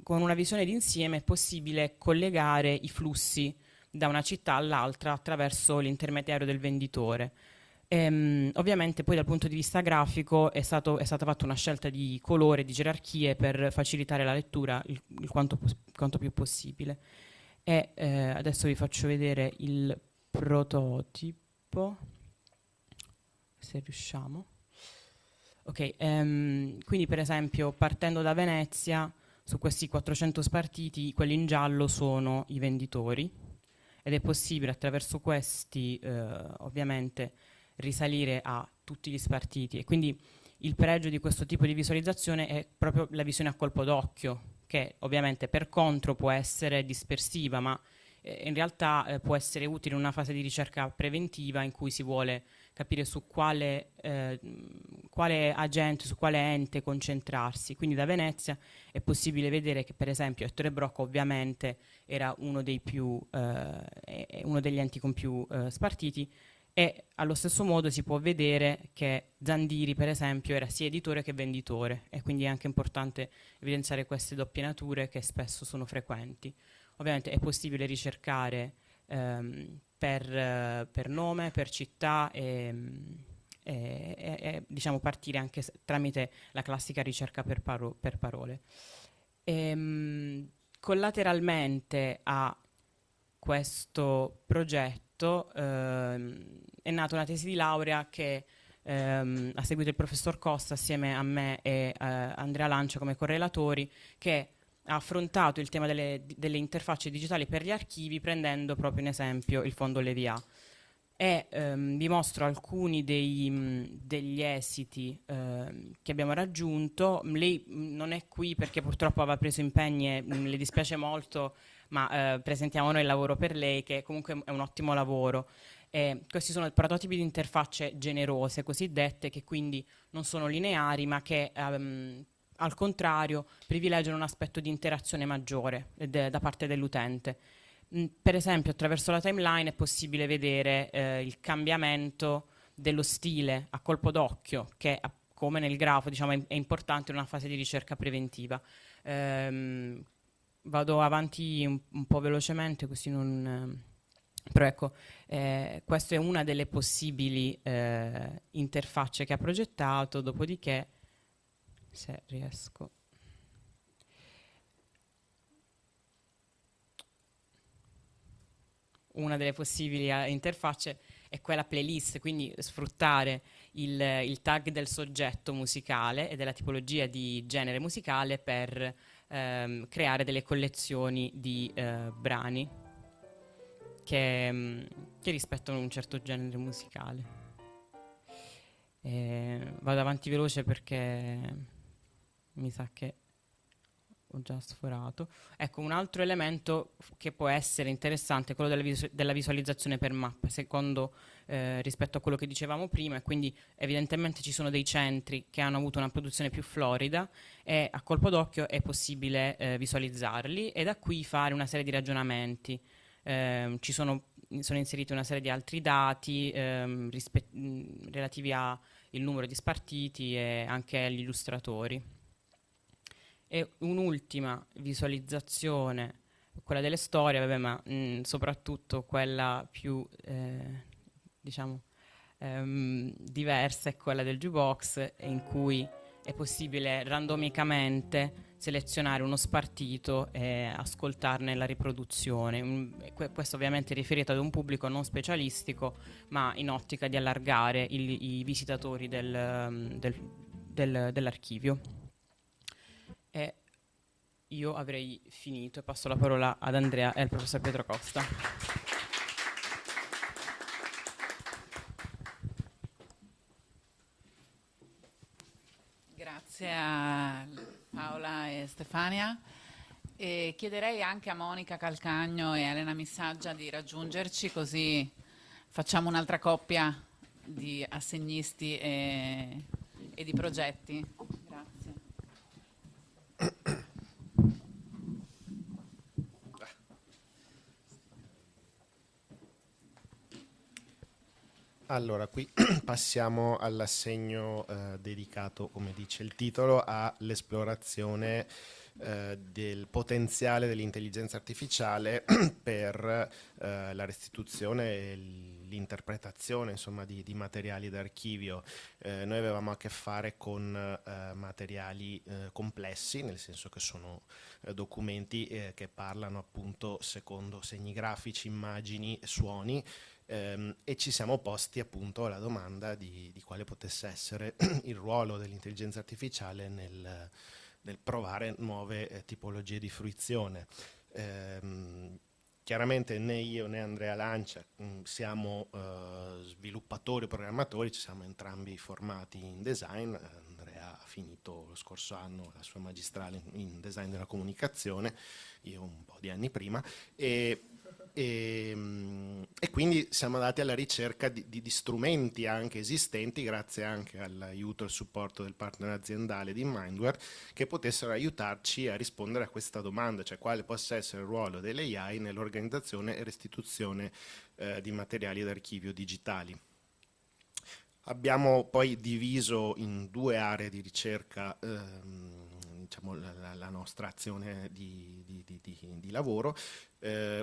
una visione d'insieme è possibile collegare i flussi da una città all'altra attraverso l'intermediario del venditore. Ovviamente poi dal punto di vista grafico è stata fatta una scelta di colore, di gerarchie, per facilitare la lettura il quanto più possibile. E adesso vi faccio vedere il prototipo, se riusciamo. Ok, quindi per esempio partendo da Venezia, su questi 400 spartiti, quelli in giallo sono i venditori, ed è possibile attraverso questi ovviamente risalire a tutti gli spartiti, e quindi il pregio di questo tipo di visualizzazione è proprio la visione a colpo d'occhio, che ovviamente per contro può essere dispersiva, ma in realtà può essere utile in una fase di ricerca preventiva in cui si vuole capire su quale agente, su quale ente concentrarsi. Quindi da Venezia è possibile vedere che, per esempio, Ettore Broca ovviamente era uno degli enti con più spartiti, e allo stesso modo si può vedere che Zandiri, per esempio, era sia editore che venditore, e quindi è anche importante evidenziare queste doppie nature che spesso sono frequenti. Ovviamente è possibile ricercare per nome, per città e diciamo partire anche tramite la classica ricerca per parole. Collateralmente a questo progetto è nata una tesi di laurea che ha seguito il professor Costa assieme a me e Andrea Lancia come correlatori, che ha affrontato il tema delle interfacce digitali per gli archivi, prendendo proprio in esempio il fondo LEVIA. E vi mostro alcuni degli esiti che abbiamo raggiunto. Lei non è qui perché purtroppo aveva preso impegni e le dispiace molto, ma presentiamo noi il lavoro per lei, che comunque è un ottimo lavoro. Questi sono prototipi di interfacce generose, cosiddette, che quindi non sono lineari, ma che al contrario privilegiano un aspetto di interazione maggiore da parte dell'utente. Per esempio, attraverso la timeline è possibile vedere il cambiamento dello stile a colpo d'occhio, che come nel grafo, diciamo, è importante in una fase di ricerca preventiva. Vado avanti un po' velocemente, così non... Però ecco, questa è una delle possibili interfacce che ha progettato, dopodiché, se riesco... Una delle possibili interfacce è quella playlist, quindi sfruttare il tag del soggetto musicale e della tipologia di genere musicale per creare delle collezioni di brani che rispettano un certo genere musicale. Vado avanti veloce perché mi sa che ho già sforato. Ecco, un altro elemento che può essere interessante è quello della visualizzazione per mappa, secondo rispetto a quello che dicevamo prima, e quindi evidentemente ci sono dei centri che hanno avuto una produzione più florida e a colpo d'occhio è possibile visualizzarli e da qui fare una serie di ragionamenti. Sono inseriti una serie di altri dati relativi al numero di spartiti e anche agli illustratori. E un'ultima visualizzazione, quella delle storie, vabbè, ma soprattutto quella più diciamo diversa è quella del jukebox, in cui è possibile randomicamente selezionare uno spartito e ascoltarne la riproduzione. Questo ovviamente è riferito ad un pubblico non specialistico, ma in ottica di allargare i visitatori dell'archivio. E io avrei finito e passo la parola ad Andrea e al professor Pietro Costa. Grazie a Paola e Stefania. E chiederei anche a Monica Calcagno e a Elena Missaggia di raggiungerci, così facciamo un'altra coppia di assegnisti e di progetti. Grazie. Allora, qui passiamo all'assegno dedicato, come dice il titolo, all'esplorazione del potenziale dell'intelligenza artificiale per la restituzione e l'interpretazione, insomma, di materiali d'archivio. Noi avevamo a che fare con materiali complessi, nel senso che sono documenti che parlano appunto secondo segni grafici, immagini, suoni, e ci siamo posti appunto alla domanda di quale potesse essere il ruolo dell'intelligenza artificiale nel provare nuove tipologie di fruizione. chiaramente né io né Andrea Lancia siamo sviluppatori o programmatori, ci siamo entrambi formati in design. Andrea ha finito lo scorso anno la sua magistrale in design della comunicazione, io un po' di anni prima, e quindi siamo andati alla ricerca di strumenti anche esistenti, grazie anche all'aiuto e al supporto del partner aziendale di Mindware, che potessero aiutarci a rispondere a questa domanda, cioè quale possa essere il ruolo delle AI nell'organizzazione e restituzione di materiali d'archivio digitali. Abbiamo poi diviso in 2 aree di ricerca diciamo, la nostra azione di lavoro,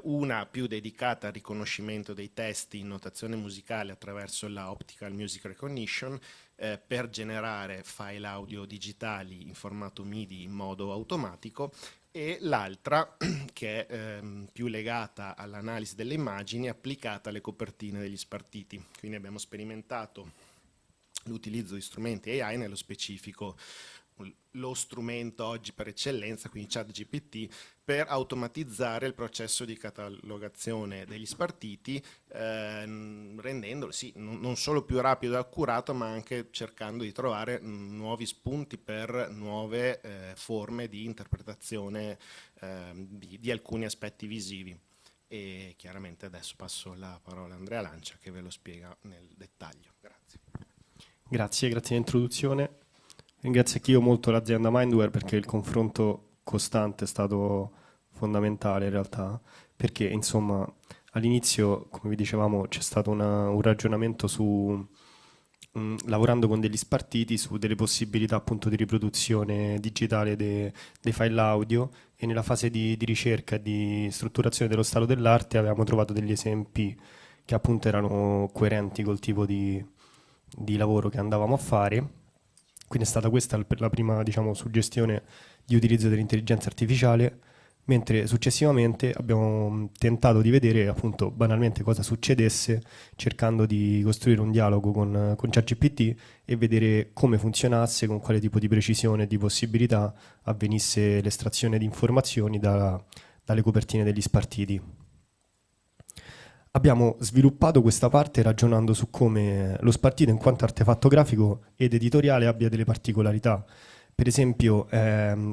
una più dedicata al riconoscimento dei testi in notazione musicale attraverso la Optical Music Recognition per generare file audio digitali in formato MIDI in modo automatico, e l'altra che è più legata all'analisi delle immagini applicata alle copertine degli spartiti. Quindi abbiamo sperimentato l'utilizzo di strumenti AI, nello specifico lo strumento oggi per eccellenza, quindi ChatGPT, per automatizzare il processo di catalogazione degli spartiti, rendendolo sì, non solo più rapido e accurato, ma anche cercando di trovare nuovi spunti per nuove forme di interpretazione di alcuni aspetti visivi. E chiaramente adesso passo la parola a Andrea Lancia, che ve lo spiega nel dettaglio. Grazie. Grazie dell'introduzione. Ringrazio anch'io molto l'azienda Mindware, perché il confronto costante è stato fondamentale in realtà, perché insomma all'inizio, come vi dicevamo, c'è stato un ragionamento su, lavorando con degli spartiti, su delle possibilità appunto di riproduzione digitale dei file audio, e nella fase di ricerca e di strutturazione dello stato dell'arte avevamo trovato degli esempi che appunto erano coerenti col tipo di lavoro che andavamo a fare. Quindi è stata questa la prima, diciamo, suggestione di utilizzo dell'intelligenza artificiale, mentre successivamente abbiamo tentato di vedere appunto banalmente cosa succedesse, cercando di costruire un dialogo con ChatGPT e vedere come funzionasse, con quale tipo di precisione e di possibilità avvenisse l'estrazione di informazioni dalle copertine degli spartiti. Abbiamo sviluppato questa parte ragionando su come lo spartito in quanto artefatto grafico ed editoriale abbia delle particolarità. Per esempio,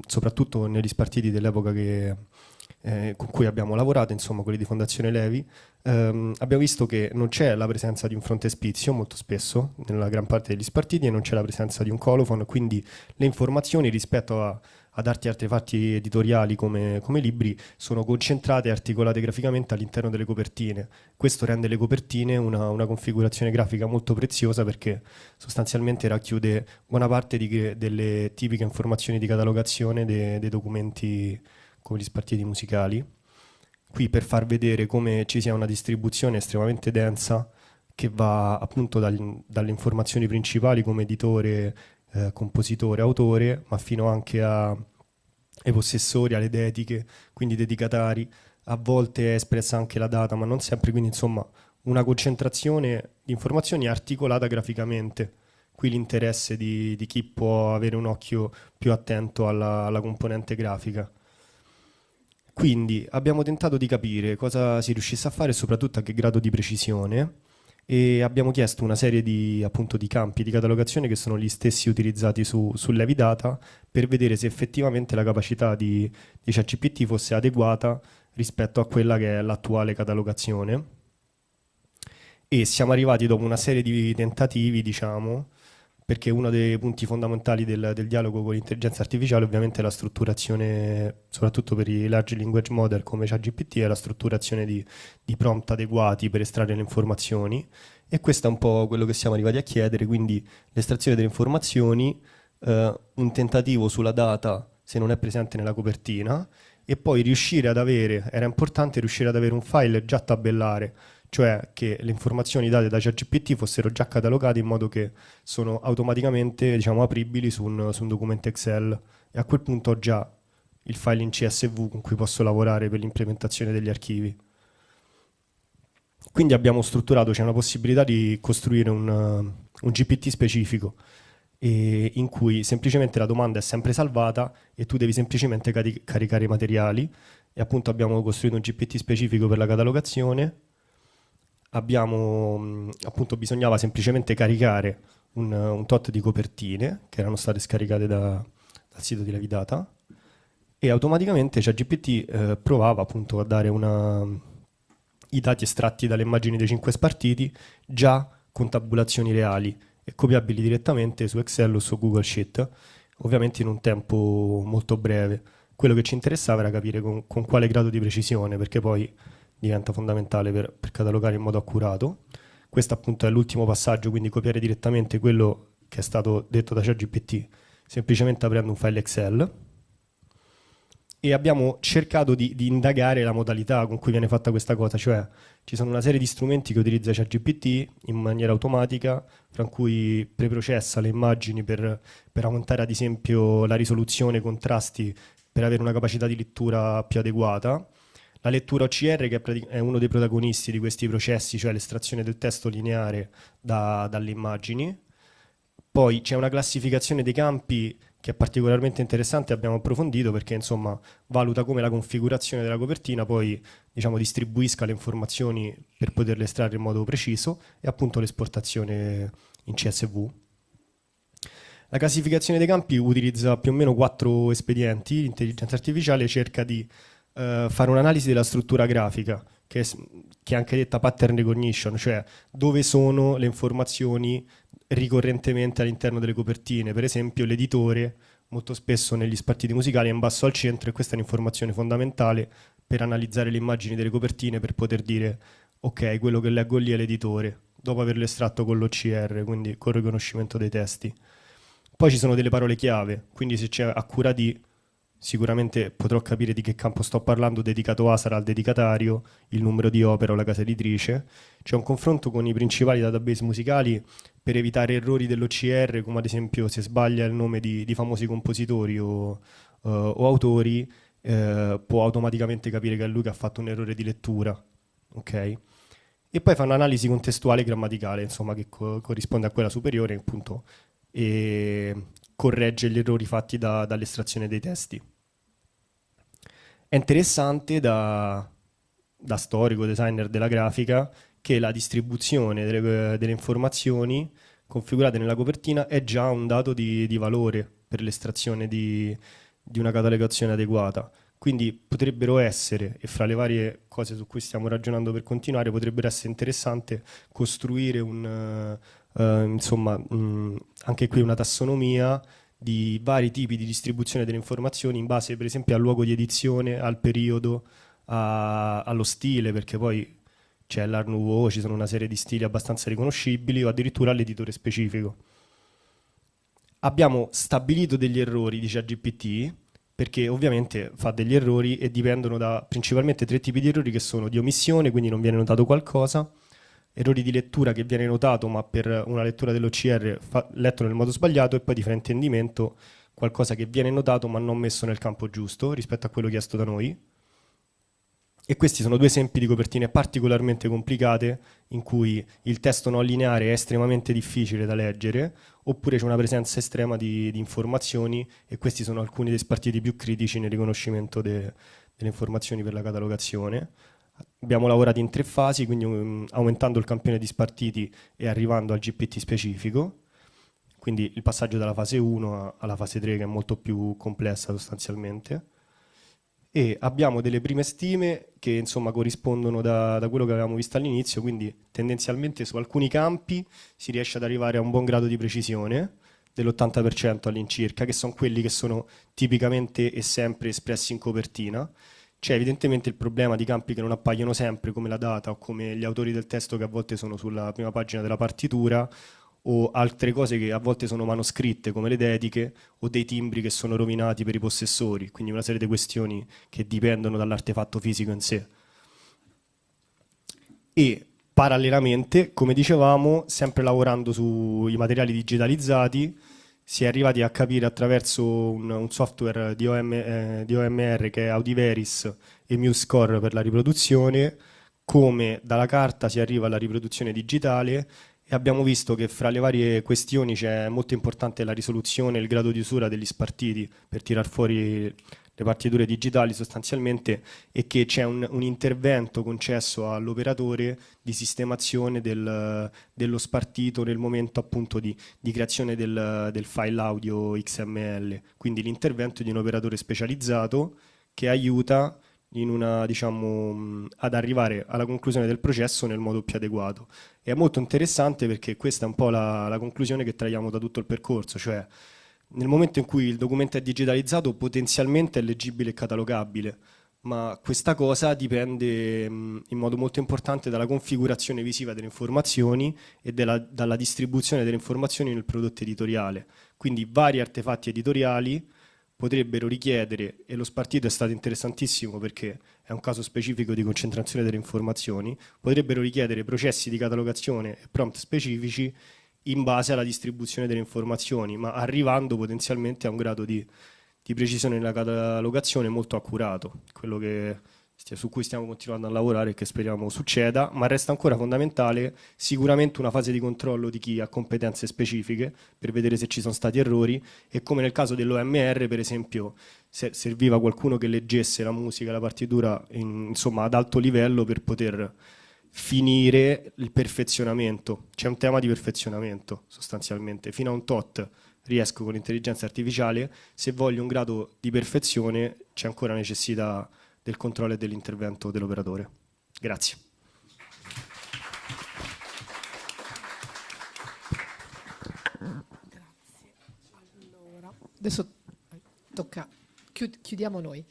soprattutto negli spartiti dell'epoca con cui abbiamo lavorato, insomma quelli di Fondazione Levi, abbiamo visto che non c'è la presenza di un frontespizio molto spesso nella gran parte degli spartiti, e non c'è la presenza di un colophon, quindi le informazioni rispetto ad artefatti editoriali come libri sono concentrate e articolate graficamente all'interno delle copertine. Questo rende le copertine una configurazione grafica molto preziosa, perché sostanzialmente racchiude buona parte delle tipiche informazioni di catalogazione dei documenti come gli spartiti musicali. Qui per far vedere come ci sia una distribuzione estremamente densa che va appunto dalle informazioni principali come editore, compositore, autore, ma fino anche ai possessori, alle dediche, quindi dedicatari. A volte è espressa anche la data, ma non sempre, quindi insomma una concentrazione di informazioni articolata graficamente. Qui l'interesse di chi può avere un occhio più attento alla componente grafica. Quindi abbiamo tentato di capire cosa si riuscisse a fare e soprattutto a che grado di precisione, e abbiamo chiesto una serie di campi di catalogazione che sono gli stessi utilizzati su Levidata, per vedere se effettivamente la capacità di ChatGPT fosse adeguata rispetto a quella che è l'attuale catalogazione. E siamo arrivati dopo una serie di tentativi, diciamo, perché uno dei punti fondamentali del dialogo con l'intelligenza artificiale ovviamente è la strutturazione, soprattutto per i large language model come ChatGPT, è la strutturazione di prompt adeguati per estrarre le informazioni, e questo è un po' quello che siamo arrivati a chiedere, quindi l'estrazione delle informazioni, un tentativo sulla data se non è presente nella copertina, e poi riuscire ad avere, era importante riuscire ad avere un file già tabellare, cioè che le informazioni date da ChatGPT fossero già catalogate in modo che sono automaticamente, diciamo, apribili su un documento Excel, e a quel punto ho già il file in CSV con cui posso lavorare per l'implementazione degli archivi. Quindi abbiamo strutturato, c'è una possibilità di costruire un GPT specifico, in cui semplicemente la domanda è sempre salvata e tu devi semplicemente caricare i materiali, e appunto abbiamo costruito un GPT specifico per la catalogazione. Appunto bisognava semplicemente caricare un tot di copertine che erano state scaricate dal sito di Levidata, e automaticamente ChatGPT provava appunto a dare i dati estratti dalle immagini dei 5 spartiti già con tabulazioni reali e copiabili direttamente su Excel o su Google Sheet, ovviamente in un tempo molto breve. Quello che ci interessava era capire con quale grado di precisione, perché poi diventa fondamentale per catalogare in modo accurato. Questo appunto è l'ultimo passaggio, quindi copiare direttamente quello che è stato detto da ChatGPT semplicemente aprendo un file Excel. E abbiamo cercato di indagare la modalità con cui viene fatta questa cosa, cioè ci sono una serie di strumenti che utilizza ChatGPT in maniera automatica, fra cui preprocessa le immagini per aumentare ad esempio la risoluzione, i contrasti, per avere una capacità di lettura più adeguata. La lettura OCR, che è uno dei protagonisti di questi processi, cioè l'estrazione del testo lineare dalle immagini. Poi c'è una classificazione dei campi che è particolarmente interessante, abbiamo approfondito, perché insomma valuta come la configurazione della copertina poi diciamo distribuisca le informazioni per poterle estrarre in modo preciso, e appunto l'esportazione in CSV. La classificazione dei campi utilizza più o meno 4 espedienti. L'intelligenza artificiale cerca di fare un'analisi della struttura grafica, che è anche detta pattern recognition, cioè dove sono le informazioni ricorrentemente all'interno delle copertine. Per esempio l'editore molto spesso negli spartiti musicali è in basso al centro, e questa è un'informazione fondamentale per analizzare le immagini delle copertine, per poter dire ok, quello che leggo lì è l'editore, dopo averlo estratto con l'OCR, quindi col riconoscimento dei testi. Poi ci sono delle parole chiave, quindi se c'è accurati sicuramente potrò capire di che campo sto parlando. Dedicato A sarà il dedicatario, il numero di opera o la casa editrice. C'è un confronto con i principali database musicali per evitare errori dell'OCR, come ad esempio se sbaglia il nome di famosi compositori o autori, può automaticamente capire che è lui che ha fatto un errore di lettura. Okay? E poi fa un'analisi contestuale e grammaticale, insomma, che corrisponde a quella superiore, appunto, e corregge gli errori fatti dall'estrazione dei testi. È interessante da storico, designer della grafica, che la distribuzione delle informazioni configurate nella copertina è già un dato di valore per l'estrazione di una catalogazione adeguata. Quindi potrebbero essere, e fra le varie cose su cui stiamo ragionando per continuare, potrebbero essere interessante costruire anche qui una tassonomia di vari tipi di distribuzione delle informazioni in base per esempio al luogo di edizione, al periodo, allo stile, perché poi c'è l'Art Nouveau, ci sono una serie di stili abbastanza riconoscibili, o addirittura all'editore specifico. Abbiamo stabilito degli errori di ChatGPT, perché ovviamente fa degli errori e dipendono da principalmente 3 tipi di errori, che sono di omissione, quindi non viene notato qualcosa, errori di lettura, che viene notato ma per una lettura dell'OCR letto nel modo sbagliato, e poi di fraintendimento, qualcosa che viene notato ma non messo nel campo giusto rispetto a quello chiesto da noi. E questi sono 2 esempi di copertine particolarmente complicate, in cui il testo non lineare è estremamente difficile da leggere, oppure c'è una presenza estrema di informazioni, e questi sono alcuni dei spartiti più critici nel riconoscimento delle informazioni per la catalogazione. Abbiamo lavorato in 3 fasi, quindi aumentando il campione di spartiti e arrivando al GPT specifico, quindi il passaggio dalla fase 1 alla fase 3, che è molto più complessa sostanzialmente. E abbiamo delle prime stime che insomma corrispondono da quello che avevamo visto all'inizio, quindi tendenzialmente su alcuni campi si riesce ad arrivare a un buon grado di precisione, dell'80% all'incirca, che sono quelli che sono tipicamente e sempre espressi in copertina. C'è evidentemente il problema di campi che non appaiono sempre, come la data o come gli autori del testo, che a volte sono sulla prima pagina della partitura, o altre cose che a volte sono manoscritte, come le dediche, o dei timbri che sono rovinati per i possessori, quindi una serie di questioni che dipendono dall'artefatto fisico in sé. E parallelamente, come dicevamo, sempre lavorando sui materiali digitalizzati, si è arrivati a capire attraverso un software di OMR che è Audiveris e MuseScore per la riproduzione, come dalla carta si arriva alla riproduzione digitale. E abbiamo visto che fra le varie questioni c'è molto importante la risoluzione e il grado di usura degli spartiti per tirar fuori le partiture digitali sostanzialmente, e che c'è un intervento concesso all'operatore di sistemazione dello spartito nel momento appunto di creazione del file audio XML, quindi l'intervento di un operatore specializzato che aiuta diciamo, ad arrivare alla conclusione del processo nel modo più adeguato. E è molto interessante perché questa è un po' la conclusione che traiamo da tutto il percorso, cioè nel momento in cui il documento è digitalizzato potenzialmente è leggibile e catalogabile, ma questa cosa dipende in modo molto importante dalla configurazione visiva delle informazioni e dalla distribuzione delle informazioni nel prodotto editoriale. Quindi vari artefatti editoriali potrebbero richiedere, e lo spartito è stato interessantissimo perché è un caso specifico di concentrazione delle informazioni, potrebbero richiedere processi di catalogazione e prompt specifici in base alla distribuzione delle informazioni, ma arrivando potenzialmente a un grado di precisione nella catalogazione molto accurato, quello su cui stiamo continuando a lavorare e che speriamo succeda, ma resta ancora fondamentale sicuramente una fase di controllo di chi ha competenze specifiche per vedere se ci sono stati errori, e come nel caso dell'OMR per esempio serviva qualcuno che leggesse la musica, la partitura insomma ad alto livello per poter finire il perfezionamento. C'è un tema di perfezionamento sostanzialmente, fino a un tot riesco con l'intelligenza artificiale, se voglio un grado di perfezione c'è ancora necessità del controllo e dell'intervento dell'operatore. Grazie. Grazie. Allora, adesso tocca, chiudiamo noi.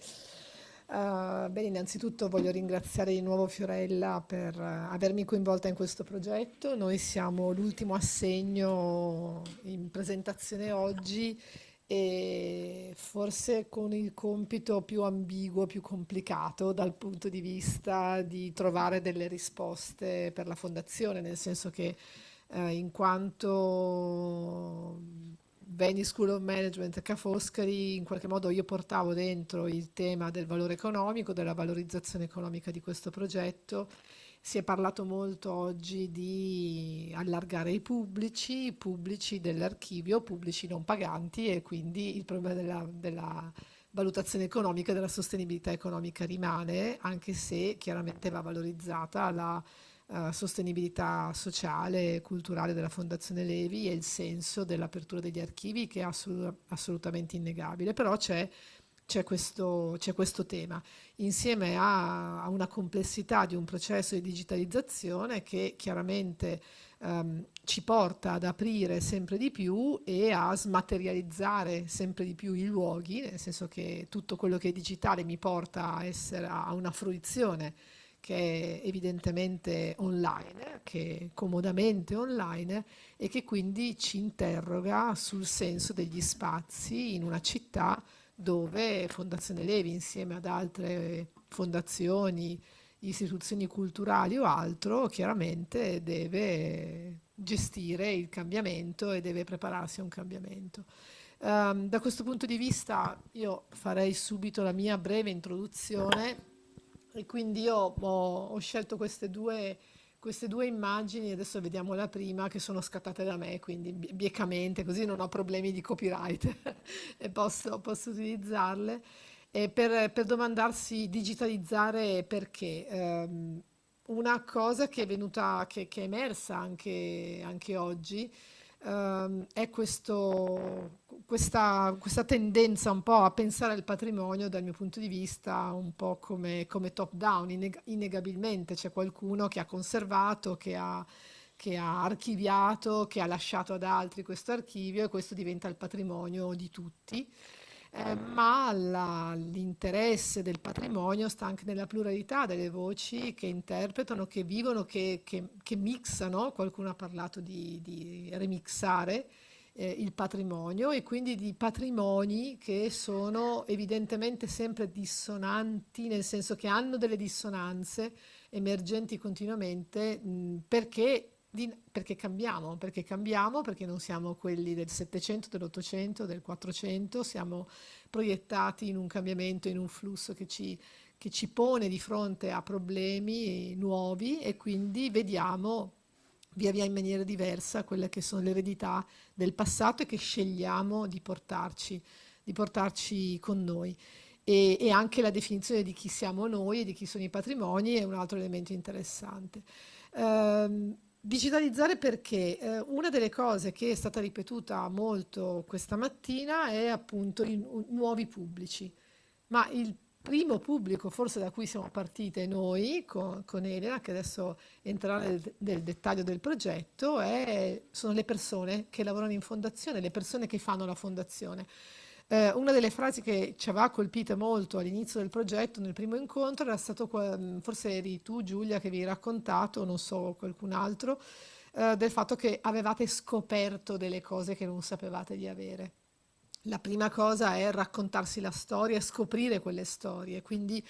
Bene, innanzitutto voglio ringraziare di nuovo Fiorella per avermi coinvolta in questo progetto. Noi siamo l'ultimo assegno in presentazione oggi e forse con il compito più ambiguo, più complicato dal punto di vista di trovare delle risposte per la fondazione, nel senso che in quanto Venice School of Management Ca' Foscari, in qualche modo io portavo dentro il tema del valore economico, della valorizzazione economica di questo progetto. Si è parlato molto oggi di allargare i pubblici dell'archivio, pubblici non paganti, e quindi il problema della valutazione economica e della sostenibilità economica rimane, anche se chiaramente va valorizzata la sostenibilità sociale e culturale della Fondazione Levi e il senso dell'apertura degli archivi, che è assolutamente innegabile. Però c'è questo tema, insieme a una complessità di un processo di digitalizzazione che chiaramente ci porta ad aprire sempre di più e a smaterializzare sempre di più i luoghi, nel senso che tutto quello che è digitale mi porta a una fruizione che è evidentemente online, che è comodamente online, e che quindi ci interroga sul senso degli spazi in una città dove Fondazione Levi, insieme ad altre fondazioni, istituzioni culturali o altro, chiaramente deve gestire il cambiamento e deve prepararsi a un cambiamento. Da questo punto di vista io farei subito la mia breve introduzione, e quindi io ho scelto queste due immagini, adesso vediamo la prima, che sono scattate da me, quindi biecamente, così non ho problemi di copyright e posso utilizzarle. E per domandarsi digitalizzare perché? Una cosa che è emersa anche oggi, è questa tendenza un po' a pensare al patrimonio, dal mio punto di vista, un po' come top down. Innegabilmente c'è qualcuno che ha conservato, che ha archiviato, che ha lasciato ad altri questo archivio, e questo diventa il patrimonio di tutti. Ma l'interesse del patrimonio sta anche nella pluralità delle voci che interpretano, che vivono, che mixano. Qualcuno ha parlato di remixare il patrimonio, e quindi di patrimoni che sono evidentemente sempre dissonanti, nel senso che hanno delle dissonanze emergenti continuamente, perché cambiamo, perché non siamo quelli del Settecento, dell'Ottocento, del Quattrocento, siamo proiettati in un cambiamento, in un flusso che ci pone di fronte a problemi nuovi, e quindi vediamo via via in maniera diversa quelle che sono le eredità del passato e che scegliamo di portarci con noi. e anche la definizione di chi siamo noi e di chi sono i patrimoni è un altro elemento interessante. Digitalizzare perché una delle cose che è stata ripetuta molto questa mattina è appunto i nuovi pubblici, ma il primo pubblico forse da cui siamo partite noi con Elena, che adesso entrerà nel dettaglio del progetto, sono le persone che lavorano in fondazione, le persone che fanno la fondazione. Una delle frasi che ci aveva colpite molto all'inizio del progetto, nel primo incontro, era stato, forse eri tu Giulia che vi hai raccontato, non so, qualcun altro, del fatto che avevate scoperto delle cose che non sapevate di avere. La prima cosa è raccontarsi la storia e scoprire quelle storie, quindi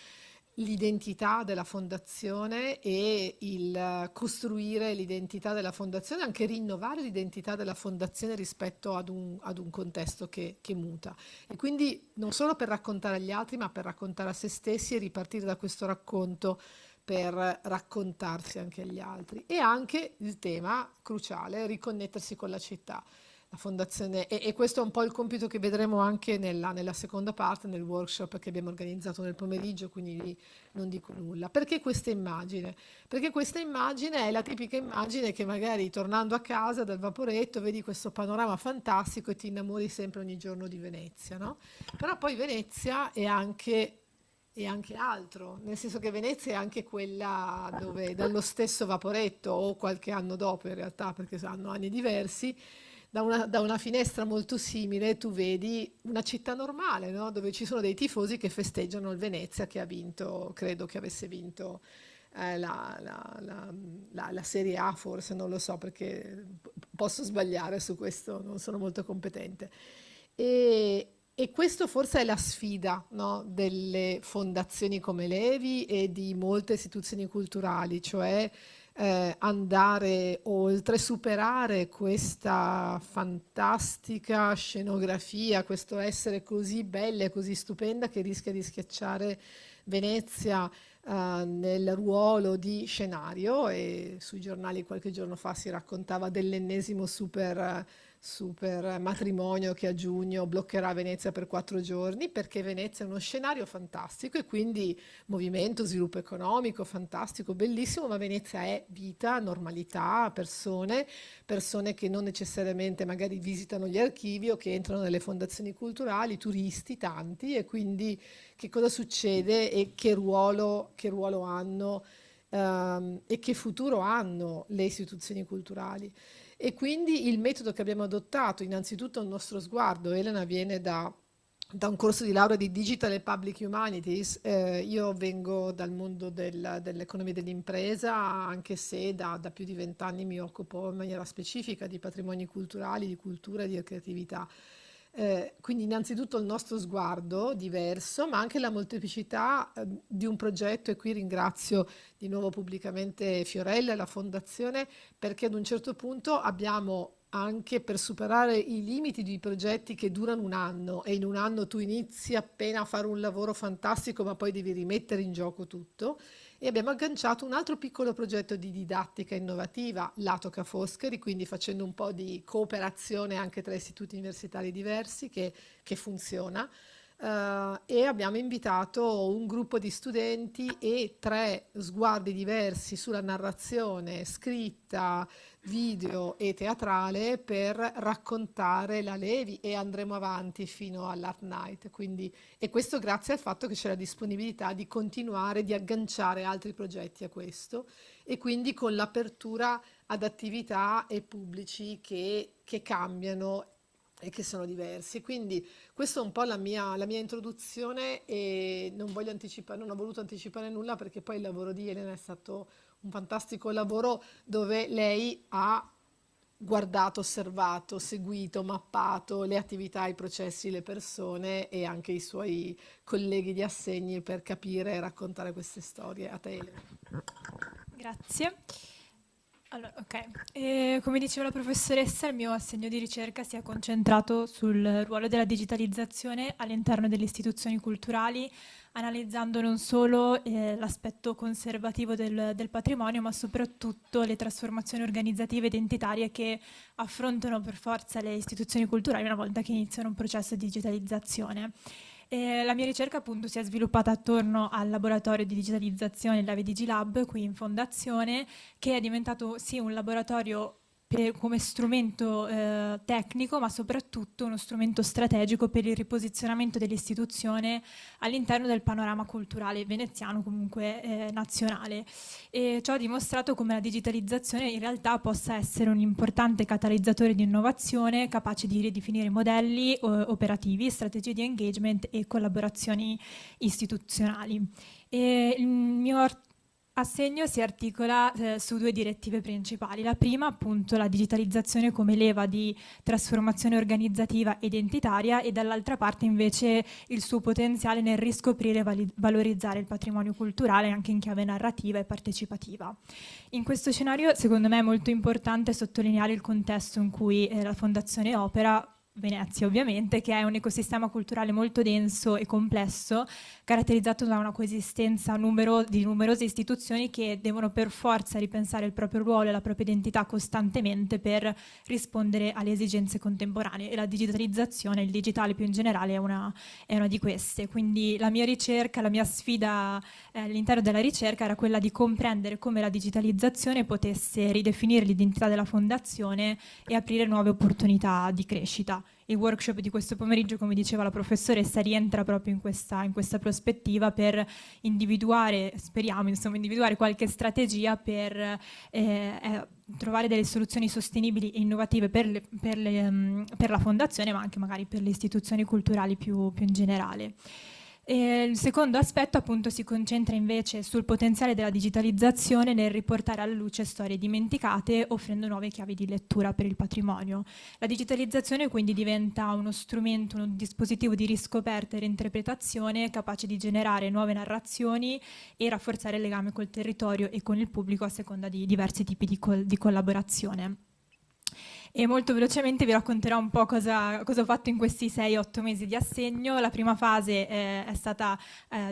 l'identità della fondazione e il costruire l'identità della fondazione, anche rinnovare l'identità della fondazione rispetto ad un contesto che muta. E quindi non solo per raccontare agli altri, ma per raccontare a se stessi e ripartire da questo racconto per raccontarsi anche agli altri. E anche il tema cruciale, riconnettersi con la città. La fondazione, e questo è un po' il compito che vedremo anche nella seconda parte, nel workshop che abbiamo organizzato nel pomeriggio, quindi non dico nulla. Perché questa immagine? Perché questa immagine è la tipica immagine che magari tornando a casa dal vaporetto vedi questo panorama fantastico e ti innamori sempre ogni giorno di Venezia, no? Però poi Venezia è anche altro, nel senso che Venezia è anche quella dove dallo stesso vaporetto o qualche anno dopo in realtà, perché hanno anni diversi, da una finestra molto simile tu vedi una città normale, no? Dove ci sono dei tifosi che festeggiano il Venezia che ha vinto, credo che avesse vinto la Serie A, forse, non lo so perché posso sbagliare su questo, non sono molto competente. E questo forse è la sfida, no? Delle fondazioni come Levi e di molte istituzioni culturali, cioè andare oltre, superare questa fantastica scenografia, questo essere così bella e così stupenda che rischia di schiacciare Venezia nel ruolo di scenario, e sui giornali qualche giorno fa si raccontava dell'ennesimo super matrimonio che a giugno bloccherà Venezia per 4 giorni, perché Venezia è uno scenario fantastico e quindi movimento, sviluppo economico fantastico, bellissimo, ma Venezia è vita, normalità, persone che non necessariamente magari visitano gli archivi o che entrano nelle fondazioni culturali, turisti tanti, e quindi che cosa succede e che ruolo hanno e che futuro hanno le istituzioni culturali. E quindi il metodo che abbiamo adottato, innanzitutto il nostro sguardo, Elena viene da un corso di laurea di Digital e Public Humanities, io vengo dal mondo dell'economia dell'impresa, anche se da più di 20 anni mi occupo in maniera specifica di patrimoni culturali, di cultura e di creatività. Quindi innanzitutto il nostro sguardo diverso, ma anche la molteplicità di un progetto, e qui ringrazio di nuovo pubblicamente Fiorella e la Fondazione, perché ad un certo punto abbiamo, anche per superare i limiti di progetti che durano un anno, e in un anno tu inizi appena a fare un lavoro fantastico ma poi devi rimettere in gioco tutto, e abbiamo agganciato un altro piccolo progetto di didattica innovativa lato Ca' Foscari, quindi facendo un po' di cooperazione anche tra istituti universitari diversi che funziona. E abbiamo invitato un gruppo di studenti e 3 sguardi diversi sulla narrazione scritta, video e teatrale per raccontare la Levi, e andremo avanti fino all'Art Night. Quindi, e questo grazie al fatto che c'è la disponibilità di continuare, di agganciare altri progetti a questo, e quindi con l'apertura ad attività e pubblici che cambiano e che sono diversi. Quindi questa è un po' la mia introduzione, e non ho voluto anticipare nulla, perché poi il lavoro di Elena è stato un fantastico lavoro dove lei ha guardato, osservato, seguito, mappato le attività, i processi, le persone e anche i suoi colleghi di assegni per capire e raccontare queste storie. A te, Elena. Grazie. Allora, ok. Come diceva la professoressa, il mio assegno di ricerca si è concentrato sul ruolo della digitalizzazione all'interno delle istituzioni culturali, analizzando non solo l'aspetto conservativo del patrimonio, ma soprattutto le trasformazioni organizzative e identitarie che affrontano per forza le istituzioni culturali una volta che iniziano un processo di digitalizzazione. La mia ricerca appunto si è sviluppata attorno al laboratorio di digitalizzazione, il Live DigiLab, qui in Fondazione, che è diventato sì un laboratorio come strumento tecnico, ma soprattutto uno strumento strategico per il riposizionamento dell'istituzione all'interno del panorama culturale veneziano, comunque nazionale. E ciò ha dimostrato come la digitalizzazione in realtà possa essere un importante catalizzatore di innovazione, capace di ridefinire modelli operativi, strategie di engagement e collaborazioni istituzionali. E il mio assegno si articola su due direttive principali. La prima, appunto, la digitalizzazione come leva di trasformazione organizzativa e identitaria, e dall'altra parte invece il suo potenziale nel riscoprire e valorizzare il patrimonio culturale anche in chiave narrativa e partecipativa. In questo scenario, secondo me, è molto importante sottolineare il contesto in cui la Fondazione opera, Venezia ovviamente, che è un ecosistema culturale molto denso e complesso, caratterizzato da una coesistenza di numerose istituzioni che devono per forza ripensare il proprio ruolo e la propria identità costantemente per rispondere alle esigenze contemporanee, e la digitalizzazione, il digitale più in generale, è una di queste. Quindi la mia ricerca, la mia sfida all'interno della ricerca era quella di comprendere come la digitalizzazione potesse ridefinire l'identità della Fondazione e aprire nuove opportunità di crescita. Il workshop di questo pomeriggio, come diceva la professoressa, rientra proprio in questa prospettiva per individuare, speriamo, insomma, individuare qualche strategia per trovare delle soluzioni sostenibili e innovative per la Fondazione, ma anche magari per le istituzioni culturali più in generale. Il secondo aspetto appunto si concentra invece sul potenziale della digitalizzazione nel riportare alla luce storie dimenticate, offrendo nuove chiavi di lettura per il patrimonio. La digitalizzazione quindi diventa uno strumento, un dispositivo di riscoperta e reinterpretazione capace di generare nuove narrazioni e rafforzare il legame col territorio e con il pubblico a seconda di diversi tipi di collaborazione. E molto velocemente vi racconterò un po' cosa ho fatto in questi 6-8 mesi di assegno. La prima fase è stata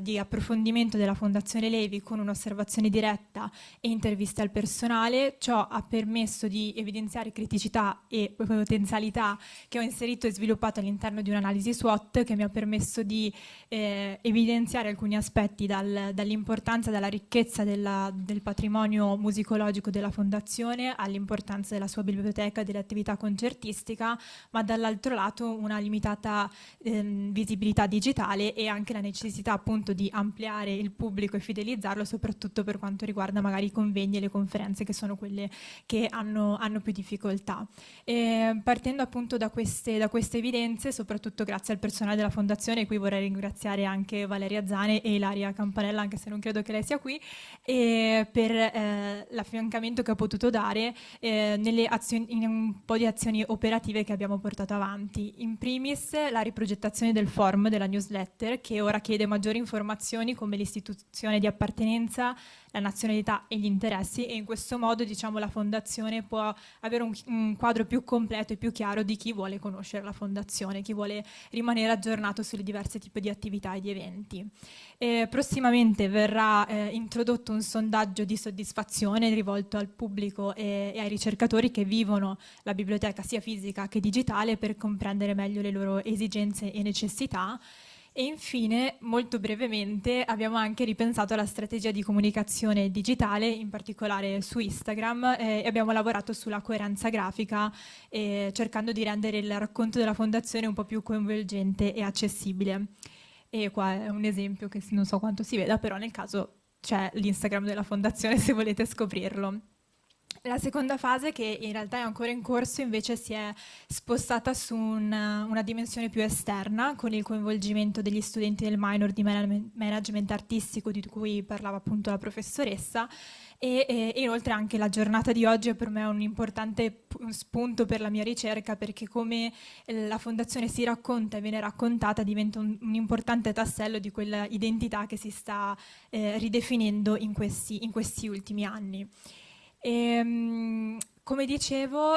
di approfondimento della Fondazione Levi con un'osservazione diretta e interviste al personale. Ciò ha permesso di evidenziare criticità e potenzialità che ho inserito e sviluppato all'interno di un'analisi SWOT che mi ha permesso di evidenziare alcuni aspetti dall'importanza, dalla ricchezza del patrimonio musicologico della Fondazione all'importanza della sua biblioteca e delle attività concertistica, ma dall'altro lato una limitata visibilità digitale e anche la necessità appunto di ampliare il pubblico e fidelizzarlo, soprattutto per quanto riguarda magari i convegni e le conferenze, che sono quelle che hanno più difficoltà. Partendo appunto da queste evidenze, soprattutto grazie al personale della Fondazione, qui vorrei ringraziare anche Valeria Zane e Ilaria Campanella, anche se non credo che lei sia qui, per l'affiancamento che ho potuto dare in un po' di azioni operative che abbiamo portato avanti. In primis la riprogettazione del form della newsletter, che ora chiede maggiori informazioni come l'istituzione di appartenenza, la nazionalità e gli interessi, e in questo modo la Fondazione può avere un quadro più completo e più chiaro di chi vuole conoscere la Fondazione, chi vuole rimanere aggiornato sulle diverse tipi di attività e di eventi. Prossimamente verrà introdotto un sondaggio di soddisfazione rivolto al pubblico e ai ricercatori che vivono la biblioteca sia fisica che digitale, per comprendere meglio le loro esigenze e necessità. E infine, molto brevemente, abbiamo anche ripensato alla strategia di comunicazione digitale, in particolare su Instagram, e abbiamo lavorato sulla coerenza grafica, cercando di rendere il racconto della Fondazione un po' più coinvolgente e accessibile. E qua è un esempio che non so quanto si veda, però nel caso c'è l'Instagram della Fondazione se volete scoprirlo. La seconda fase, che in realtà è ancora in corso, invece si è spostata su una dimensione più esterna, con il coinvolgimento degli studenti del minor di management artistico di cui parlava appunto la professoressa, e inoltre anche la giornata di oggi è per me un importante spunto per la mia ricerca, perché come la Fondazione si racconta e viene raccontata diventa un importante tassello di quella identità che si sta ridefinendo in questi ultimi anni. come dicevo,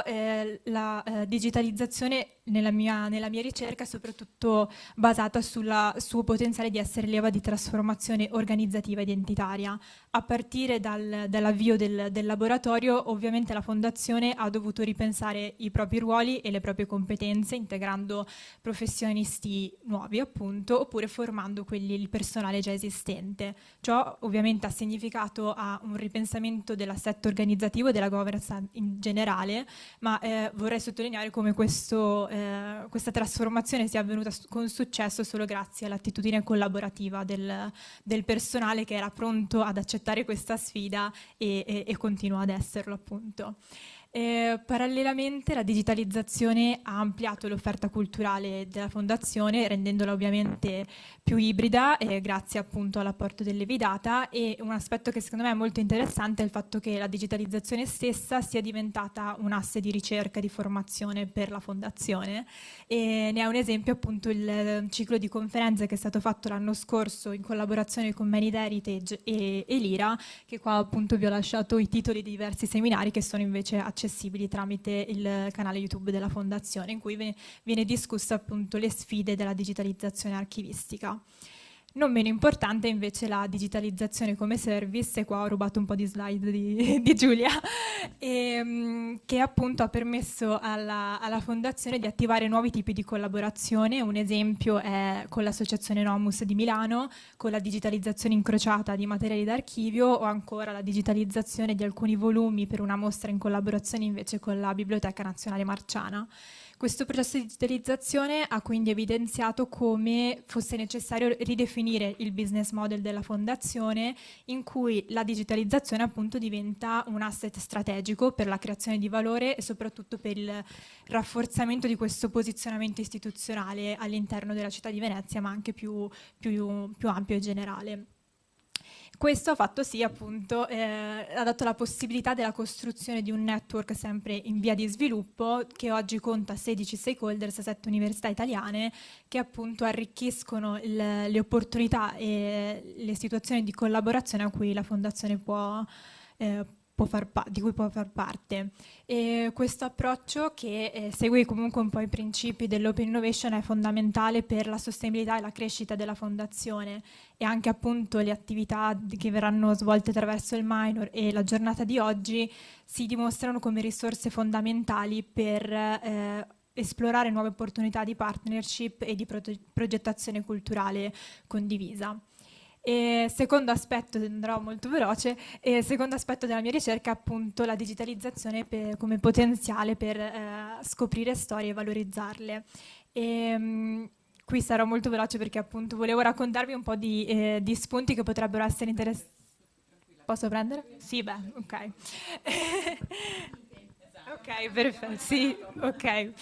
la digitalizzazione nella mia ricerca è soprattutto basata sul suo potenziale di essere leva di trasformazione organizzativa e identitaria. A partire dall'avvio del laboratorio, ovviamente la Fondazione ha dovuto ripensare i propri ruoli e le proprie competenze, integrando professionisti nuovi, appunto, oppure formando il personale già esistente. Ciò ovviamente ha significato un ripensamento dell'assetto organizzativo e della governance in generale, ma vorrei sottolineare come questa trasformazione sia avvenuta con successo solo grazie all'attitudine collaborativa del personale, che era pronto ad accettare questa sfida e continua ad esserlo, appunto. Parallelamente la digitalizzazione ha ampliato l'offerta culturale della Fondazione, rendendola ovviamente più ibrida, grazie appunto all'apporto dell'Evidata, e un aspetto che secondo me è molto interessante è il fatto che la digitalizzazione stessa sia diventata un asse di ricerca e di formazione per la Fondazione, e ne è un esempio appunto il ciclo di conferenze che è stato fatto l'anno scorso in collaborazione con Many Heritage e Lira, che qua appunto vi ho lasciato i titoli di diversi seminari che sono invece accessibili tramite il canale YouTube della Fondazione, in cui viene discussa appunto le sfide della digitalizzazione archivistica. Non meno importante invece la digitalizzazione come service, e qua ho rubato un po' di slide di Giulia, che appunto ha permesso alla Fondazione di attivare nuovi tipi di collaborazione. Un esempio è con l'Associazione Nomus di Milano, con la digitalizzazione incrociata di materiali d'archivio, o ancora la digitalizzazione di alcuni volumi per una mostra in collaborazione invece con la Biblioteca Nazionale Marciana. Questo processo di digitalizzazione ha quindi evidenziato come fosse necessario ridefinire il business model della Fondazione, in cui la digitalizzazione appunto diventa un asset strategico per la creazione di valore e soprattutto per il rafforzamento di questo posizionamento istituzionale all'interno della città di Venezia, ma anche più ampio e generale. Questo ha fatto sì, appunto, ha dato la possibilità della costruzione di un network sempre in via di sviluppo, che oggi conta 16 stakeholders, 7 università italiane, che appunto arricchiscono le opportunità e le situazioni di collaborazione a cui la Fondazione di cui può far parte. E questo approccio, che segue comunque un po' i principi dell'open innovation, è fondamentale per la sostenibilità e la crescita della Fondazione, e anche appunto le attività che verranno svolte attraverso il minor e la giornata di oggi si dimostrano come risorse fondamentali per esplorare nuove opportunità di partnership e di progettazione culturale condivisa. E secondo aspetto, andrò molto veloce, secondo aspetto della mia ricerca è appunto la digitalizzazione come potenziale per scoprire storie e valorizzarle. Qui sarò molto veloce perché appunto volevo raccontarvi un po' di spunti che potrebbero essere interessanti. Posso prendere? Sì, beh, ok. Ok, perfetto, sì, ok.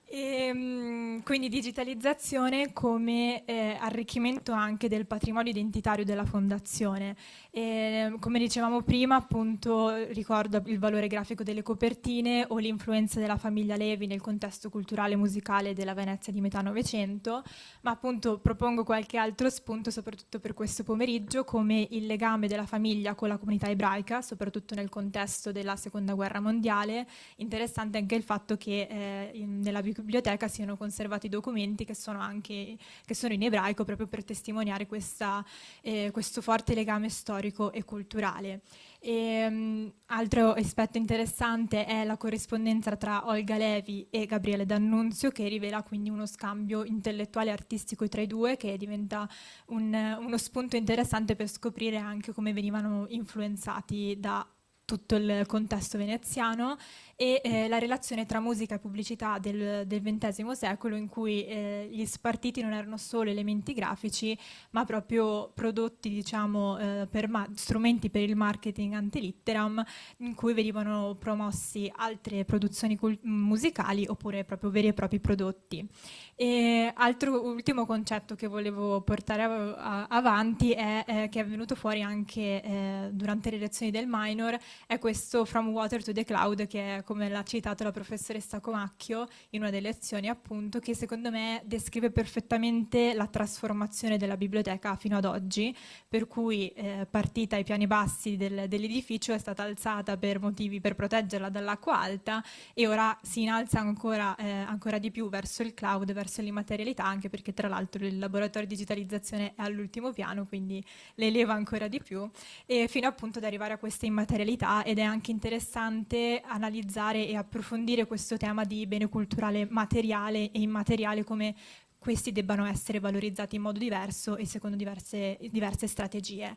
Quindi digitalizzazione come arricchimento anche del patrimonio identitario della Fondazione. Come dicevamo prima, appunto, ricordo il valore grafico delle copertine o l'influenza della famiglia Levi nel contesto culturale e musicale della Venezia di metà Novecento, ma appunto propongo qualche altro spunto soprattutto per questo pomeriggio, come il legame della famiglia con la comunità ebraica, soprattutto nel contesto della Seconda Guerra Mondiale. Interessante anche il fatto che nella biblioteca siano conservati documenti che sono in ebraico, proprio per testimoniare questo forte legame storico e culturale. Altro aspetto interessante è la corrispondenza tra Olga Levi e Gabriele D'Annunzio, che rivela quindi uno scambio intellettuale e artistico tra i due, che diventa uno spunto interessante per scoprire anche come venivano influenzati da tutto il contesto veneziano, e la relazione tra musica e pubblicità del XX secolo, in cui gli spartiti non erano solo elementi grafici, ma proprio prodotti, diciamo, strumenti per il marketing ante litteram, in cui venivano promossi altre produzioni musicali oppure proprio veri e propri prodotti. E ultimo concetto che volevo portare avanti è che è venuto fuori anche durante le lezioni del minor, è questo From Water to the Cloud, che è, come l'ha citato la professoressa Comacchio in una delle lezioni, appunto, che secondo me descrive perfettamente la trasformazione della biblioteca fino ad oggi, per cui partita ai piani bassi dell'edificio è stata alzata per motivi per proteggerla dall'acqua alta, e ora si innalza ancora di più verso il cloud, verso l'immaterialità, anche perché tra l'altro il laboratorio di digitalizzazione è all'ultimo piano, quindi le eleva ancora di più, e fino appunto ad arrivare a questa immaterialità. Ed è anche interessante analizzare e approfondire questo tema di bene culturale materiale e immateriale, come questi debbano essere valorizzati in modo diverso e secondo diverse strategie.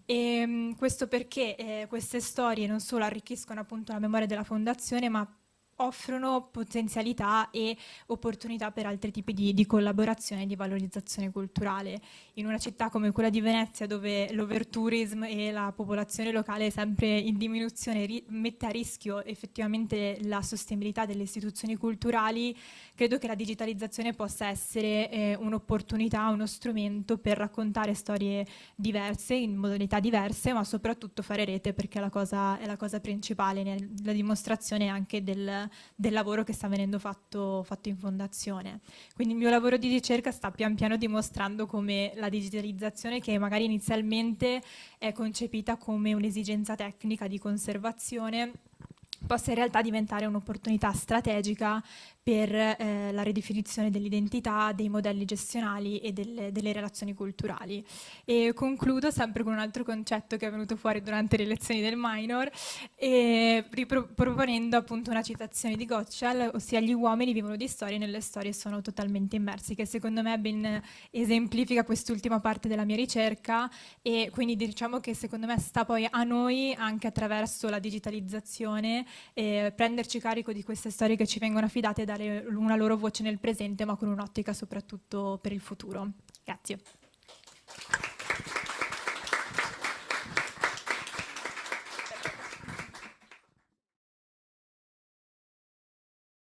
E questo perché queste storie non solo arricchiscono appunto la memoria della fondazione, ma offrono potenzialità e opportunità per altri tipi di collaborazione e di valorizzazione culturale. In una città come quella di Venezia, dove l'overtourism e la popolazione locale è sempre in diminuzione mette a rischio effettivamente la sostenibilità delle istituzioni culturali, credo che la digitalizzazione possa essere un'opportunità, uno strumento per raccontare storie diverse, in modalità diverse, ma soprattutto fare rete, perché è la cosa principale, nella dimostrazione anche del lavoro che sta venendo fatto in fondazione. Quindi il mio lavoro di ricerca sta pian piano dimostrando come la digitalizzazione, che magari inizialmente è concepita come un'esigenza tecnica di conservazione, possa in realtà diventare un'opportunità strategica per la ridefinizione dell'identità, dei modelli gestionali e delle relazioni culturali. E concludo sempre con un altro concetto che è venuto fuori durante le lezioni del minor, proponendo appunto una citazione di Gottschall, ossia gli uomini vivono di storie, nelle storie sono totalmente immersi, che secondo me ben esemplifica quest'ultima parte della mia ricerca, e quindi diciamo che secondo me sta poi a noi, anche attraverso la digitalizzazione, prenderci carico di queste storie che ci vengono affidate e dare una loro voce nel presente, ma con un'ottica soprattutto per il futuro. Grazie.